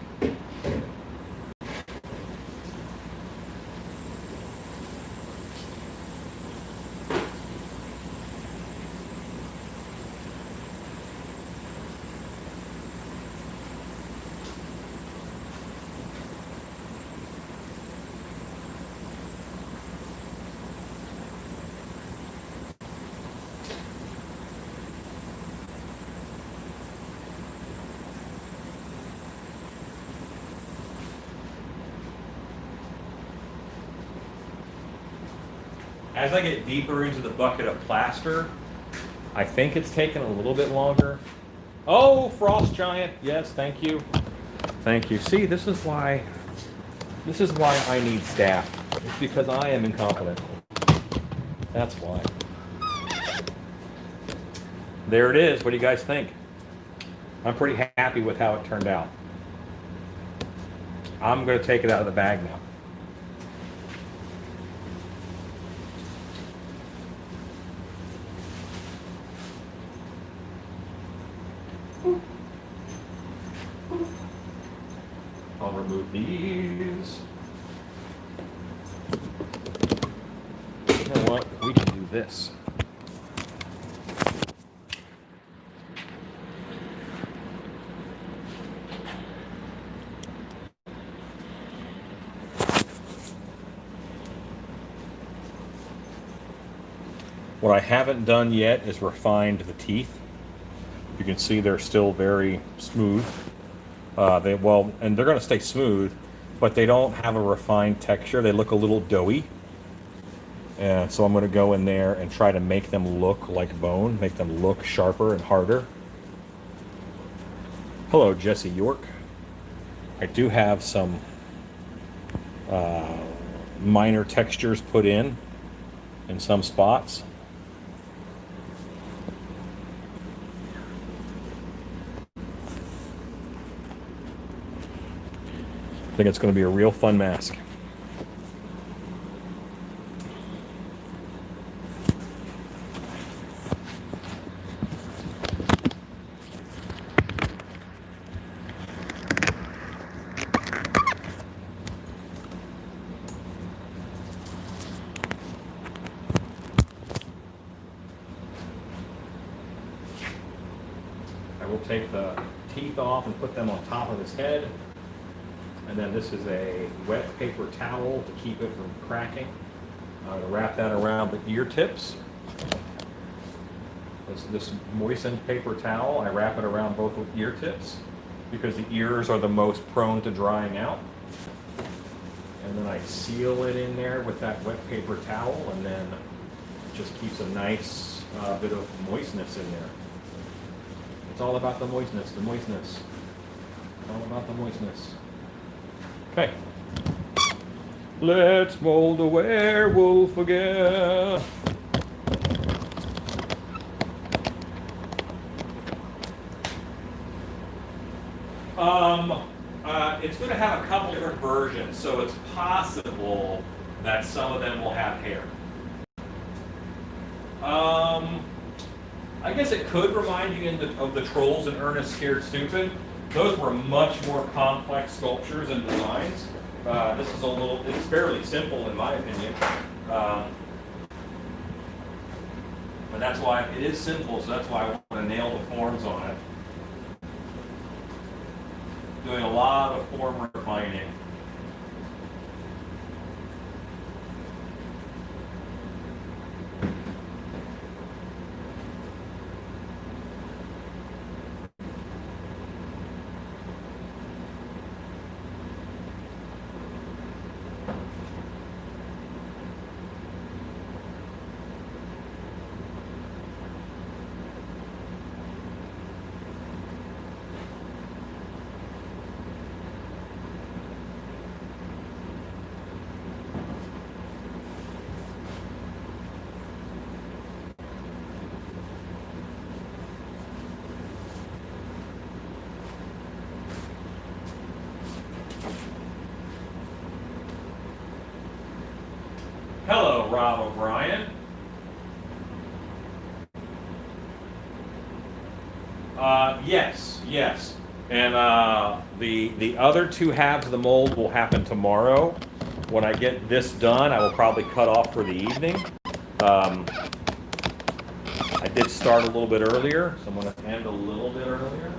[SPEAKER 1] As I get deeper into the bucket of plaster, I think it's taken a little bit longer. Oh, frost giant. Yes, thank you. Thank you. See, this is why I need staff. It's because I am incompetent. That's why. There it is. What do you guys think? I'm pretty happy with how it turned out. I'm going to take it out of the bag now. I'll remove these. You know what? We can do this. What I haven't done yet is refined the teeth. You can see they're still very smooth. And they're going to stay smooth, but they don't have a refined texture. They look a little doughy. And so I'm going to go in there and try to make them look like bone, make them look sharper and harder. Hello, Jesse York. I do have some minor textures put in some spots. I think it's going to be a real fun mask. I will take the teeth off and put them on top of his head. And then this is a wet paper towel to keep it from cracking. I'm going to wrap that around the ear tips. This moistened paper towel, I wrap it around both ear tips because the ears are the most prone to drying out. And then I seal it in there with that wet paper towel, and then it just keeps a nice bit of moistness in there. It's all about the moistness, the moistness. It's all about the moistness. Okay. Let's mold a werewolf again. It's going to have a couple different versions, so it's possible that some of them will have hair. I guess it could remind you of the trolls in Ernest Scared Stupid. Those were much more complex sculptures and designs. This is it's fairly simple in my opinion. And that's why it is simple, so that's why I want to nail the forms on it. Doing a lot of form refining. Hello, Rob O'Brien. Yes. And the other two halves of the mold will happen tomorrow. When I get this done, I will probably cut off for the evening. I did start a little bit earlier, so I'm going to end a little bit earlier.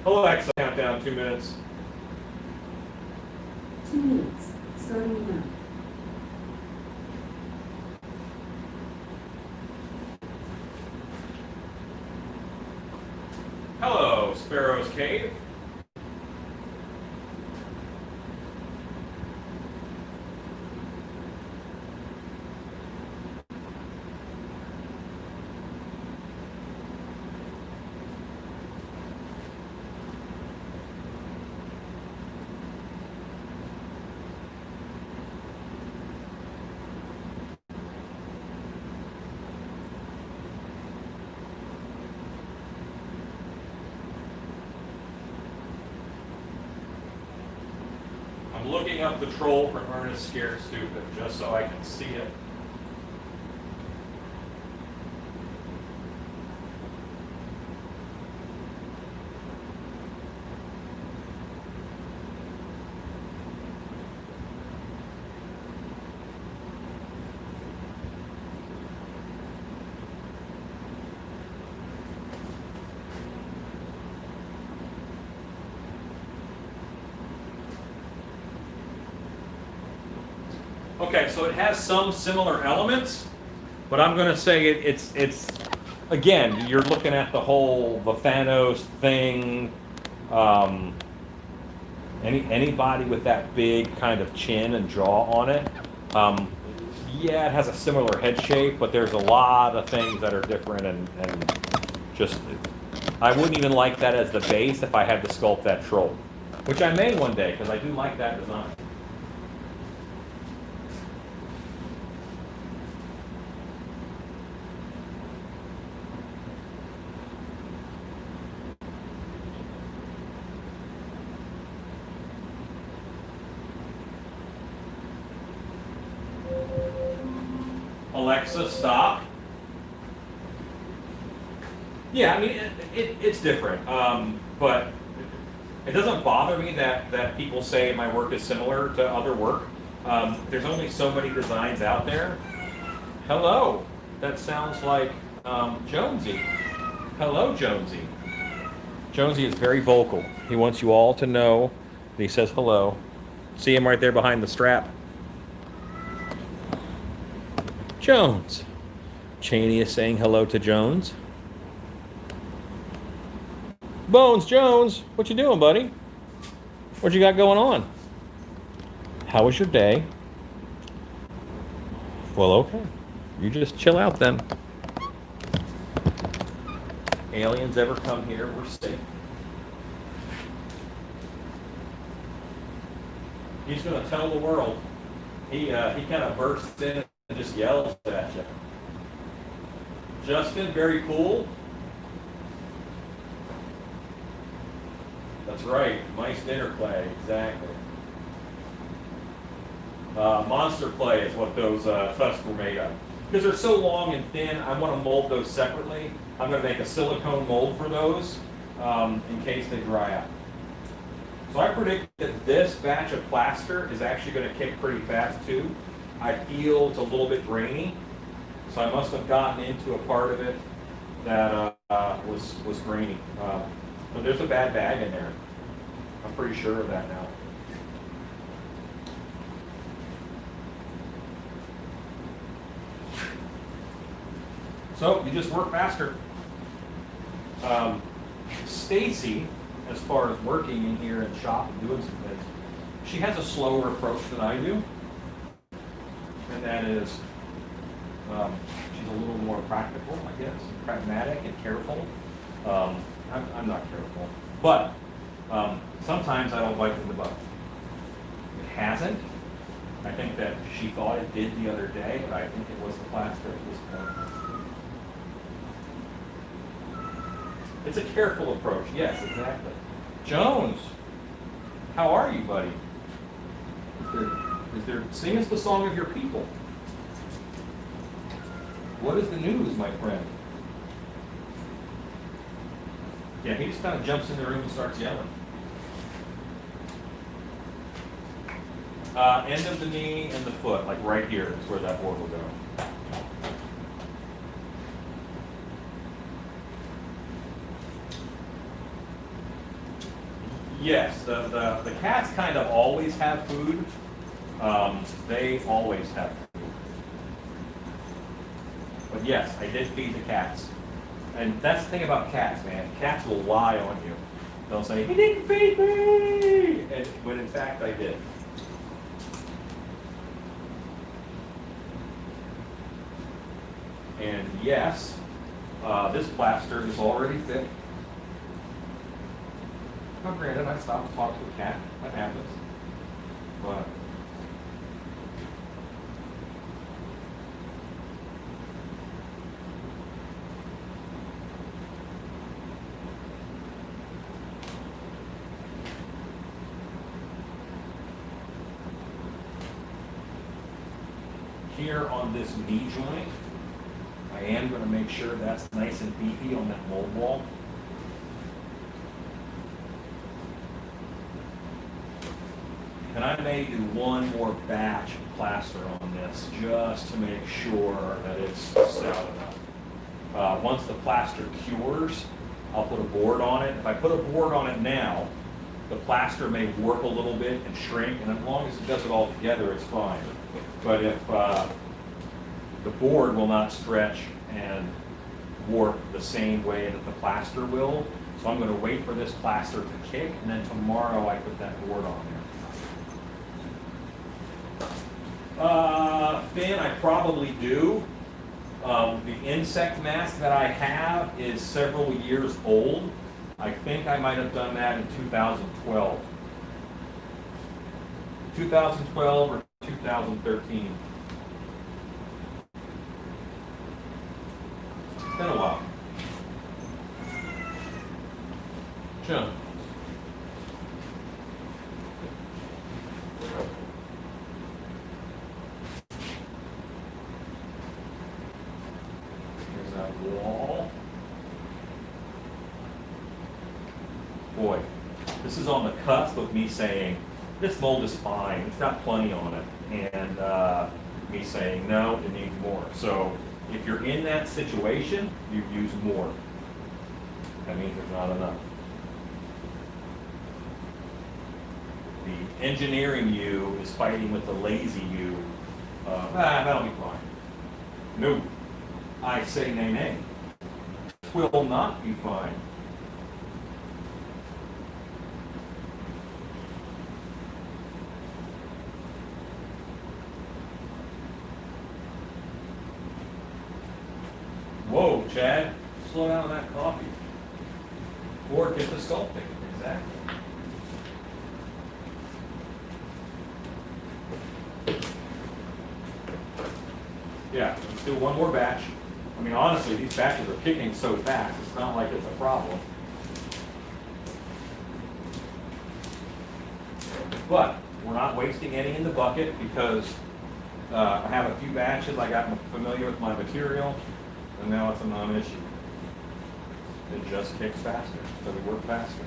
[SPEAKER 1] Alexa, countdown 2 minutes.
[SPEAKER 2] 2 minutes, starting now.
[SPEAKER 1] Hello, Sparrow's Cave. I'm looking up the troll from Ernest Scared Stupid, just so I can see it. Okay, so it has some similar elements, but I'm going to say it's again, you're looking at the whole Thanos thing. Um, anybody with that big kind of chin and jaw on it, yeah, it has a similar head shape, but there's a lot of things that are different and just, I wouldn't even like that as the base if I had to sculpt that troll, which I may one day because I do like that design. Alexa, stop. Yeah, I mean, it's different, but it doesn't bother me that people say my work is similar to other work. There's only so many designs out there. Hello, that sounds like Jonesy. Hello, Jonesy. Jonesy is very vocal. He wants you all to know that he says hello. See him right there behind the strap. Jones. Cheney is saying hello to Jones. Bones Jones, what you doing, buddy? What you got going on? How was your day? Well, okay. You just chill out then. Aliens ever come here, we're safe. He's gonna tell the world. He kind of bursts in and just yells at you. Justin, very cool. That's right, mice dinner clay, exactly. Monster clay is what those tusks were made of. Because they're so long and thin, I want to mold those separately. I'm going to make a silicone mold for those in case they dry out. So I predict that this batch of plaster is actually going to kick pretty fast too. I feel it's a little bit grainy, so I must have gotten into a part of it that was grainy. But there's a bad bag in there. I'm pretty sure of that now. So you just work faster. Stacy, as far as working in here in the shop and doing some things, she has a slower approach than I do. And that is, she's a little more practical, I guess, pragmatic and careful. I'm not careful, but sometimes I don't bite in the butt. It hasn't. I think that she thought it did the other day, but I think it was the plaster at this point. It's a careful approach, yes, exactly. Jones, how are you, buddy? Sing us the song of your people. What is the news, my friend? Yeah, he just kind of jumps in the room and starts yelling. End of the knee and the foot, like right here is where that board will go. Yes, the cats kind of always have food. They always have food. But yes, I did feed the cats. And that's the thing about cats, man. Cats will lie on you. They'll say, he didn't feed me! And when in fact I did. And yes, this plaster is already thick. Now granted, I stopped to talk to a cat. That happens. But here on this knee joint, I am going to make sure that's nice and beefy on that mold wall. And I may do one more batch of plaster on this just to make sure that it's stout enough. Once the plaster cures, I'll put a board on it. If I put a board on it now, the plaster may warp a little bit and shrink, and as long as it does it all together, it's fine. But if the board will not stretch and warp the same way that the plaster will, so I'm going to wait for this plaster to kick, and then tomorrow I put that board on there. Fin, I probably do. The insect mask that I have is several years old. I think I might have done that in 2012. 2012 or 2013. It's been a while. Sure. Here's that wall. Boy, this is on the cusp of me saying, this mold is fine, it's got plenty on it, and me saying, no, it needs more. So if you're in that situation, you use more. That means there's not enough. The engineering you is fighting with the lazy you. That'll be fine. No, I say nay, nay. Will not be fine. Whoa, Chad, slow down on that coffee. Or get the sculpting, exactly. Yeah, let's do one more batch. I mean, honestly, these batches are kicking so fast, it's not like it's a problem. But we're not wasting any in the bucket because I have a few batches, I got familiar with my material, and now it's a non-issue. It just kicks faster, so we work faster.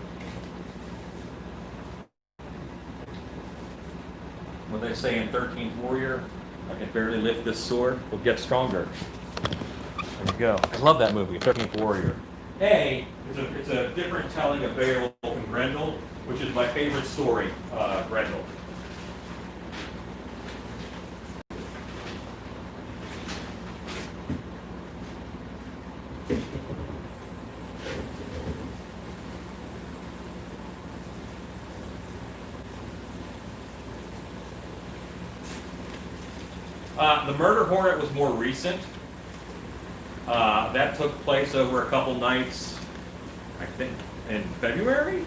[SPEAKER 1] What they say in 13th Warrior, I can barely lift this sword, will get stronger. There you go. I love that movie, 13th Warrior. It's a different telling of Werewolf and Grendel, which is my favorite story, Grendel. The Murder Hornet was more recent. That took place over a couple nights, I think, in February?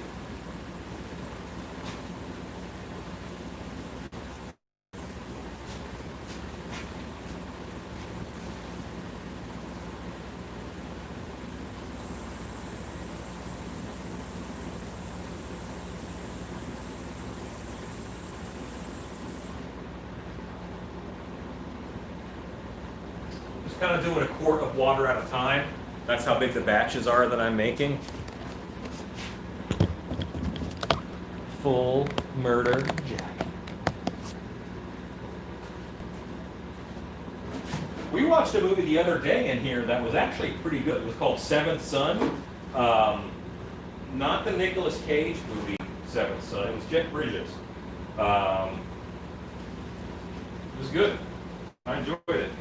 [SPEAKER 1] Kind of doing a quart of water at a time. That's how big the batches are that I'm making. Full murder jacket. We watched a movie the other day in here that was actually pretty good. It was called Seventh Son. Not the Nicolas Cage movie, Seventh Son. It was Jeff Bridges. It was good. I enjoyed it.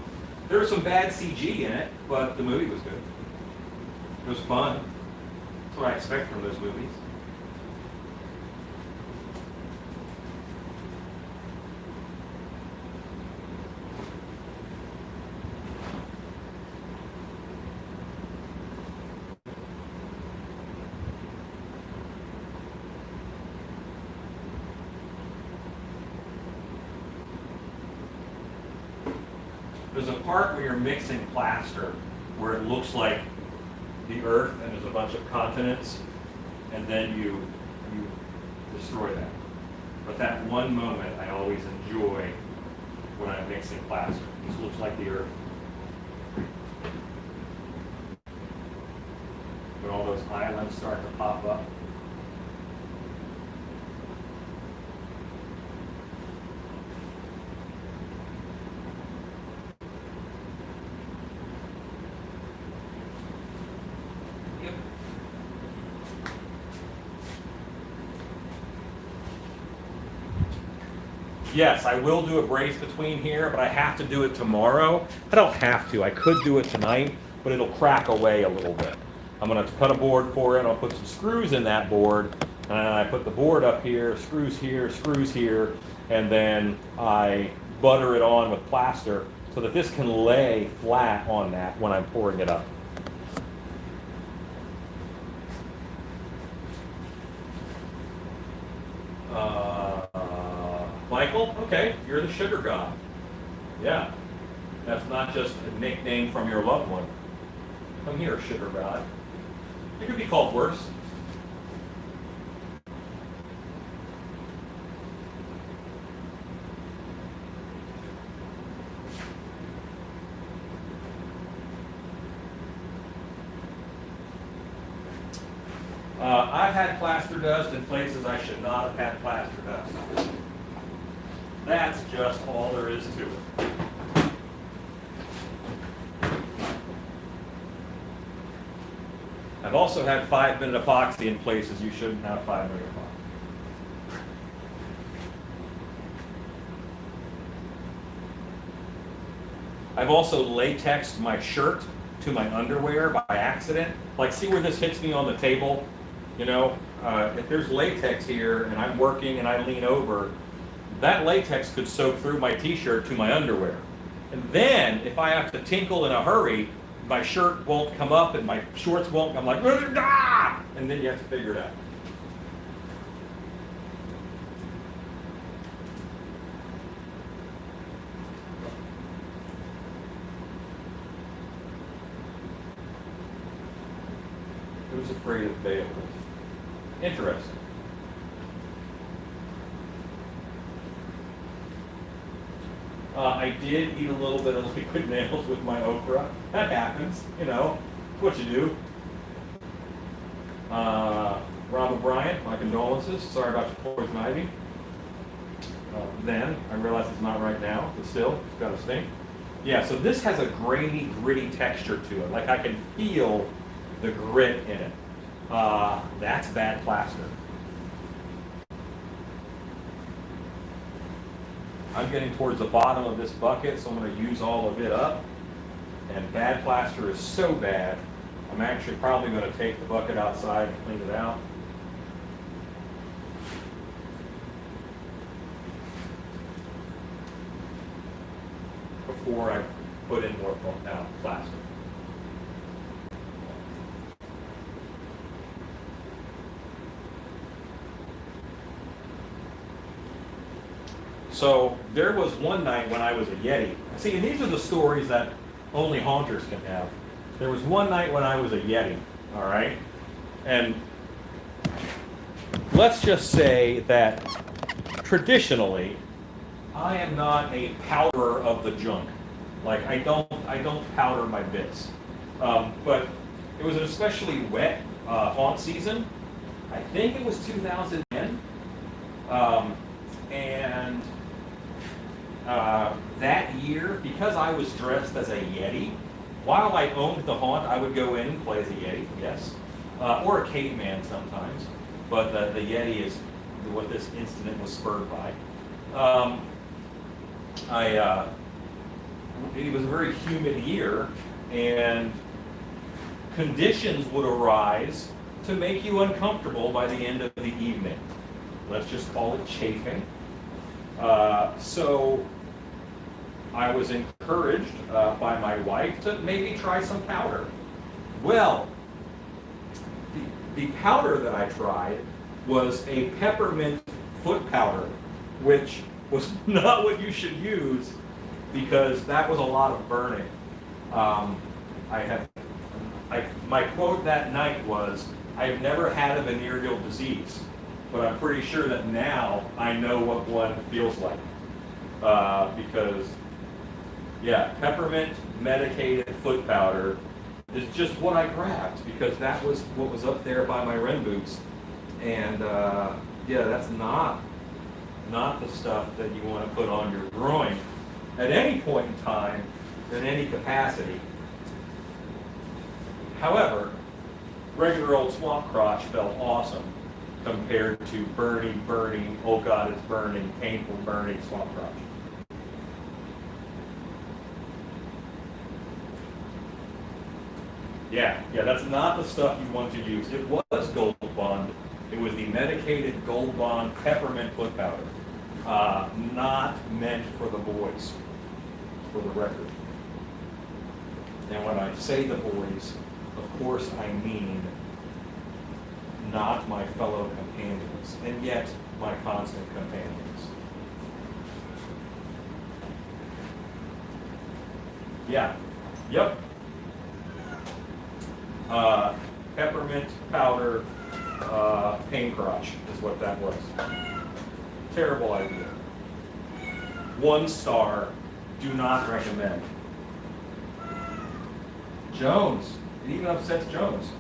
[SPEAKER 1] There was some bad CG in it, but the movie was good. It was fun. That's what I expect from those movies. There's a part where you're mixing plaster where it looks like the earth and there's a bunch of continents, and then you destroy that. But that one moment I always enjoy when I'm mixing plaster. It just looks like the earth. When all those islands start to pop up. Yes, I will do a brace between here, but I have to do it tomorrow. I don't have to. I could do it tonight, but it'll crack away a little bit. I'm going to cut a board for it. I'll put some screws in that board. And I put the board up here, screws here, and then I butter it on with plaster so that this can lay flat on that when I'm pouring it up. Michael, okay, you're the sugar god. Yeah, that's not just a nickname from your loved one. Come here, sugar god. You could be called worse. I've had plaster dust in places I should not have had plaster dust. That's just all there is to it. I've also had 5-minute epoxy in places you shouldn't have 5-minute epoxy. I've also latexed my shirt to my underwear by accident. Like, see where this hits me on the table? You know, if there's latex here and I'm working and I lean over, that latex could soak through my t-shirt to my underwear. And then, if I have to tinkle in a hurry, my shirt won't come up and my shorts won't, I'm like, ah! And then you have to figure it out. Who's afraid of Beowulf? Interesting. I did eat a little bit of liquid nails with my okra. That happens, you know, it's what you do. Rob O'Brien, my condolences. Sorry about your poison ivy. Then, I realize it's not right now, but still, it's got a stink. Yeah, so this has a grainy, gritty texture to it. Like I can feel the grit in it. That's bad plaster. I'm getting towards the bottom of this bucket, so I'm going to use all of it up. And bad plaster is so bad, I'm actually probably going to take the bucket outside and clean it out. Before I put in more plaster. So there was one night when I was a Yeti. See, and these are the stories that only haunters can have. There was one night when I was a Yeti, all right? And let's just say that traditionally, I am not a powderer of the junk. Like I don't powder my bits. But it was an especially wet haunt season. I think it was 2010. And that year, because I was dressed as a Yeti, while I owned the haunt, I would go in and play as a Yeti, yes. Or a caveman sometimes. But the Yeti is what this incident was spurred by. It was a very humid year, and conditions would arise to make you uncomfortable by the end of the evening. Let's just call it chafing. So I was encouraged by my wife to maybe try some powder. Well, the powder that I tried was a peppermint foot powder, which was not what you should use because that was a lot of burning. My quote that night was, "I have never had a venereal disease, but I'm pretty sure that now I know what one feels like." Because, yeah, peppermint medicated foot powder is just what I grabbed because that was what was up there by my Ren boots. And yeah, that's not the stuff that you want to put on your groin at any point in time, in any capacity. However, regular old swamp crotch felt awesome. compared to burning, oh God, it's burning, painful burning, swamp crotch. Yeah, that's not the stuff you want to use. It was Gold Bond. It was the medicated Gold Bond peppermint foot powder. Not meant for the boys, for the record. And when I say the boys, of course I mean not my fellow companions, and yet my constant companions. Yeah, yep. Peppermint powder, pain crotch is what that was. Terrible idea. 1 star, do not recommend. Jones, it even upsets Jones.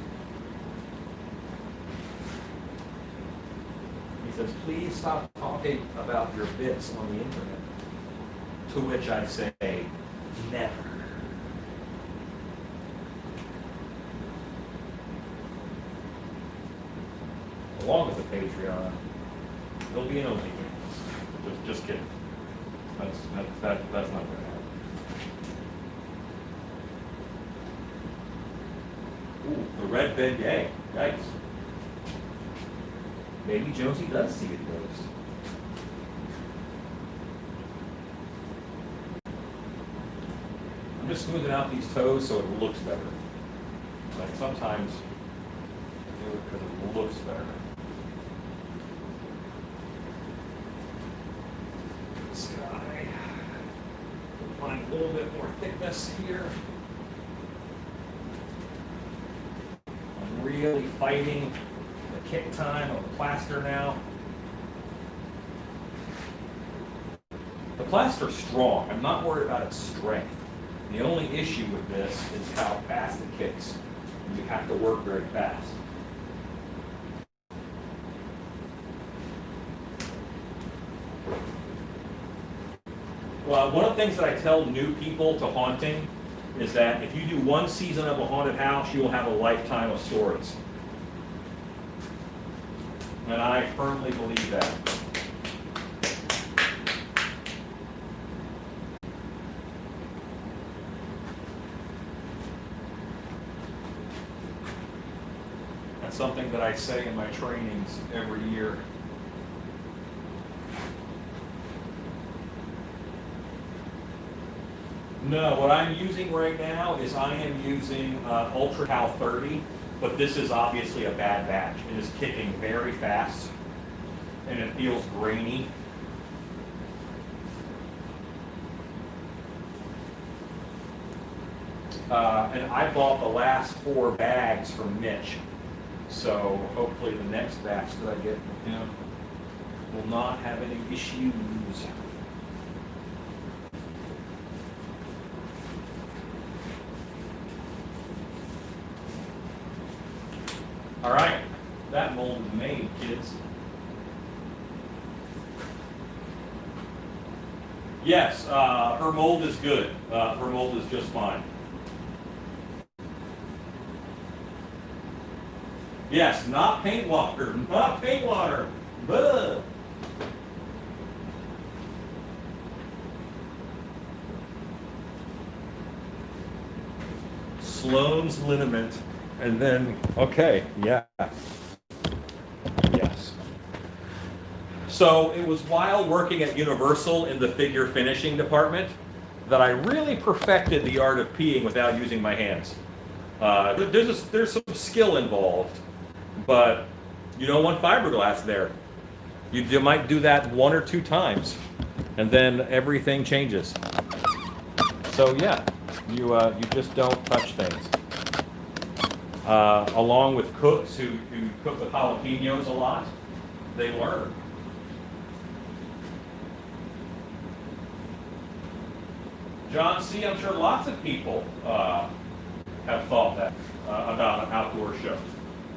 [SPEAKER 1] He says, please stop talking about your bits on the internet. To which I say, never. Along with the Patreon, there'll be an OnlyFans. Just kidding. That's not going to happen. Ooh, the red bed yay. Yikes. Maybe Josie does see it ghost. I'm just smoothing out these toes so it looks better. Like sometimes I do it because it looks better. Sky. Find a little bit more thickness here. I'm really fighting the kick time of the plaster now. The plaster's strong. I'm not worried about its strength. The only issue with this is how fast it kicks. You have to work very fast. Well, one of the things that I tell new people to haunting is that if you do 1 season of a haunted house, you will have a lifetime of stories. And I firmly believe that. That's something that I say in my trainings every year. No, what I'm using right now is I am using Ultra Cal 30, but this is obviously a bad batch. It is kicking very fast, and it feels grainy. And I bought the last 4 bags from Mitch, so hopefully the next batch that I get from him will not have any issues. All right, that mold is made, kids. Yes, her mold is good. Her mold is just fine. Yes, not paint water, not paint water. Buh. Sloane's liniment. And then, okay, yeah. Yes. So it was while working at Universal in the figure finishing department that I really perfected the art of peeing without using my hands. There's some skill involved, but you don't want fiberglass there. You might do that 1 or 2 times, and then everything changes. So yeah, you just don't touch things. Along with cooks who cook with jalapenos a lot, they learn. John C., I'm sure lots of people have thought that about an outdoor show.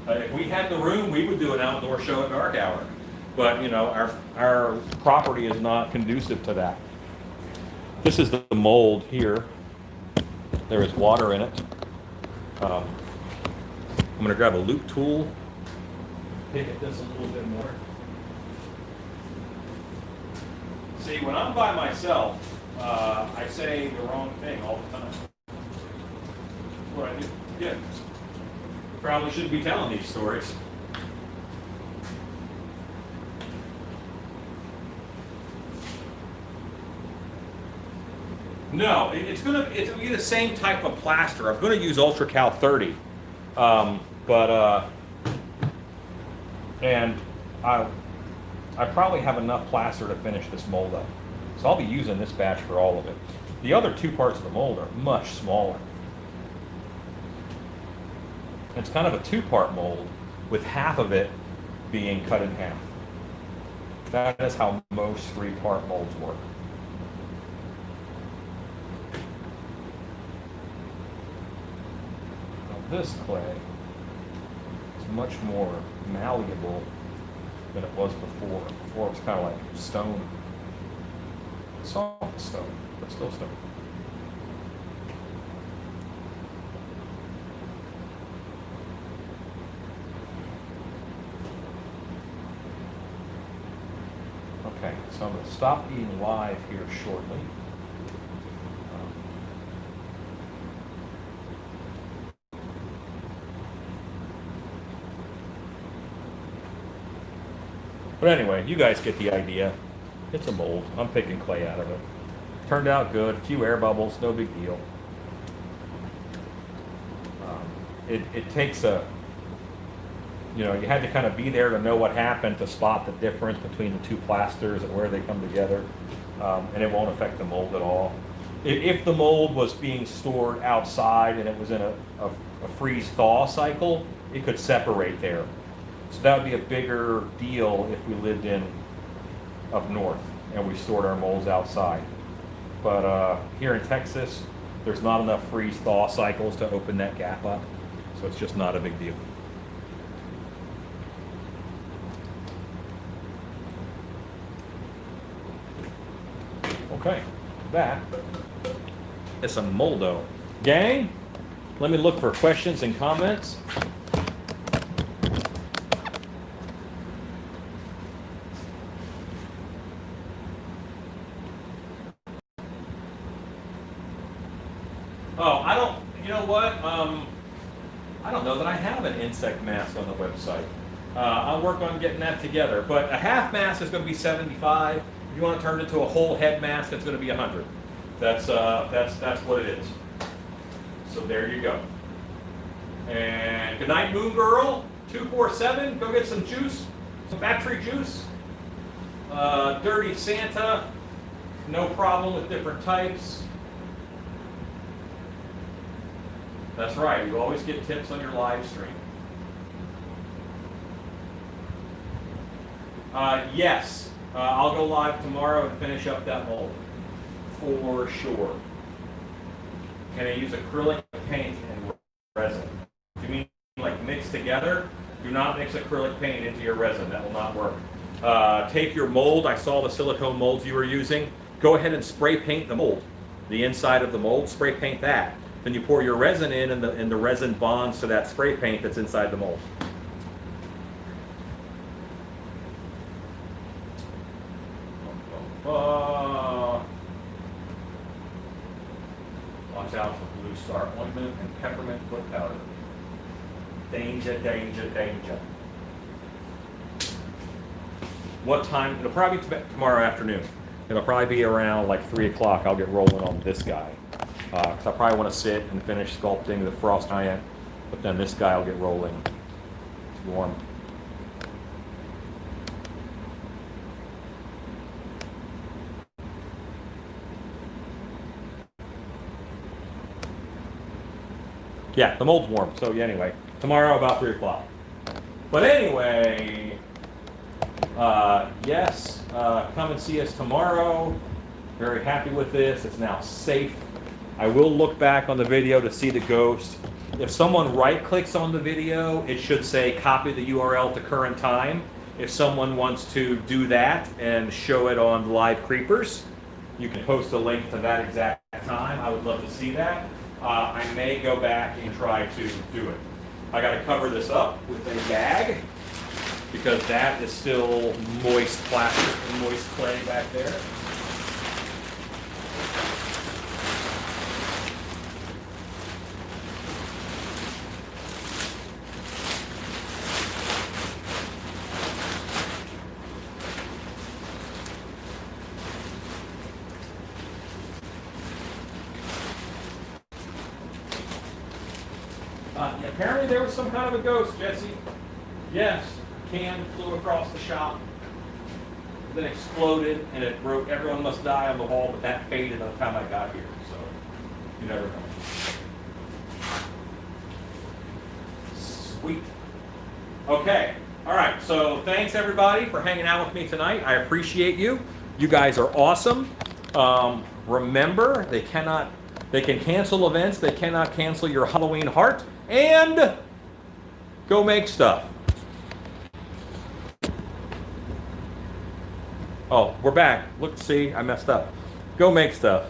[SPEAKER 1] If we had the room, we would do an outdoor show at dark hour. But, you know, our property is not conducive to that. This is the mold here. There is water in it. I'm going to grab a loop tool pick at this a little bit more. See, when I'm by myself, I say the wrong thing all the time. That's what I do. Yeah. Probably shouldn't be telling these stories. No, it's gonna be the same type of plaster. I'm gonna use Ultra Cal 30, and I probably have enough plaster to finish this mold up. So I'll be using this batch for all of it. The other two parts of the mold are much smaller. It's kind of a two-part mold with half of it being cut in half. That is how most three-part molds work. Now this clay is much more malleable than it was before. Before it was kind of like stone. Soft stone, but still stone. Okay, so I'm going to stop being live here shortly. But anyway, you guys get the idea. It's a mold. I'm picking clay out of it. Turned out good. A few air bubbles, no big deal. It takes a, you know, you had to kind of be there to know what happened to spot the difference between the two plasters and where they come together. And it won't affect the mold at all. If the mold was being stored outside and it was in a freeze-thaw cycle, it could separate there. So that would be a bigger deal if we lived in up north and we stored our molds outside. But here in Texas, there's not enough freeze-thaw cycles to open that gap up. So it's just not a big deal. Okay, that is some moldo. Gang, let me look for questions and comments. Oh, you know what? I don't know that I have an insect mask on the website. I'll work on getting that together. But a half mask is going to be 75. If you want to turn it into a whole head mask, it's going to be 100. That's what it is. So there you go. And good night, Moon Girl 247. Go get some juice, some battery juice. Dirty Santa, no problem with different types. That's right, you always get tips on your live stream. Yes, I'll go live tomorrow and finish up that mold, for sure. Can I use acrylic paint and resin? Do you mean like mixed together? Do not mix acrylic paint into your resin, that will not work. Take your mold, I saw the silicone molds you were using, go ahead and spray paint the mold. The inside of the mold, spray paint that. Then you pour your resin in and the resin bonds to that spray paint that's inside the mold. Watch out for Blue Star ointment and peppermint foot powder. Danger, danger, danger. What time? It'll probably be tomorrow afternoon. It'll probably be around like 3 o'clock. I'll get rolling on this guy. Because I probably want to sit and finish sculpting the frost giant, but then this guy will get rolling. It's warm. Yeah, the mold's warm. So yeah, anyway, tomorrow about 3 o'clock. But anyway, yes, come and see us tomorrow. Very happy with this. It's now safe. I will look back on the video to see the ghost. If someone right-clicks on the video, it should say copy the URL to current time. If someone wants to do that and show it on Live Creepers, you can post a link to that exact time. I would love to see that. I may go back and try to do it. I got to cover this up with a bag. because that is still moist plastic and moist clay back there. Yeah, apparently there was some kind of a ghost, Jesse. Yes, a can flew across the shop, then exploded, and it broke. Everyone must die on the wall, but that faded by the time I got here, so you never know. Sweet. Okay, all right, so thanks everybody for hanging out with me tonight. I appreciate you. You guys are awesome. Remember, they can cancel events, they cannot cancel your Halloween heart, and go make stuff. Oh, we're back. Look, see, I messed up. Go make stuff.